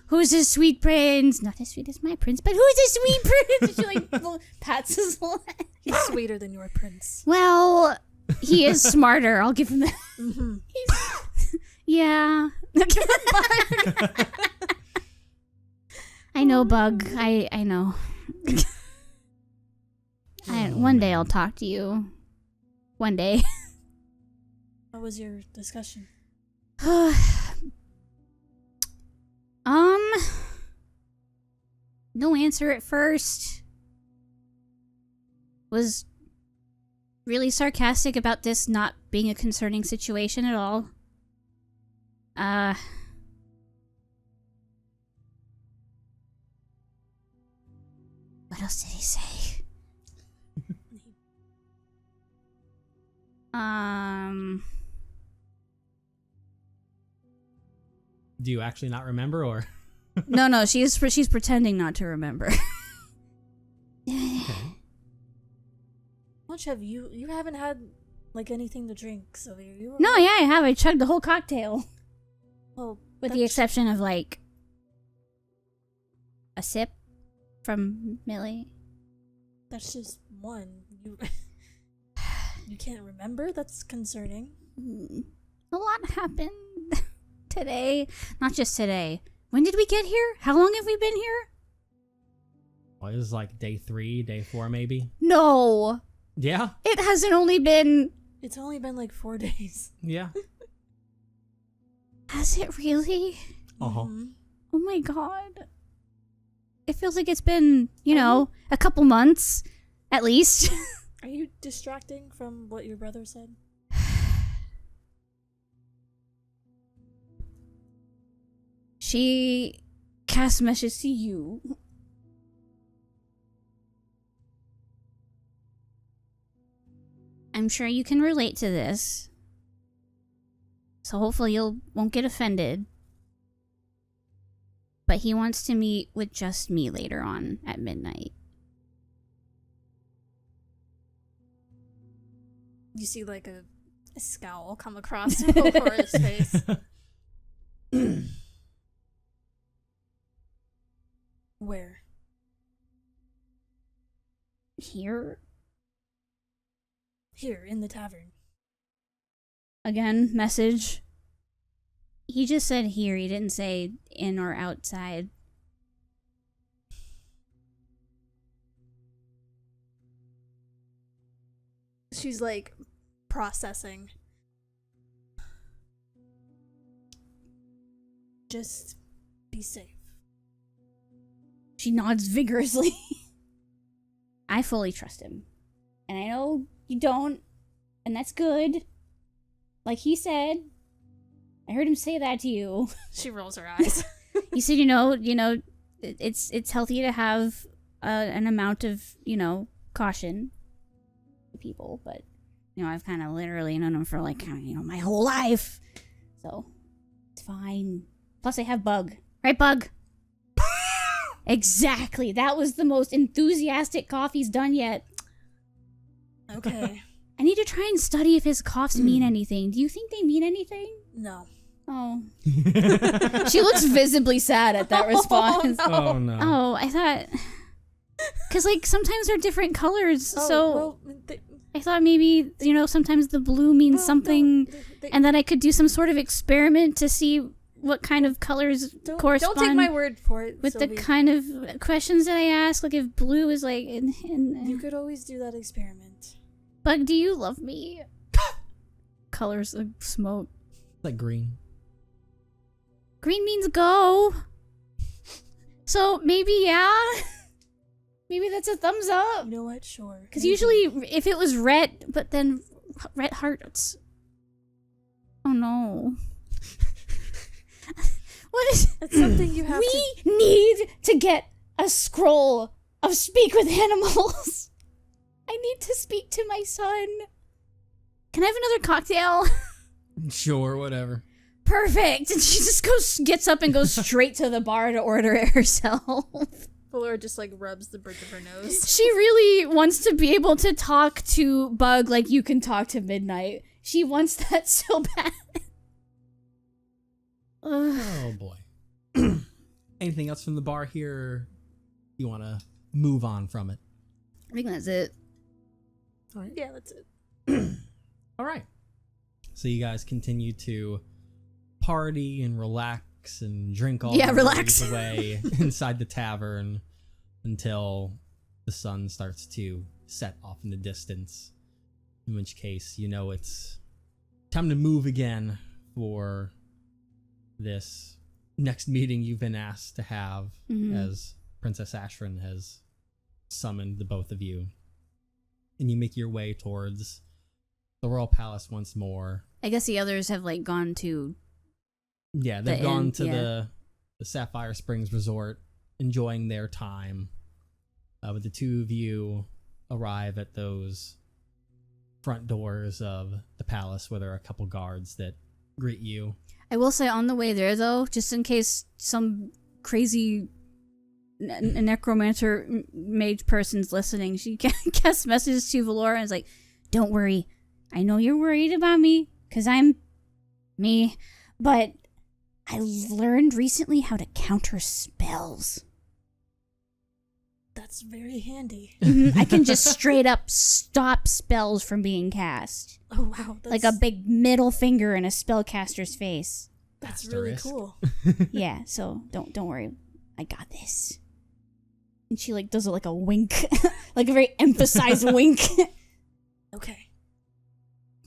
Speaker 2: Who's a sweet prince? Not as sweet as my prince, but who's a sweet prince? She like pats his leg.
Speaker 3: He's sweeter than your prince.
Speaker 2: Well, he is smarter. I'll give him that.
Speaker 3: Mm-hmm.
Speaker 2: Yeah. I know, Bug. I know. One day I'll talk to you. One day.
Speaker 3: What was your discussion?
Speaker 2: No answer at first. Was really sarcastic about this not being a concerning situation at all. What else did he say?
Speaker 1: Do you actually not remember, or?
Speaker 2: No, she's pretending not to remember.
Speaker 1: Okay.
Speaker 3: How much have you haven't had like anything to drink, so you were...
Speaker 2: No, yeah, I have. I chugged the whole cocktail.
Speaker 3: Well,
Speaker 2: With the exception of, like, a sip from Millie.
Speaker 3: that's just one. You can't remember? That's concerning.
Speaker 2: A lot happened today. Not just today. When did we get here? How long have we been here?
Speaker 1: Well, it was like day 3, day 4, maybe.
Speaker 2: No.
Speaker 1: Yeah.
Speaker 2: It hasn't only been...
Speaker 3: It's only been like 4 days.
Speaker 1: Yeah.
Speaker 2: Has it really?
Speaker 1: Uh-huh.
Speaker 3: Mhm.
Speaker 2: Oh my god. It feels like it's been, you know, a couple months, at least.
Speaker 3: Are you distracting from what your brother said?
Speaker 2: She cast message to you. I'm sure you can relate to this. So hopefully you won't get offended. But he wants to meet with just me later on at midnight.
Speaker 3: You see like a scowl come across Aurora's face. Where?
Speaker 2: Here?
Speaker 3: Here, in the tavern.
Speaker 2: Again, message. He just said here. He didn't say in or outside.
Speaker 3: She's like processing. Just be safe.
Speaker 2: She nods vigorously. I fully trust him. And I know you don't, and that's good. Like he said. I heard him say that to you.
Speaker 3: She rolls her eyes.
Speaker 2: He said, you know, it's healthy to have an amount of, caution to people, but, I've kind of literally known him for, like, my whole life. So, it's fine. Plus, I have Bug. Right, Bug? Exactly. That was the most enthusiastic cough he's done yet.
Speaker 3: Okay.
Speaker 2: I need to try and study if his coughs mean anything. Do you think they mean anything?
Speaker 3: No.
Speaker 2: Oh. She looks visibly sad at that response.
Speaker 1: Oh, no.
Speaker 2: Oh, I thought... Because, like, sometimes they're different colors, so...
Speaker 3: Well,
Speaker 2: I thought maybe, sometimes the blue means something, and that I could do some sort of experiment to see what kind of colors correspond.
Speaker 3: Don't take my word for it,
Speaker 2: with
Speaker 3: Sylvie.
Speaker 2: the kind of questions that I ask, like if blue is like...
Speaker 3: You could always do that experiment.
Speaker 2: Bug, do you love me? Colors of smoke.
Speaker 1: Like green.
Speaker 2: Green means go. So maybe, yeah. Maybe that's a thumbs up.
Speaker 3: You know what? Sure.
Speaker 2: Because usually, if it was red, but then red hearts. Oh no. What is...
Speaker 3: It's something you have
Speaker 2: We need to get a scroll of speak with animals. I need to speak to my son. Can I have another cocktail?
Speaker 1: Sure, whatever.
Speaker 2: Perfect. And she just gets up and goes straight to the bar to order it herself.
Speaker 3: Valora just like rubs the bridge of her nose.
Speaker 2: She really wants to be able to talk to Bug like you can talk to Midnight. She wants that so bad.
Speaker 1: Oh boy. Anything else from the bar here? Or you want to move on from it?
Speaker 2: I think that's it.
Speaker 3: All right. Yeah, that's it.
Speaker 1: All right. So you guys continue to party and relax and drink all your worries away inside the tavern until the sun starts to set off in the distance. In which case, it's time to move again for this next meeting you've been asked to have, as Princess Ashrin has summoned the both of you. And you make your way towards the Royal Palace once more.
Speaker 2: I guess the others have like gone to
Speaker 1: Yeah, they've
Speaker 2: The
Speaker 1: gone
Speaker 2: inn,
Speaker 1: to
Speaker 2: yeah.
Speaker 1: the Sapphire Springs Resort, enjoying their time. But the two of you arrive at those front doors of the palace where there are a couple guards that greet you.
Speaker 2: I will say on the way there, though, just in case some crazy necromancer mage person's listening, she casts messages to Valora and is like, don't worry. I know you're worried about me, because I'm me, but I learned recently how to counter spells.
Speaker 3: That's very handy.
Speaker 2: I can just straight up stop spells from being cast.
Speaker 3: Oh wow, that's,
Speaker 2: Like a big middle finger in a spellcaster's face.
Speaker 3: that's really
Speaker 1: Asterisk.
Speaker 3: cool.
Speaker 2: Yeah, so don't worry. I got this. And she like does like a wink. Like a very emphasized wink.
Speaker 3: Okay.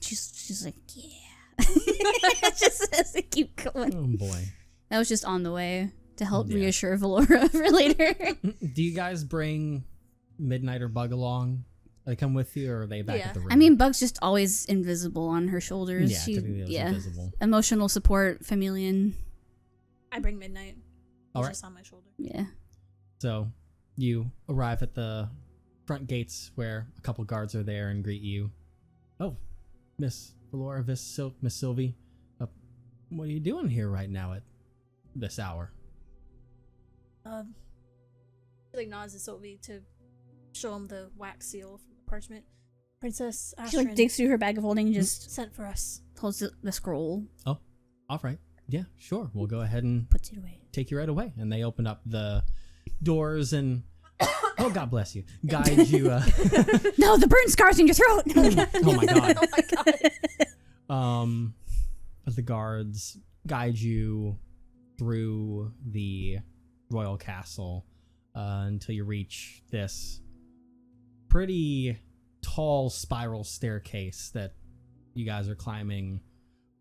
Speaker 2: She's like, yeah. Just as they keep going.
Speaker 1: Oh boy.
Speaker 2: That was just on the way to help
Speaker 1: Yeah.
Speaker 2: reassure Valora for later.
Speaker 1: Do you guys bring Midnight or Bug along? Are they come with you, or are they back
Speaker 3: Yeah.
Speaker 1: at the room?
Speaker 2: I mean, Bug's just always invisible on her shoulders.
Speaker 1: yeah, typically it was invisible.
Speaker 2: Emotional support, Familian.
Speaker 3: I bring Midnight. He's
Speaker 1: All right.
Speaker 3: just on my shoulder.
Speaker 2: Yeah.
Speaker 1: So you arrive at the front gates where a couple guards are there and greet you. Oh, Miss Valora, Miss Silvie, what are you doing here right now at this hour?
Speaker 3: She like nods to Sylvie to show him the wax seal from the parchment. Princess Astrid
Speaker 2: She like digs through her bag of holding and just
Speaker 3: sent for us.
Speaker 2: holds the scroll,
Speaker 1: Oh, all right. Yeah, sure. We'll go ahead and
Speaker 2: puts it away.
Speaker 1: take you right away. And they open up the doors and, oh, God bless you, guide you.
Speaker 2: No, the burn scar's in your throat.
Speaker 1: Oh, my God.
Speaker 3: Oh my god.
Speaker 1: The guards guide you through the royal castle until you reach this pretty tall spiral staircase that you guys are climbing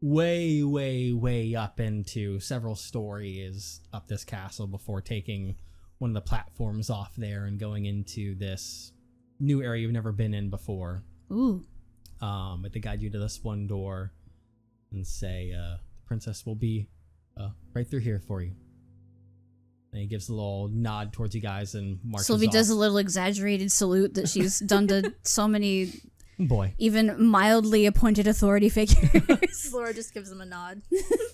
Speaker 1: way, way, way up into, several stories up this castle before taking one of the platforms off there and going into this new area you've never been in before.
Speaker 2: Ooh.
Speaker 1: But they guide you to this one door and say, the princess will be right through here for you. And he gives a little nod towards you guys and marches
Speaker 2: Sylvie
Speaker 1: off.
Speaker 2: does a little exaggerated salute that she's done to so many
Speaker 1: Boy.
Speaker 2: even mildly appointed authority figures.
Speaker 3: Laura just gives him a nod.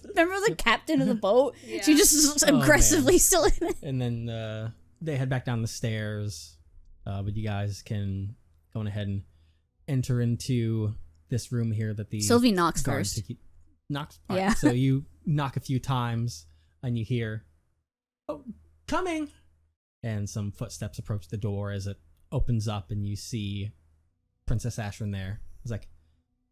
Speaker 2: Remember the captain of the boat?
Speaker 3: Yeah.
Speaker 2: She just
Speaker 1: Oh,
Speaker 2: aggressively
Speaker 1: man.
Speaker 2: still in it.
Speaker 1: And then they head back down the stairs. But you guys can go on ahead and enter into this room here that the
Speaker 2: Sylvie knocks
Speaker 1: guards
Speaker 2: first.
Speaker 1: Knocks? All right,
Speaker 2: Yeah.
Speaker 1: so you knock a few times and you hear, oh, coming! And some footsteps approach the door as it opens up and you see Princess Ashrin there. It's like,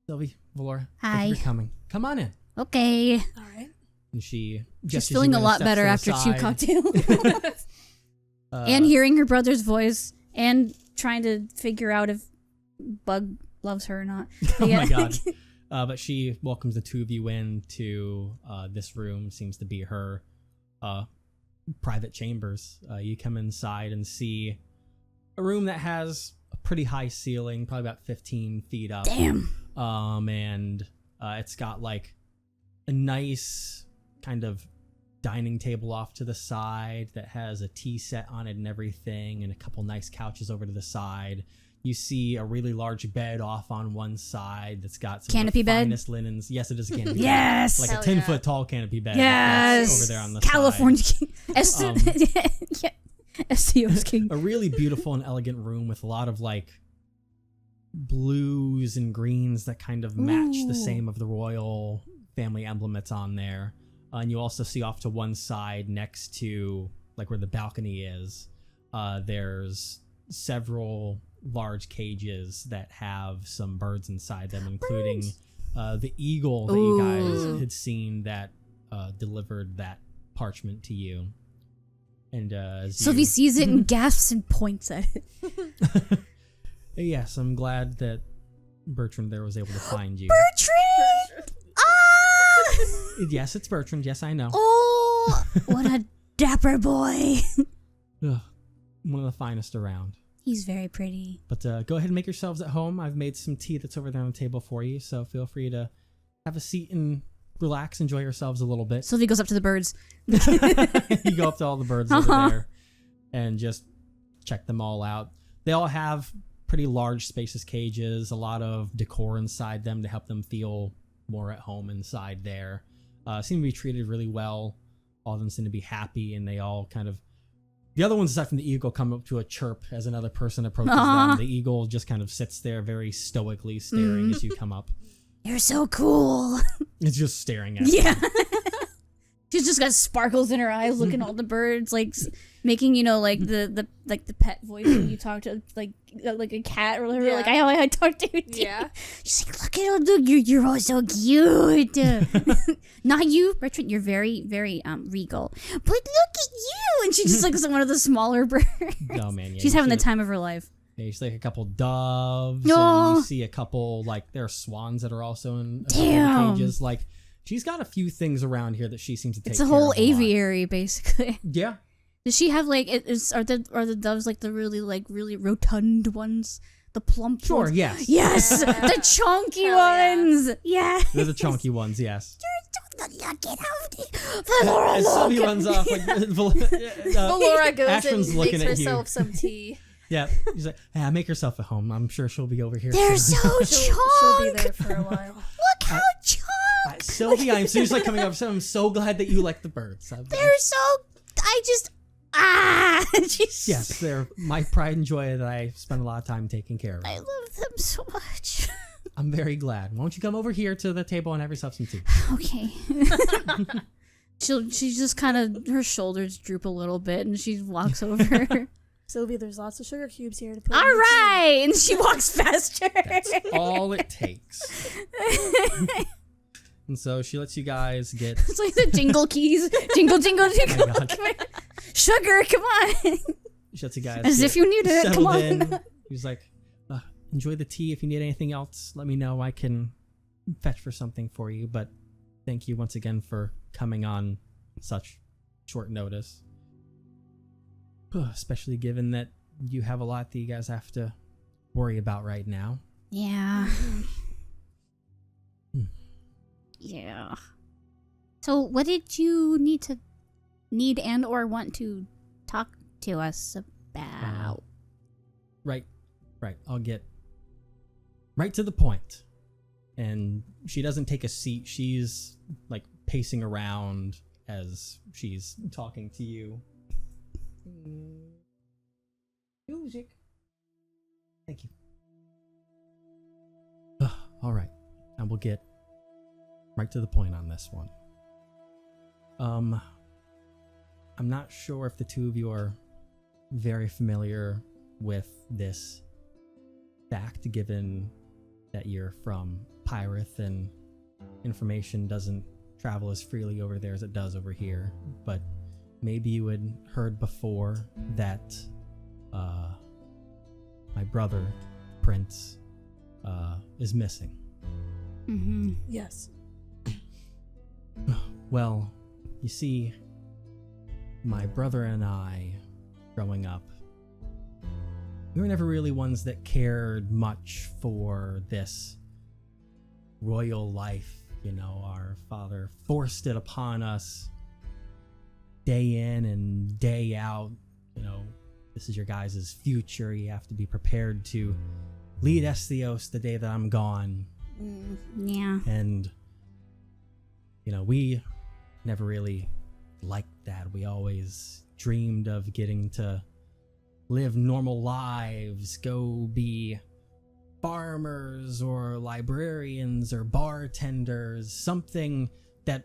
Speaker 1: Sylvie, Valora,
Speaker 2: Hi.
Speaker 1: thank you for coming. Come on in.
Speaker 2: Okay.
Speaker 3: All right.
Speaker 1: And she
Speaker 2: She's
Speaker 1: gestures
Speaker 2: feeling
Speaker 1: you
Speaker 2: a
Speaker 1: in
Speaker 2: lot
Speaker 1: steps
Speaker 2: better
Speaker 1: to the
Speaker 2: after two
Speaker 1: side.
Speaker 2: cocktails. And hearing her brother's voice and trying to figure out if Bug loves her or not.
Speaker 1: Oh
Speaker 2: Yeah.
Speaker 1: my god. But she welcomes the two of you into this room. Seems to be her private chambers. You come inside and see a room that has a pretty high ceiling, probably about 15 feet up.
Speaker 2: Damn.
Speaker 1: And it's got like a nice kind of dining table off to the side that has a tea set on it and everything, and a couple nice couches over to the side. You see a really large bed off on one side that's got some
Speaker 2: Canopy
Speaker 1: of the
Speaker 2: bed?
Speaker 1: finest linens. Yes, it is a canopy bed.
Speaker 2: Yes.
Speaker 1: Like
Speaker 3: Hell
Speaker 1: a 10-foot
Speaker 3: yeah.
Speaker 1: tall canopy bed.
Speaker 2: Yes.
Speaker 1: That's over there on the
Speaker 2: California
Speaker 1: side.
Speaker 2: King. Yeah. Esthios King.
Speaker 1: A really beautiful and elegant room with a lot of like blues and greens that kind of match the
Speaker 2: Ooh.
Speaker 1: same of the royal family emblem that's on there. And you also see off to one side next to like where the balcony is, there's several large cages that have some birds inside them, including the eagle that you guys
Speaker 2: Ooh.
Speaker 1: had seen that delivered that parchment to you. And as
Speaker 2: Sylvie
Speaker 1: you,
Speaker 2: sees it and gasps and points at it.
Speaker 1: yes, I'm glad that Bertrand there was able to find you.
Speaker 2: Bertrand! Ah!
Speaker 1: Yes, it's Bertrand. Yes, I know.
Speaker 2: Oh, what a dapper boy.
Speaker 1: Ugh, one of the finest around.
Speaker 2: He's very pretty.
Speaker 1: But go ahead and make yourselves at home. I've made some tea that's over there on the table for you, so feel free to have a seat and relax, enjoy yourselves a little bit.
Speaker 2: Sylvie goes up to the birds.
Speaker 1: You go up to all the birds over there and just check them all out. They all have pretty large, spacious cages, a lot of decor inside them to help them feel more at home inside there. Seem to be treated really well. All of them seem to be happy, and they all kind of... The other ones, aside from the eagle, come up to a chirp as another person approaches them. The eagle just kind of sits there very stoically staring as you come up.
Speaker 2: You're so cool.
Speaker 1: It's just staring at you.
Speaker 2: Yeah. She's just got sparkles in her eyes, looking at all the birds, like making, you know, like the pet voice when you talk to like a cat or whatever.
Speaker 3: Yeah.
Speaker 2: Like I talk to you.
Speaker 3: Yeah.
Speaker 2: She's like, look at look, you're all so cute. Not you, Bertrand. You're very very regal. But look at you, and she's just like one of the smaller birds.
Speaker 1: Oh man, yeah,
Speaker 2: she's having the time of her life.
Speaker 1: Yeah, you see like a couple doves,
Speaker 2: No.
Speaker 1: and you see a couple like there are swans that are also in
Speaker 2: Damn.
Speaker 1: cages. Like she's got a few things around here that she seems to take.
Speaker 2: It's a
Speaker 1: care
Speaker 2: whole
Speaker 1: of a lot.
Speaker 2: aviary, basically.
Speaker 1: Yeah.
Speaker 2: Does she have like are the doves like the really rotund ones, the plump
Speaker 1: Sure.
Speaker 2: ones?
Speaker 1: Yes.
Speaker 2: Yes, the chunky
Speaker 3: Hell yeah.
Speaker 2: ones. Yeah.
Speaker 1: They're the chunky ones. Yes.
Speaker 2: Get out! Valora,
Speaker 1: As Sylvie
Speaker 2: look.
Speaker 1: runs off, like
Speaker 3: Valora goes
Speaker 1: Ashton's
Speaker 3: and
Speaker 1: looking
Speaker 3: makes
Speaker 1: at you.
Speaker 3: herself some tea.
Speaker 1: Yeah. He's like, yeah, make herself at home. I'm sure she'll be over here.
Speaker 2: They're
Speaker 1: soon."
Speaker 2: so
Speaker 3: She'll be
Speaker 2: chunk.
Speaker 3: there for a while.
Speaker 2: Look how chunk.
Speaker 1: Sylvie, I'm seriously coming up. I'm so glad that you like the birds.
Speaker 2: They're so. I just. Jeez.
Speaker 1: Yes, they're my pride and joy that I spend a lot of time taking care of.
Speaker 2: I love them so much.
Speaker 1: I'm very glad. Won't you come over here to the table and have yourself some tea?
Speaker 2: Okay. She just kind of, her shoulders droop a little bit and she walks over.
Speaker 3: Sylvie, there's lots of sugar cubes here to put.
Speaker 2: All
Speaker 3: in the tea.
Speaker 2: right, and she walks faster.
Speaker 1: That's all it takes. And so she lets you guys get.
Speaker 2: It's like the jingle keys, jingle, jingle, jingle.
Speaker 1: God.
Speaker 2: Come here. Sugar, come on.
Speaker 1: She lets you guys
Speaker 2: As
Speaker 1: get
Speaker 2: if you needed it. Come
Speaker 1: settled
Speaker 2: on.
Speaker 1: in. He's like, enjoy the tea. If you need anything else, let me know. I can fetch for something for you. But thank you once again for coming on such short notice. Especially given that you have a lot that you guys have to worry about right now.
Speaker 2: Yeah. Yeah. So, what did you need and or want to talk to us about?
Speaker 1: Right. I'll get right to the point. And she doesn't take a seat. She's like pacing around as she's talking to you. Music. Thank you. All right. And we'll get right to the point on this one. I'm not sure if the two of you are very familiar with this fact, given that you're from Pyrith and information doesn't travel as freely over there as it does over here. But maybe you had heard before that my brother, Prince, is missing.
Speaker 2: Mm-hmm.
Speaker 3: Yes.
Speaker 1: Well, you see, my brother and I, growing up, we were never really ones that cared much for this royal life. You know, our father forced it upon us day in and day out. You know, this is your guys' future. You have to be prepared to lead Esthios the day that I'm gone.
Speaker 2: Yeah.
Speaker 1: And, you know, we never really liked that. We always dreamed of getting to live normal lives, go be farmers or librarians or bartenders, something that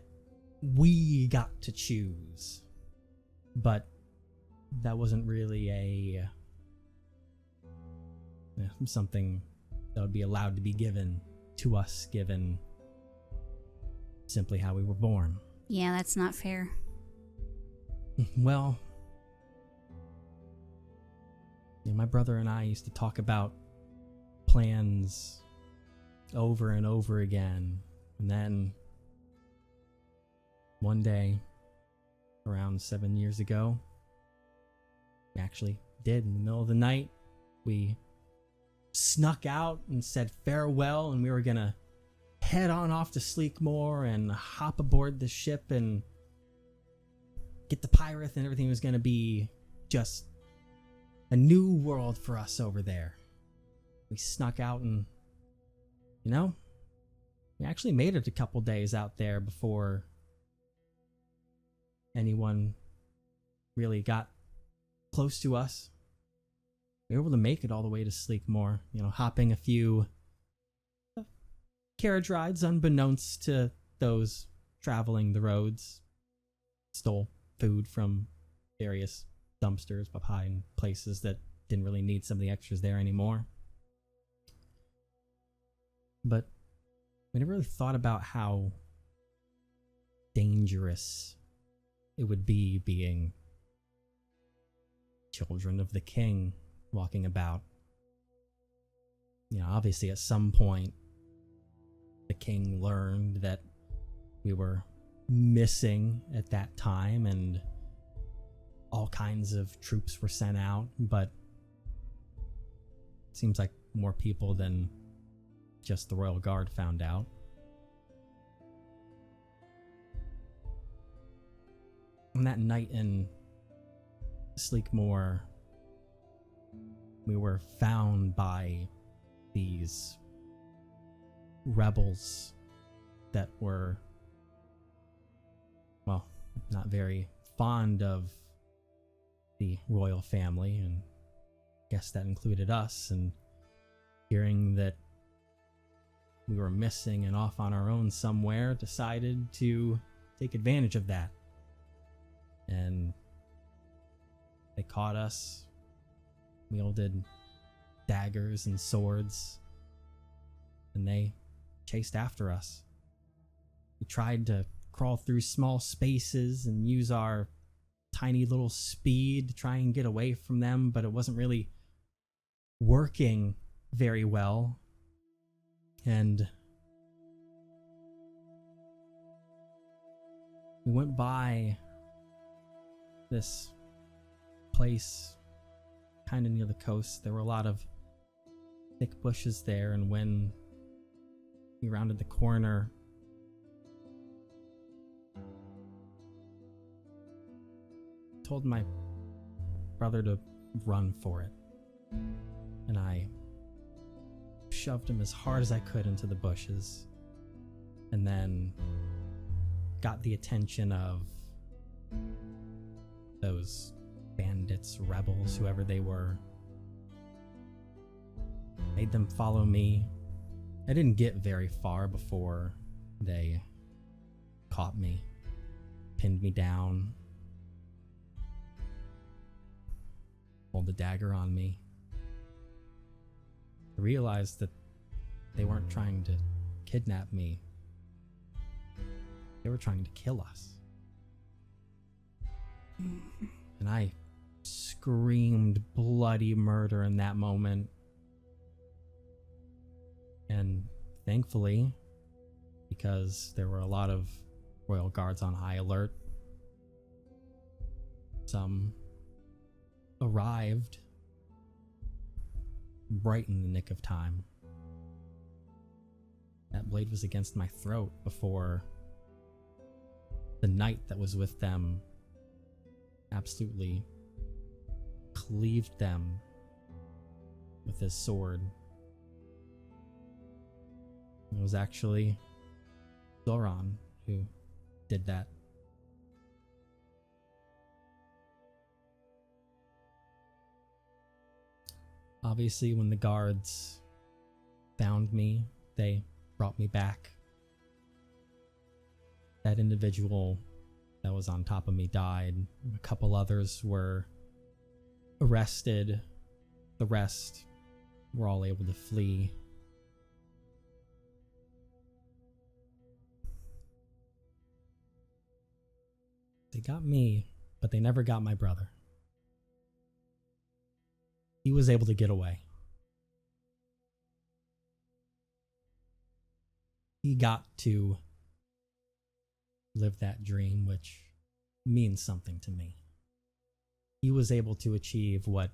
Speaker 1: we got to choose. But that wasn't really something that would be allowed to be given to us, given simply how we were born.
Speaker 2: Yeah, that's not fair.
Speaker 1: Well, my brother and I used to talk about plans over and over again. And then one day, around 7 years ago, we actually did. In the middle of the night, we snuck out and said farewell, and we were gonna head on off to Sleekmore and hop aboard the ship and get the Pyroth, and everything was going to be just a new world for us over there. We snuck out and, we actually made it a couple days out there before anyone really got close to us. We were able to make it all the way to Sleekmore, hopping a few carriage rides unbeknownst to those traveling the roads. Stole food from various dumpsters behind places that didn't really need some of the extras there anymore. But we never really thought about how dangerous it would be being children of the king walking about. Obviously at some point the king learned that we were missing at that time and all kinds of troops were sent out, but it seems like more people than just the Royal Guard found out. On that night in Sleekmore, we were found by these rebels that were, not very fond of the royal family, and I guess that included us, and hearing that we were missing and off on our own somewhere, decided to take advantage of that. And they caught us, wielded daggers and swords, and they chased after us. We tried to crawl through small spaces and use our tiny little speed to try and get away from them, but it wasn't really working very well. And we went by this place kind of near the coast. There were a lot of thick bushes there, and when we rounded the corner, I told my brother to run for it, and I shoved him as hard as I could into the bushes, and then got the attention of those bandits, rebels, whoever they were. Made them follow me. I didn't get very far before they caught me, pinned me down, pulled the dagger on me. I realized that they weren't trying to kidnap me. They were trying to kill us. And I screamed bloody murder in that moment. And thankfully, because there were a lot of royal guards on high alert, some arrived right in the nick of time. That blade was against my throat before the knight that was with them absolutely cleaved them with his sword. It was actually Zoran who did that. Obviously, when the guards found me, they brought me back. That individual that was on top of me died. A couple others were arrested. The rest were all able to flee. They got me, but they never got my brother. He was able to get away. He got to live that dream, which means something to me. He was able to achieve what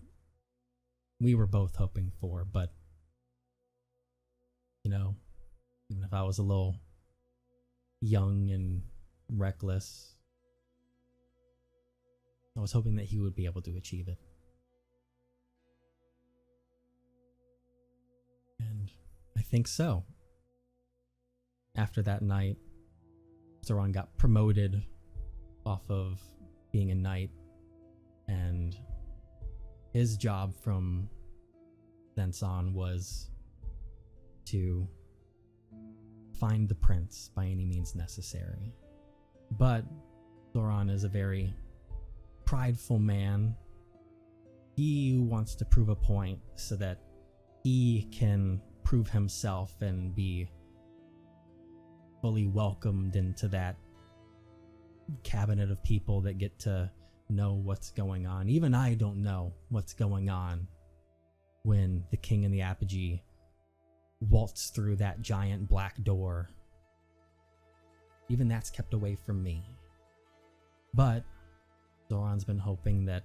Speaker 1: we were both hoping for, but, Even if I was a little young and reckless, I was hoping that he would be able to achieve it. And I think so. After that night, Zoran got promoted off of being a knight, and his job from thence on was to find the prince by any means necessary. But Zoran is a very prideful man. He wants to prove a point so that he can prove himself and be fully welcomed into that cabinet of people that get to know what's going on. Even I don't know what's going on when the king and the apogee waltz through that giant black door. Even that's kept away from me. But Zoran's been hoping that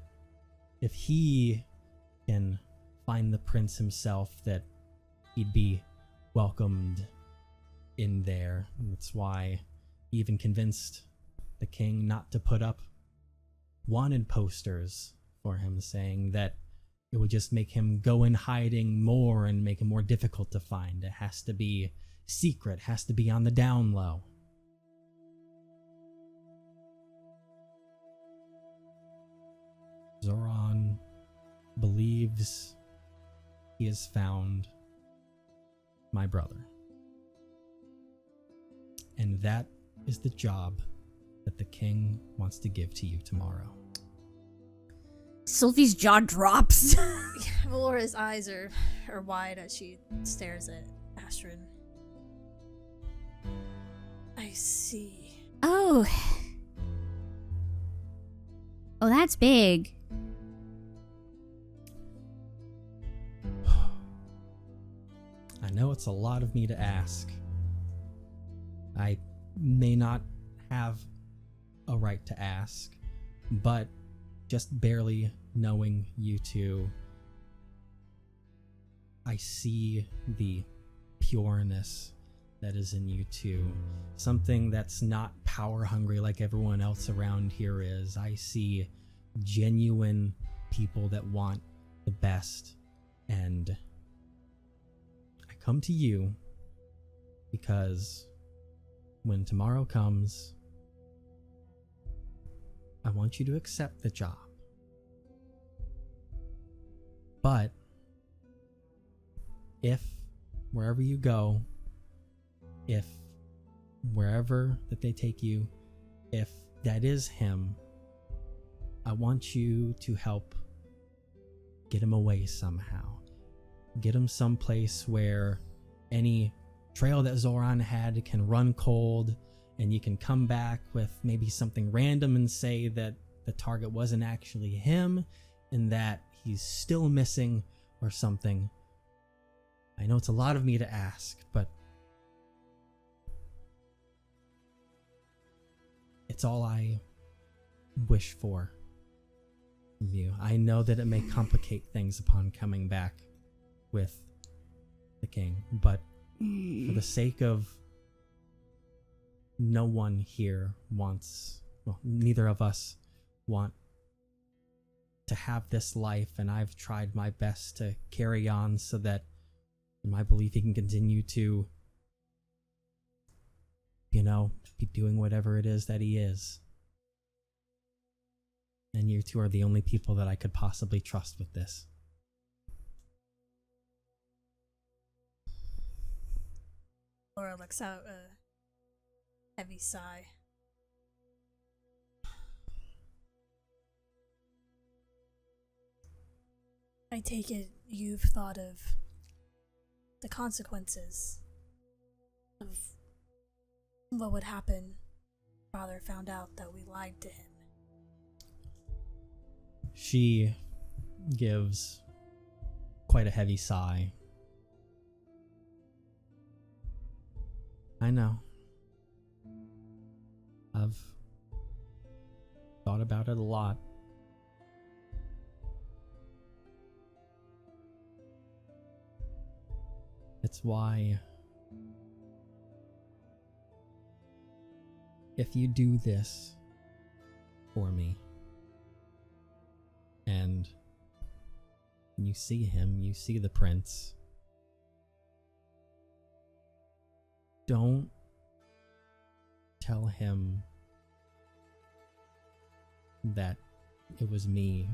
Speaker 1: if he can find the prince himself, that he'd be welcomed in there. That's why he even convinced the king not to put up wanted posters for him, saying that it would just make him go in hiding more and make him more difficult to find. It has to be secret, has to be on the down low. Zoran believes he has found my brother. And that is the job that the king wants to give to you tomorrow.
Speaker 2: Sylvie's jaw drops.
Speaker 3: Valora's eyes are wide as she stares at Astrid. I see.
Speaker 2: Oh. Oh, that's big.
Speaker 1: I know it's a lot of me to ask. I may not have a right to ask, but just barely knowing you two, I see the pureness that is in you two. Something that's not power hungry like everyone else around here is. I see genuine people that want the best, and I come to you because when tomorrow comes, I want you to accept the job. But if wherever you go, if wherever that they take you, if that is him, I want you to help get him away somehow. Get him someplace where any trail that Zoran had can run cold, and you can come back with maybe something random and say that the target wasn't actually him and that he's still missing or something. I know it's a lot of me to ask, but it's all I wish for from you. I know that it may complicate things upon coming back with the king, but for the sake of no one here wants, well, neither of us want to have this life, and I've tried my best to carry on so that in my belief he can continue to, be doing whatever it is that he is. And you two are the only people that I could possibly trust with this.
Speaker 3: Laura lets out a heavy sigh. I take it you've thought of the consequences of what would happen if Father found out that we lied to him.
Speaker 1: She gives quite a heavy sigh. I know. I've thought about it a lot. It's why if you do this for me, and you see him, you see the prince, don't tell him that it was me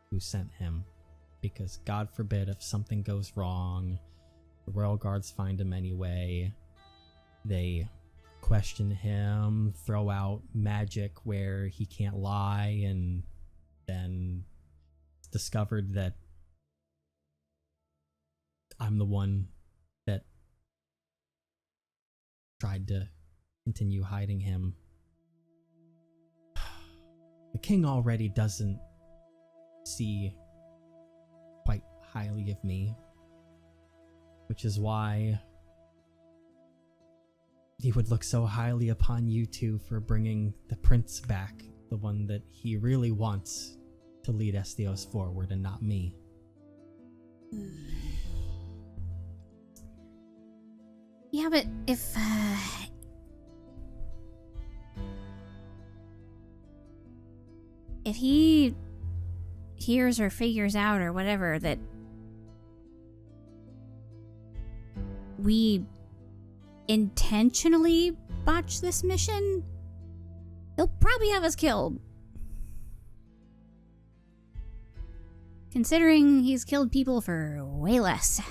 Speaker 1: who sent him, because God forbid if something goes wrong, the royal guards find him anyway, they question him, throw out magic where he can't lie, and then it's discovered that I'm the one that tried to continue hiding him. The king already doesn't see quite highly of me, which is why he would look so highly upon you two for bringing the prince back, the one that he really wants to lead Esthios forward, and not me.
Speaker 2: Yeah, but if he hears or figures out or whatever that we intentionally botched this mission, he'll probably have us killed. Considering he's killed people for way less.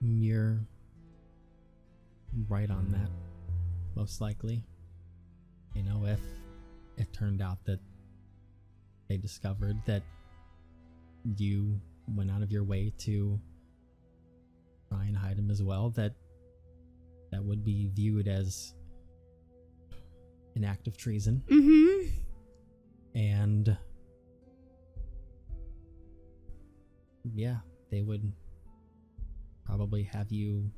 Speaker 1: You're right on that, most likely. You know, if it turned out that they discovered that you went out of your way to try and hide him as well, that would be viewed as an act of treason.
Speaker 2: Mm-hmm.
Speaker 1: And yeah, they would probably have you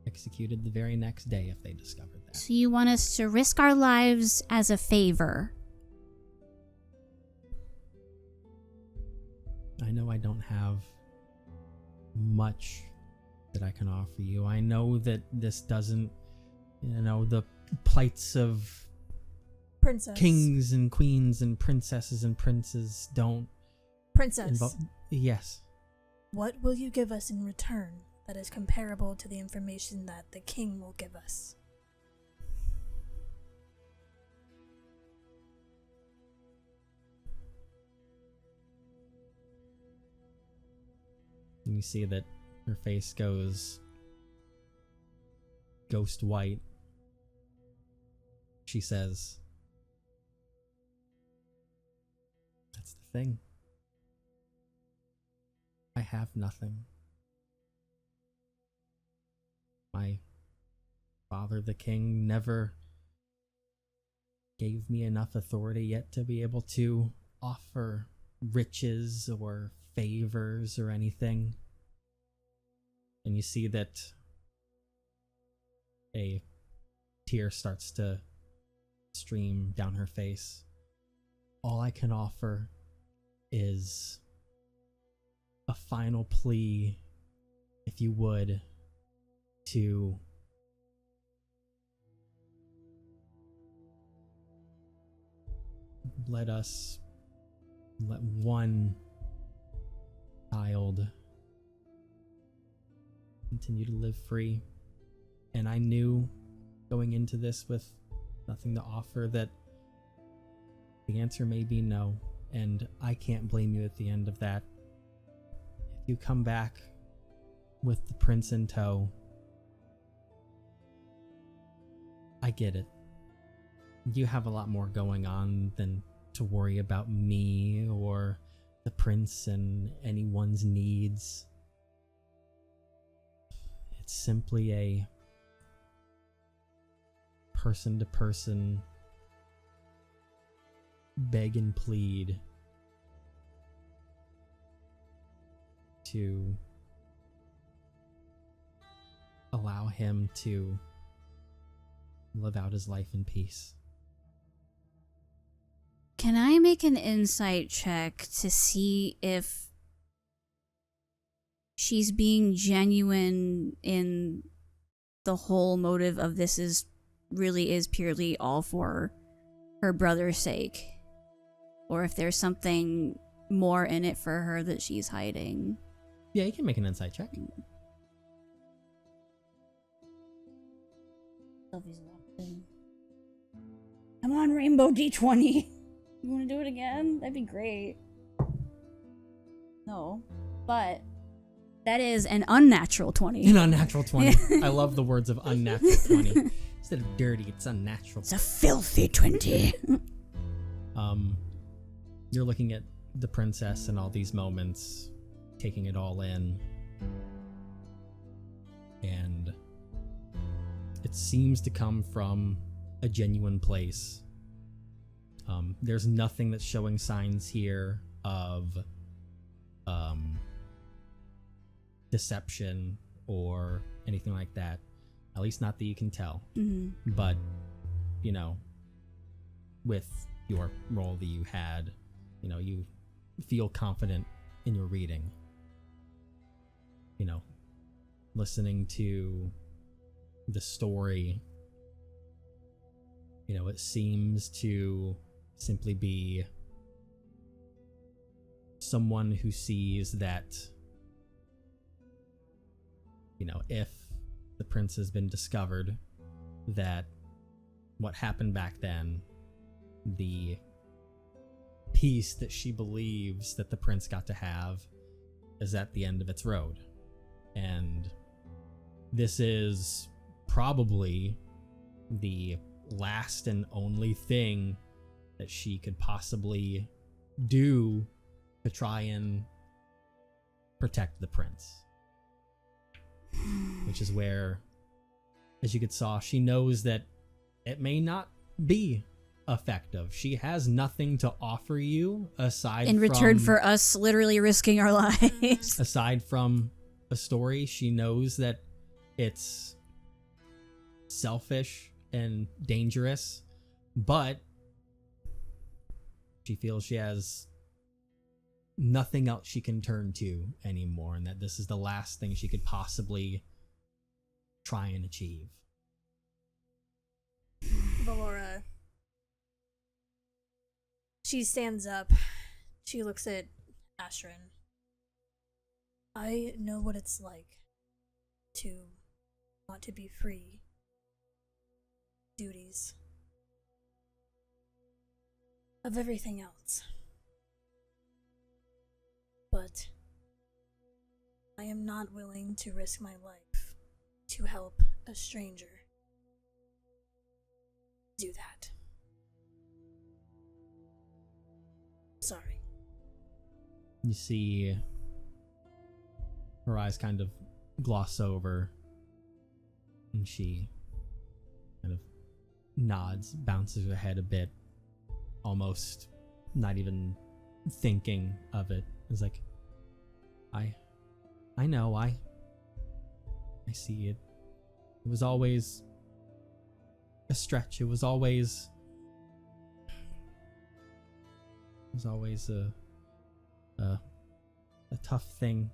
Speaker 1: executed the very next day if they discovered that.
Speaker 2: So you want us to risk our lives as a favor?
Speaker 1: I know I don't have much that I can offer you. I know that this doesn't, the plights of
Speaker 3: Princess.
Speaker 1: kings and queens and princesses and princes don't
Speaker 3: Princess.
Speaker 1: Yes.
Speaker 3: What will you give us in return that is comparable to the information that the king will give us?
Speaker 1: And you see that her face goes ghost white. She says, "That's the thing. I have nothing. My father, the king, never gave me enough authority yet to be able to offer riches or favors or anything." And you see that a tear starts to stream down her face. All I can offer is a final plea, if you would, to let one child continue to live free. And I knew going into this with nothing to offer that the answer may be no, and I can't blame you at the end of that. If you come back with the prince in tow, I get it. You have a lot more going on than to worry about me or the prince and anyone's needs. It's simply a person-to-person beg and plead to allow him to live out his life in peace.
Speaker 2: Can I make an insight check to see if she's being genuine in the whole motive of this is purely all for her brother's sake, or if there's something more in it for her that she's hiding.
Speaker 1: Yeah, you can make an insight check.
Speaker 2: Sylvie's locked in. Come on, Rainbow D20. You want to do it again? That'd be great. No, but that is an unnatural 20.
Speaker 1: An unnatural 20. I love the words of unnatural 20. Instead of dirty, it's unnatural.
Speaker 2: It's a filthy 20.
Speaker 1: You're looking at the princess and all these moments, taking it all in. And it seems to come from a genuine place. There's nothing that's showing signs here of deception or anything like that. At least not that you can tell.
Speaker 2: Mm-hmm.
Speaker 1: But, you know, with your role that you had, you know, you feel confident in your reading. You know, listening to the story, you know, it seems to simply be someone who sees that, you know, if the prince has been discovered, that what happened back then, the peace that she believes that the prince got to have, is at the end of its road. And this is probably the last and only thing that she could possibly do to try and protect the prince. Which is where, as you could saw, she knows that it may not be effective. She has nothing to offer you aside
Speaker 2: in return for us literally risking our lives.
Speaker 1: Aside from a story, she knows that it's selfish and dangerous, but she feels she has nothing else she can turn to anymore, and that this is the last thing she could possibly try and achieve.
Speaker 3: Valora, she stands up. She looks at Astrid. I know what it's like to want to be free. Duties. Of everything else. But I am not willing to risk my life to help a stranger do that. Sorry.
Speaker 1: You see her eyes kind of gloss over, and she kind of nods, bounces her head a bit, almost not even thinking of it. It's like, I know, I see it. It was always a stretch. It was always a tough thing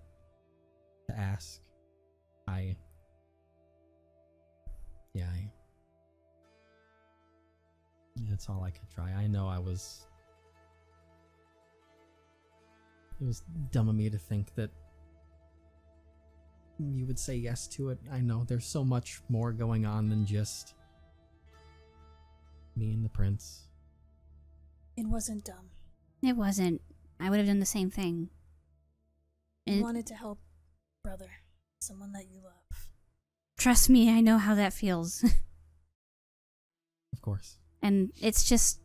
Speaker 1: to ask. That's all I could try. I know it was dumb of me to think that you would say yes to it. I know there's so much more going on than just me and the prince.
Speaker 3: It wasn't dumb.
Speaker 2: It wasn't. I would have done the same thing.
Speaker 3: You wanted to help brother, someone that you love.
Speaker 2: Trust me, I know how that feels.
Speaker 1: Of course.
Speaker 2: And it's just...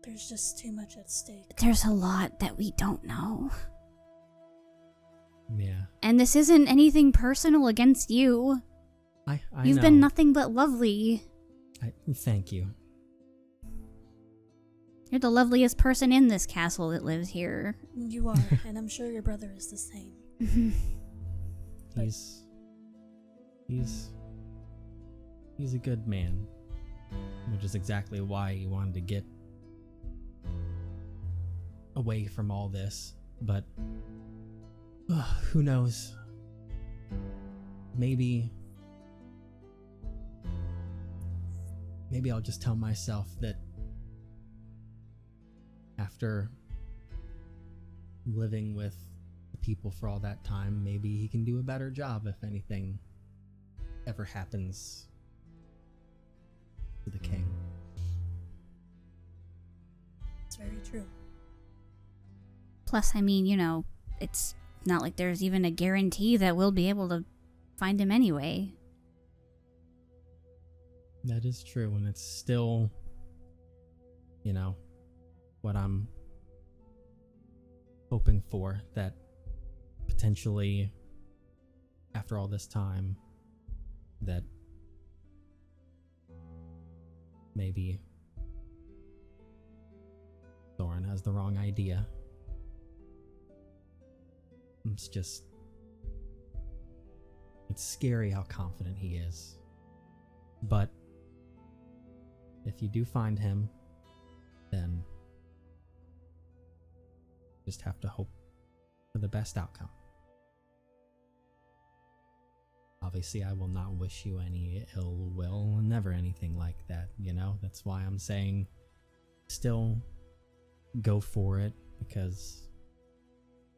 Speaker 3: There's just too much at stake.
Speaker 2: There's a lot that we don't know.
Speaker 1: Yeah.
Speaker 2: And this isn't anything personal against you.
Speaker 1: I
Speaker 2: You've
Speaker 1: know.
Speaker 2: been nothing but lovely.
Speaker 1: Thank you.
Speaker 2: You're the loveliest person in this castle that lives here.
Speaker 3: You are, and I'm sure your brother is the same.
Speaker 1: He's a good man, which is exactly why he wanted to get away from all this. But who knows? maybe I'll just tell myself that after living with the people for all that time, maybe he can do a better job if anything ever happens to the king.
Speaker 3: It's very true.
Speaker 2: Plus, I mean, you know, it's not like there's even a guarantee that we'll be able to find him anyway.
Speaker 1: That is true, and it's still, you know, what I'm hoping for, that potentially after all this time that maybe Thorin has the wrong idea. It's scary how confident he is. But if you do find him, then just have to hope for the best outcome. Obviously, I will not wish you any ill will, never anything like that, you know? That's why I'm saying still go for it, because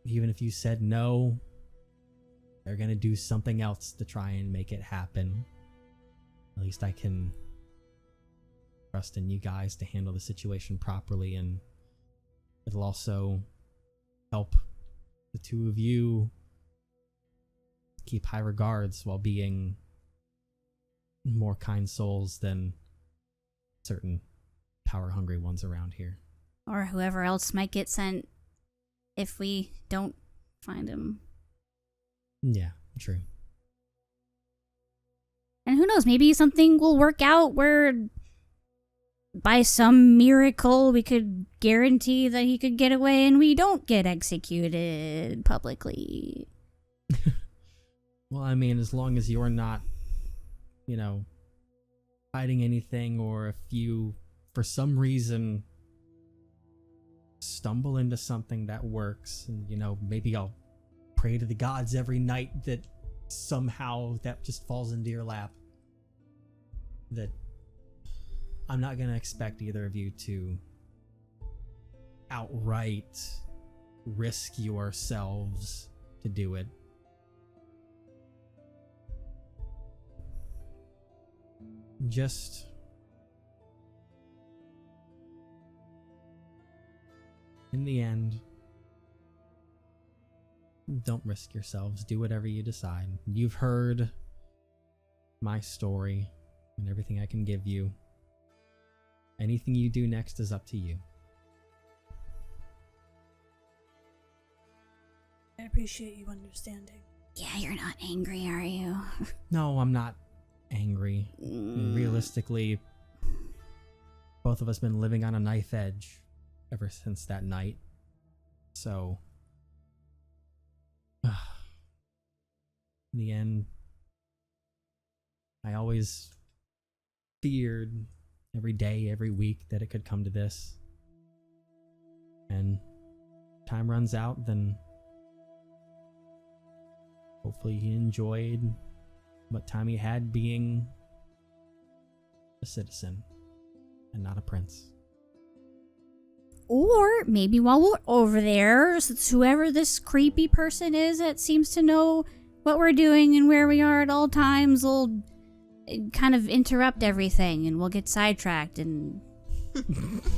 Speaker 1: even if you said no, they're gonna do something else to try and make it happen. At least I can trust in you guys to handle the situation properly, and it'll also help the two of you keep high regards while being more kind souls than certain power-hungry ones around here.
Speaker 2: Or whoever else might get sent if we don't find him.
Speaker 1: Yeah, true.
Speaker 2: And who knows, maybe something will work out where by some miracle we could guarantee that he could get away and we don't get executed publicly.
Speaker 1: Well, I mean, as long as you're not, you know, hiding anything, or if you, for some reason, stumble into something that works, and, you know, maybe I'll pray to the gods every night that somehow that just falls into your lap. That I'm not going to expect either of you to outright risk yourselves to do it. Just in the end, don't risk yourselves. Do whatever you decide. You've heard my story and everything I can give you. Anything you do next is up to you.
Speaker 3: I appreciate you understanding.
Speaker 2: Yeah, you're not angry, are you?
Speaker 1: No, I'm not angry. Realistically, both of us been living on a knife edge ever since that night. So, in the end, I always feared every day, every week that it could come to this. And time runs out, then hopefully he enjoyed what time he had being a citizen and not a prince.
Speaker 2: Or maybe while we're over there, whoever this creepy person is that seems to know what we're doing and where we are at all times will kind of interrupt everything and we'll get sidetracked and,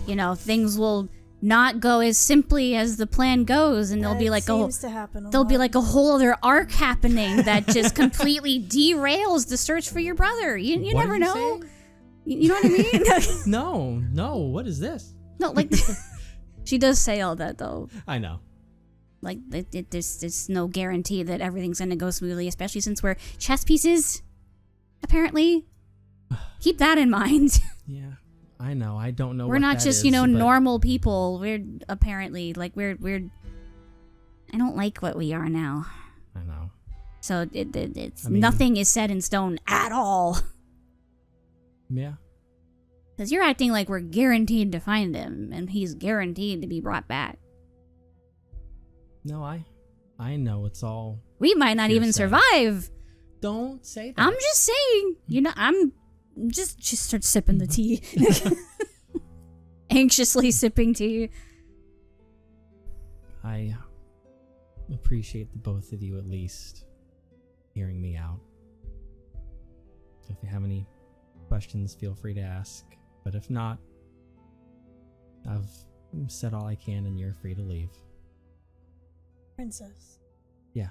Speaker 2: you know, things will not go as simply as the plan goes, and there'll be like a whole other arc happening that just completely derails the search for your brother. You never know. You know what I mean?
Speaker 1: No. What is this?
Speaker 2: No, like she does say all that though.
Speaker 1: I know.
Speaker 2: Like there's no guarantee that everything's gonna go smoothly, especially since we're chess pieces. Apparently, keep that in mind.
Speaker 1: Yeah. I know. I don't know.
Speaker 2: We're not just, normal people. We're apparently we're. I don't like what we are now.
Speaker 1: I know.
Speaker 2: So it's nothing is set in stone at all.
Speaker 1: Yeah.
Speaker 2: Because you're acting like we're guaranteed to find him, and he's guaranteed to be brought back.
Speaker 1: No, I know it's all.
Speaker 2: We might not even survive
Speaker 1: Don't say that.
Speaker 2: I'm just saying. You know, I'm just start sipping the tea. Anxiously sipping tea.
Speaker 1: I appreciate the both of you at least hearing me out. So if you have any questions, feel free to ask. But if not, I've said all I can and you're free to leave.
Speaker 3: Princess,
Speaker 1: Yeah.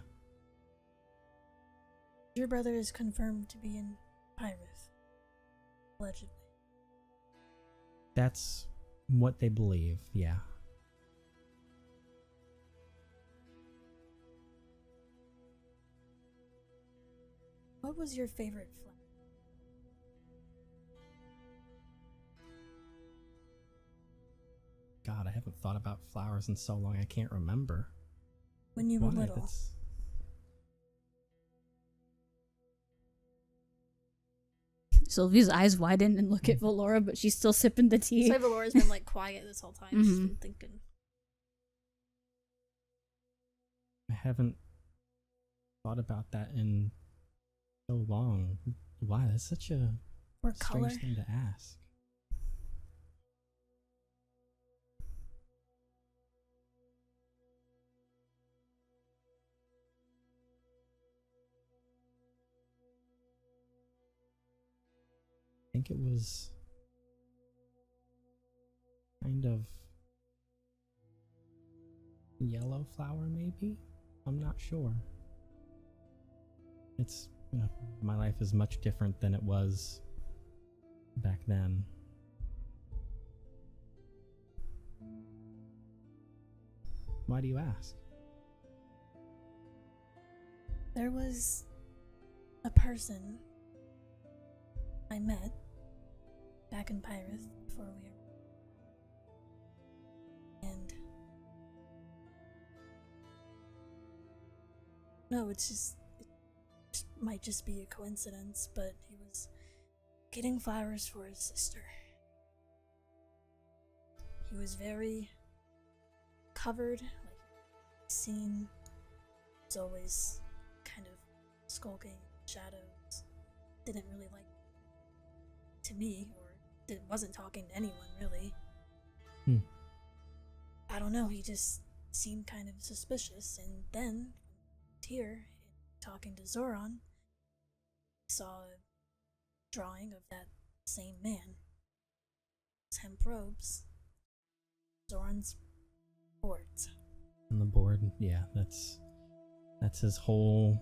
Speaker 3: your brother is confirmed to be in Pyrith. Allegedly.
Speaker 1: That's what they believe, yeah.
Speaker 3: What was your favorite flower?
Speaker 1: God, I haven't thought about flowers in so long I can't remember.
Speaker 3: When you were
Speaker 1: Why?
Speaker 3: little.
Speaker 2: Sylvie's eyes widen and look at Valora, but she's still sipping the tea.
Speaker 3: So Valora's been like quiet this whole time. She's been thinking.
Speaker 1: I haven't thought about that in so long. Why? That's such a
Speaker 3: Or
Speaker 1: strange
Speaker 3: color.
Speaker 1: thing to ask. I think it was kind of yellow flower, maybe? I'm not sure. It's, my life is much different than it was back then. Why do you ask?
Speaker 3: There was a person I met back in Pyrith before we were. And no, it might just be a coincidence, but he was getting flowers for his sister. He was very covered, like seen. Was always kind of skulking in shadows. Didn't really like to me, or wasn't talking to anyone really. I don't know, he just seemed kind of suspicious, and then here, talking to Zoran, saw a drawing of that same man. His hemp robes. Zoran's boards.
Speaker 1: On the board, yeah, that's his whole,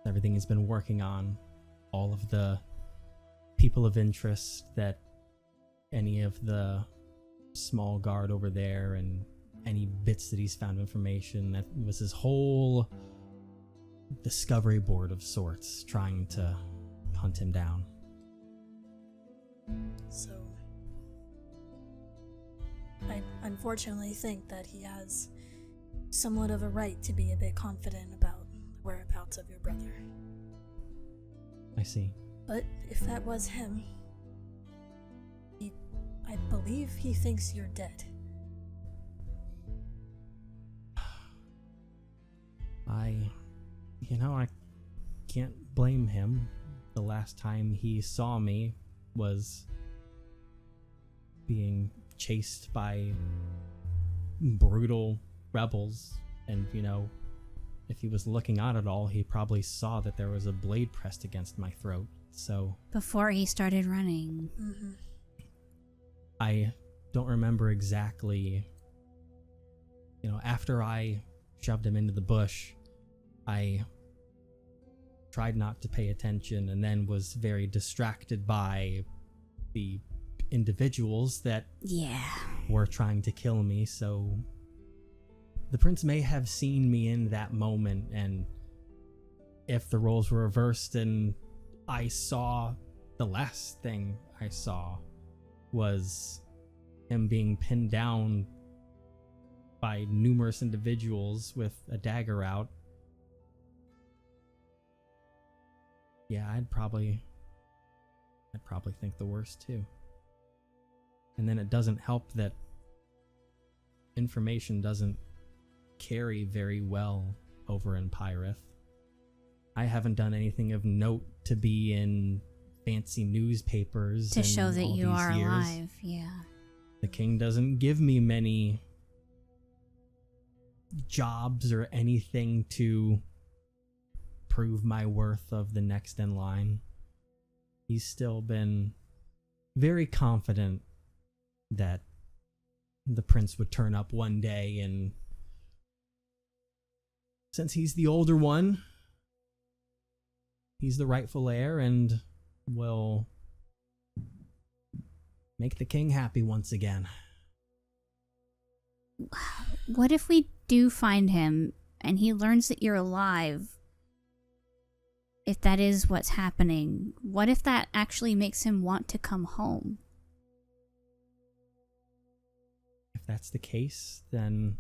Speaker 1: everything he's been working on, all of the people of interest that any of the small guard over there and any bits that he's found information, that was his whole discovery board of sorts, trying to hunt him down.
Speaker 3: So, I unfortunately think that he has somewhat of a right to be a bit confident about the whereabouts of your brother.
Speaker 1: I see.
Speaker 3: But if that was him, I believe he thinks you're dead.
Speaker 1: I can't blame him. The last time he saw me was being chased by brutal rebels, and if he was looking out at all, he probably saw that there was a blade pressed against my throat. So
Speaker 2: Before he started running.
Speaker 3: Mm-hmm.
Speaker 1: I don't remember exactly, after I shoved him into the bush, I tried not to pay attention and then was very distracted by the individuals that were trying to kill me. So the prince may have seen me in that moment, and if the roles were reversed and I saw, the last thing I saw was him being pinned down by numerous individuals with a dagger out. Yeah, I'd probably think the worst too. And then it doesn't help that information doesn't carry very well over in Pyrith. I haven't done anything of note to be in fancy newspapers
Speaker 2: To show that
Speaker 1: all
Speaker 2: you
Speaker 1: these
Speaker 2: are
Speaker 1: years.
Speaker 2: alive, yeah.
Speaker 1: The king doesn't give me many jobs or anything to prove my worth of the next in line. He's still been very confident that the prince would turn up one day, and since he's the older one, he's the rightful heir and will make the king happy once again.
Speaker 2: What if we do find him and he learns that you're alive? If that is what's happening, what if that actually makes him want to come home?
Speaker 1: If that's the case, then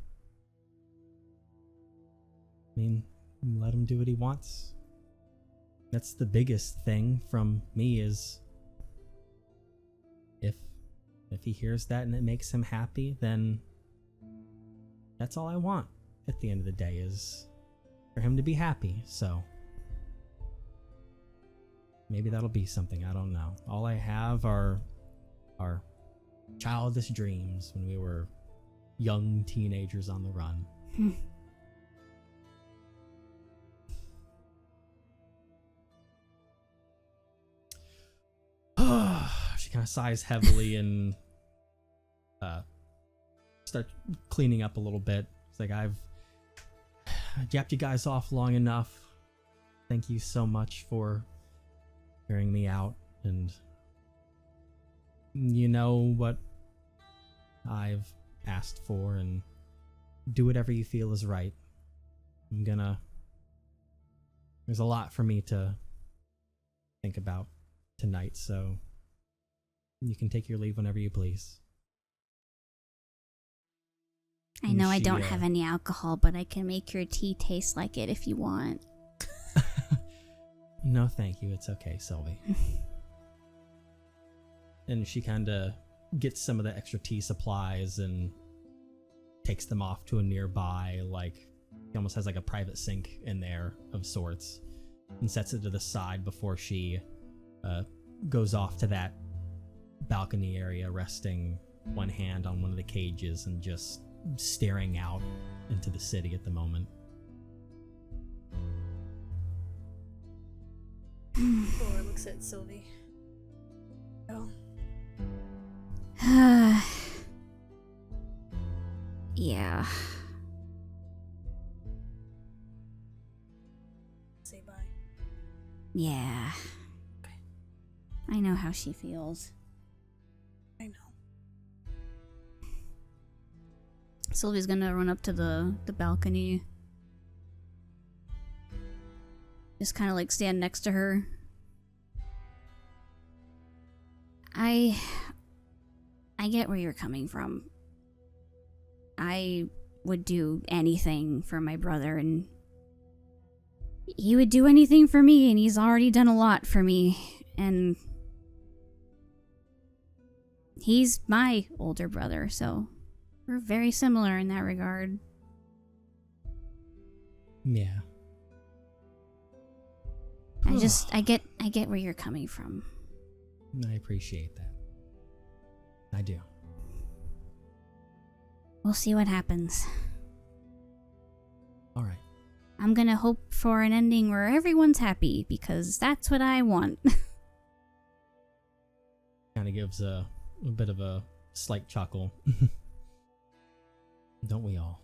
Speaker 1: I mean, let him do what he wants. That's the biggest thing from me is if he hears that and it makes him happy, then that's all I want at the end of the day is for him to be happy. So maybe that'll be something, I don't know. All I have are childish dreams when we were young teenagers on the run. She kind of sighs heavily and start cleaning up a little bit. It's like, I've yapped you guys off long enough. Thank you so much for hearing me out, and you know what I've asked for, and do whatever you feel is right. There's a lot for me to think about tonight, so you can take your leave whenever you please.
Speaker 2: I know I
Speaker 1: She,
Speaker 2: don't have any alcohol, but I can make your tea taste like it if you want.
Speaker 1: No, thank you. It's okay, Silvie. And she kind of gets some of the extra tea supplies and takes them off to a nearby, like, he almost has like a private sink in there of sorts, and sets it to the side before she goes off to that balcony area, resting one hand on one of the cages and just staring out into the city at the moment.
Speaker 3: Valora looks at Silvie. Oh.
Speaker 2: Yeah.
Speaker 3: Say bye.
Speaker 2: Yeah.
Speaker 3: Okay.
Speaker 2: I know how she feels.
Speaker 3: I know.
Speaker 2: Sylvie's gonna run up to the balcony. Just kind of like stand next to her. I get where you're coming from. I would do anything for my brother, and he would do anything for me, and he's already done a lot for me, and he's my older brother, so we're very similar in that regard.
Speaker 1: Yeah.
Speaker 2: I get where you're coming from.
Speaker 1: I appreciate that. I do.
Speaker 2: We'll see what happens.
Speaker 1: All right.
Speaker 2: I'm gonna hope for an ending where everyone's happy, because that's what I want.
Speaker 1: Kind of gives a bit of a slight chuckle. Don't we all?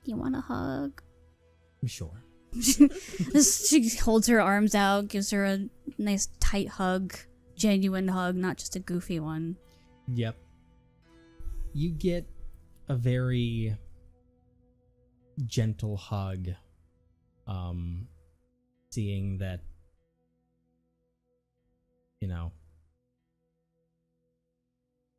Speaker 2: You want a hug?
Speaker 1: Sure.
Speaker 2: She holds her arms out, gives her a nice tight hug, genuine hug, not just a goofy one.
Speaker 1: Yep. You get a very gentle hug, seeing that, you know,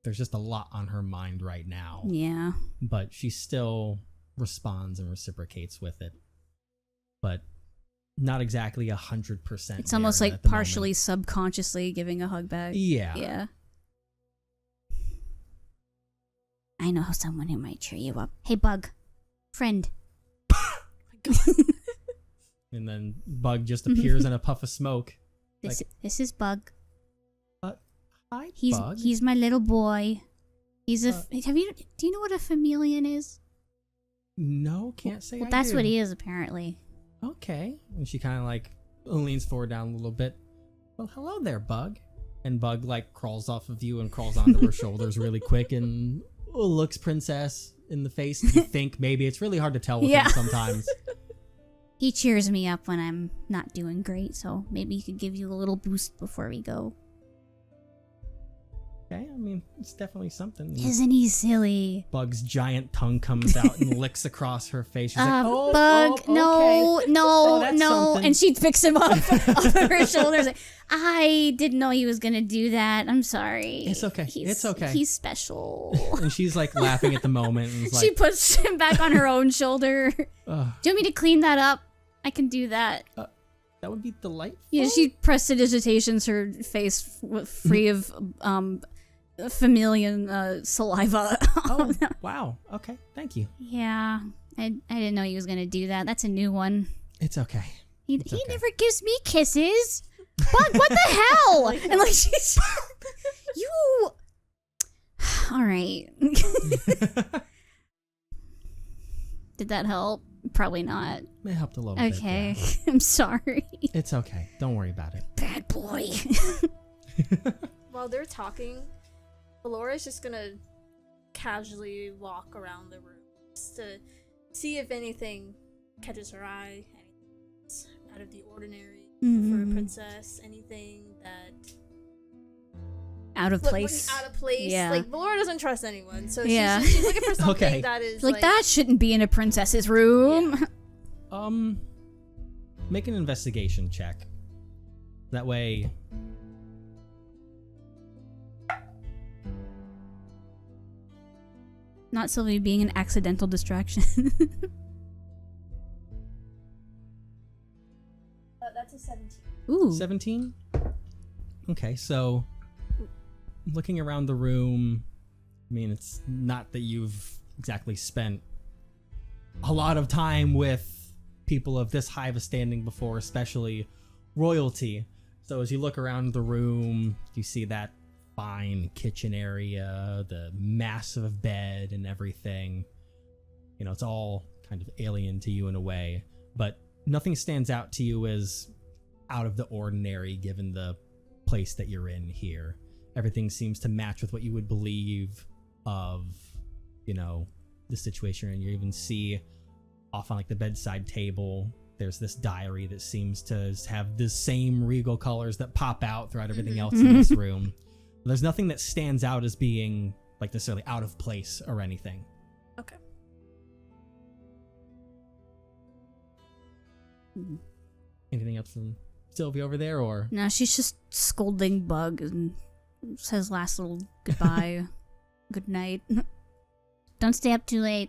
Speaker 1: there's just a lot on her mind right now.
Speaker 2: Yeah.
Speaker 1: But she still responds and reciprocates with it. But not exactly 100%.
Speaker 2: It's almost like partially subconsciously giving a hug back.
Speaker 1: Yeah.
Speaker 2: Yeah. I know someone who might cheer you up. Hey, Bug. Friend.
Speaker 3: Oh my God.
Speaker 1: And then Bug just appears in a puff of smoke.
Speaker 2: This is Bug.
Speaker 1: Hi, Bug.
Speaker 2: He's my little boy. He's a. Do you know what a chameleon is?
Speaker 1: No, can't say.
Speaker 2: Well,
Speaker 1: I
Speaker 2: that's
Speaker 1: do.
Speaker 2: what he is apparently.
Speaker 1: Okay. And she kind of like leans forward down a little bit. Well, hello there, Bug. And Bug like crawls off of you and crawls onto her shoulders really quick and looks Princess in the face. You think maybe it's really hard to tell with him sometimes.
Speaker 2: He cheers me up when I'm not doing great, so maybe he could give you a little boost before we go.
Speaker 1: Okay, I mean, it's definitely something.
Speaker 2: Isn't he silly?
Speaker 1: Bug's giant tongue comes out and licks across her face. She's like,
Speaker 2: Bug,
Speaker 1: okay.
Speaker 2: no,
Speaker 1: that's
Speaker 2: no.
Speaker 1: something.
Speaker 2: And she picks him up off of her shoulders. Like, I didn't know he was going to do that. I'm sorry.
Speaker 1: It's okay. It's okay.
Speaker 2: He's special.
Speaker 1: And she's like laughing at the moment. And is
Speaker 2: She
Speaker 1: like,
Speaker 2: puts him back on her own shoulder. Do you
Speaker 1: Ugh.
Speaker 2: want me to clean that up? I can do that.
Speaker 1: That would be delightful.
Speaker 2: Yeah, she prestidigitations her face free of chameleon saliva.
Speaker 1: Oh, wow. Okay, thank you.
Speaker 2: Yeah, I didn't know he was gonna do that. That's a new one.
Speaker 1: It's okay.
Speaker 2: He
Speaker 1: okay.
Speaker 2: never gives me kisses. Bug, what the hell? And like she's you. All right. Did that help? Probably not.
Speaker 1: It helped a little bit.
Speaker 2: Okay,
Speaker 1: Yeah.
Speaker 2: I'm sorry.
Speaker 1: It's okay. Don't worry about it.
Speaker 2: Bad boy.
Speaker 3: While they're talking, Valora's just gonna casually walk around the room just to see if anything catches her eye, anything out of the ordinary for a princess, anything that
Speaker 2: Out of place.
Speaker 3: looking out of place.
Speaker 2: Yeah.
Speaker 3: Like Valora doesn't trust anyone, so
Speaker 2: Yeah.
Speaker 3: she's looking for something
Speaker 1: Okay.
Speaker 3: that is
Speaker 2: like that shouldn't be in a princess's room.
Speaker 3: Yeah.
Speaker 1: Make an investigation check. That way.
Speaker 2: Not Sylvie being an accidental distraction.
Speaker 3: That's a 17.
Speaker 2: Ooh.
Speaker 1: 17? Okay, so looking around the room, I mean, it's not that you've exactly spent a lot of time with people of this high of a standing before, especially royalty. So as you look around the room, you see that fine kitchen area, the massive bed and everything. You know, it's all kind of alien to you in a way, but nothing stands out to you as out of the ordinary given the place that you're in here. Everything seems to match with what you would believe of, you know, the situation. And you even see off on like the bedside table, there's this diary that seems to have the same regal colors that pop out throughout everything else in this room. There's nothing that stands out as being like necessarily out of place or anything.
Speaker 3: Okay.
Speaker 1: Anything else from Sylvie over there, or?
Speaker 2: No, she's just scolding Bug and says last little goodbye. Good night. Don't stay up too late.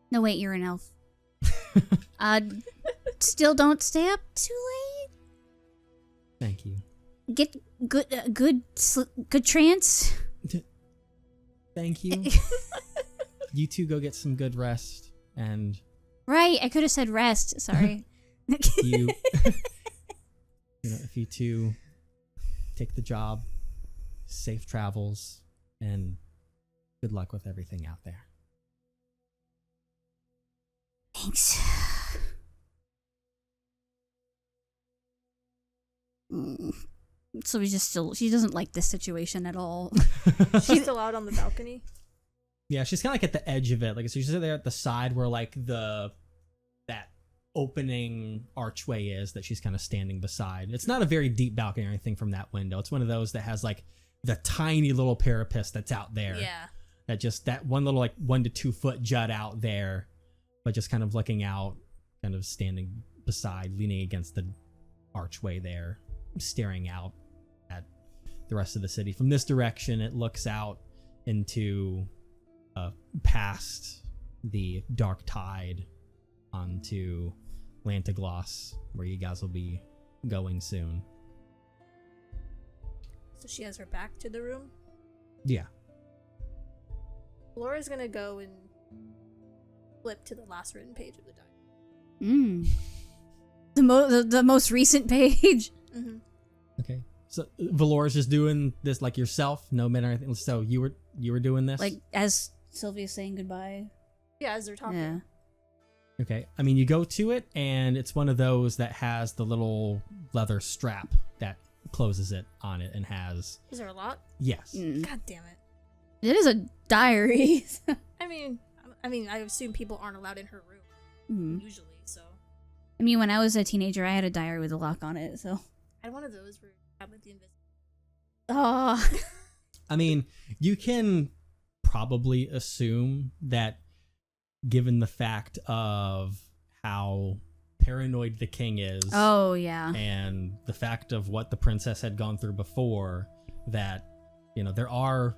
Speaker 2: No, wait, you're an elf. Still don't stay up too late.
Speaker 1: Thank you.
Speaker 2: Get good trance.
Speaker 1: Thank you. You two go get some good rest, and
Speaker 2: Right, I could have said rest. Sorry.
Speaker 1: you, you know, if you two take the job, safe travels, and good luck with everything out there.
Speaker 2: Thanks. So she doesn't like this situation at all.
Speaker 3: She's still out on the balcony.
Speaker 1: Yeah, she's kind of like at the edge of it. Like, so she's there at the side where like that opening archway is that she's kind of standing beside. It's not a very deep balcony or anything from that window. It's one of those that has like the tiny little parapet that's out there.
Speaker 3: Yeah.
Speaker 1: That one little like 1 to 2 foot jut out there, but just kind of looking out, kind of standing beside, leaning against the archway there, staring out at the rest of the city. From this direction, it looks out into past the dark tide onto Lantagloss, where you guys will be going soon.
Speaker 3: So she has her back to the room.
Speaker 1: Yeah.
Speaker 3: Laura's gonna go and flip to the last written page of the diary.
Speaker 2: The most recent page.
Speaker 3: Mm-hmm.
Speaker 1: Okay. So Valora's just doing this like yourself, no men or anything. So you were doing this?
Speaker 2: Like as Sylvia's saying goodbye.
Speaker 3: Yeah, as they're talking.
Speaker 2: Yeah.
Speaker 1: Okay. I mean, you go to it, and it's one of those that has the little leather strap that closes it on it and has...
Speaker 3: Is there a lock?
Speaker 1: Yes.
Speaker 3: God damn it.
Speaker 2: It is a diary.
Speaker 3: I mean, I assume people aren't allowed in her room usually. So.
Speaker 2: I mean, when I was a teenager, I had a diary with a lock on it. So.
Speaker 3: I had one of those where I had with the invisible.
Speaker 2: Oh.
Speaker 1: I mean, you can probably assume that given the fact of how paranoid the king is.
Speaker 2: Oh, yeah.
Speaker 1: And the fact of what the princess had gone through before, that, you know, there are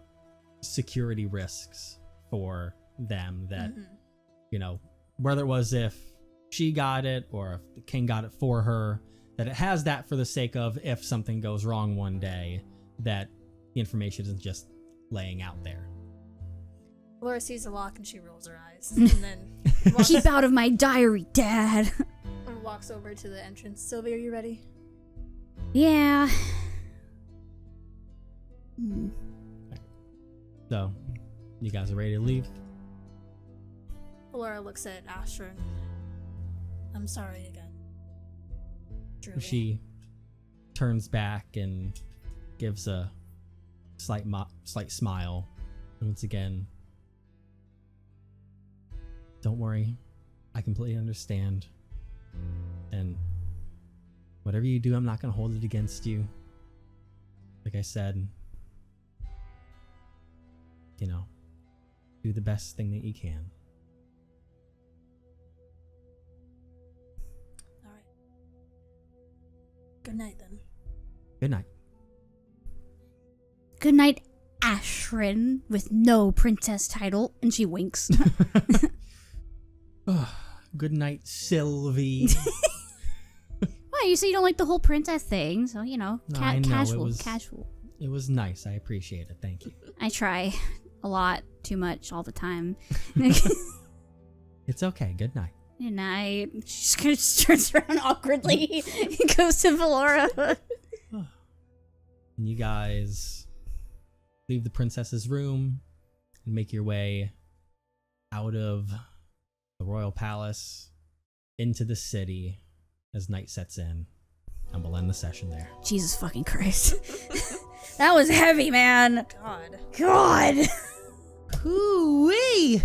Speaker 1: security risks for them that, you know, whether it was if she got it or if the king got it for her, that it has that for the sake of if something goes wrong one day, that the information isn't just laying out there.
Speaker 3: Laura sees the lock and she rolls her eyes. And then
Speaker 2: Keep out of my diary, Dad.
Speaker 3: and walks over to the entrance. Sylvie, are you ready?
Speaker 2: Yeah.
Speaker 1: So, you guys are ready to leave?
Speaker 3: Laura looks at Astra and... I'm sorry again. Truly.
Speaker 1: She turns back and gives a slight smile. And once again, don't worry, I completely understand. And whatever you do, I'm not going to hold it against you. Like I said, you know, do the best thing that you can.
Speaker 3: All right. Good night, then.
Speaker 1: Good night.
Speaker 2: Good night, Ashrin, with no princess title. And she winks.
Speaker 1: Good night, Silvie.
Speaker 2: Well, you say you don't like the whole princess thing, so, you know,
Speaker 1: No, I know,
Speaker 2: casual,
Speaker 1: it was-
Speaker 2: casual.
Speaker 1: It was nice. I appreciate it. Thank you.
Speaker 2: I try a lot, too much, all the time.
Speaker 1: It's okay. Good night.
Speaker 2: Good night. She just kind of turns around awkwardly and goes to Valora.
Speaker 1: And you guys leave the princess's room and make your way out of the royal palace into the city as night sets in. And we'll end the session there.
Speaker 2: Jesus fucking Christ. That was heavy, man.
Speaker 3: God.
Speaker 2: God.
Speaker 1: Hoo-wee!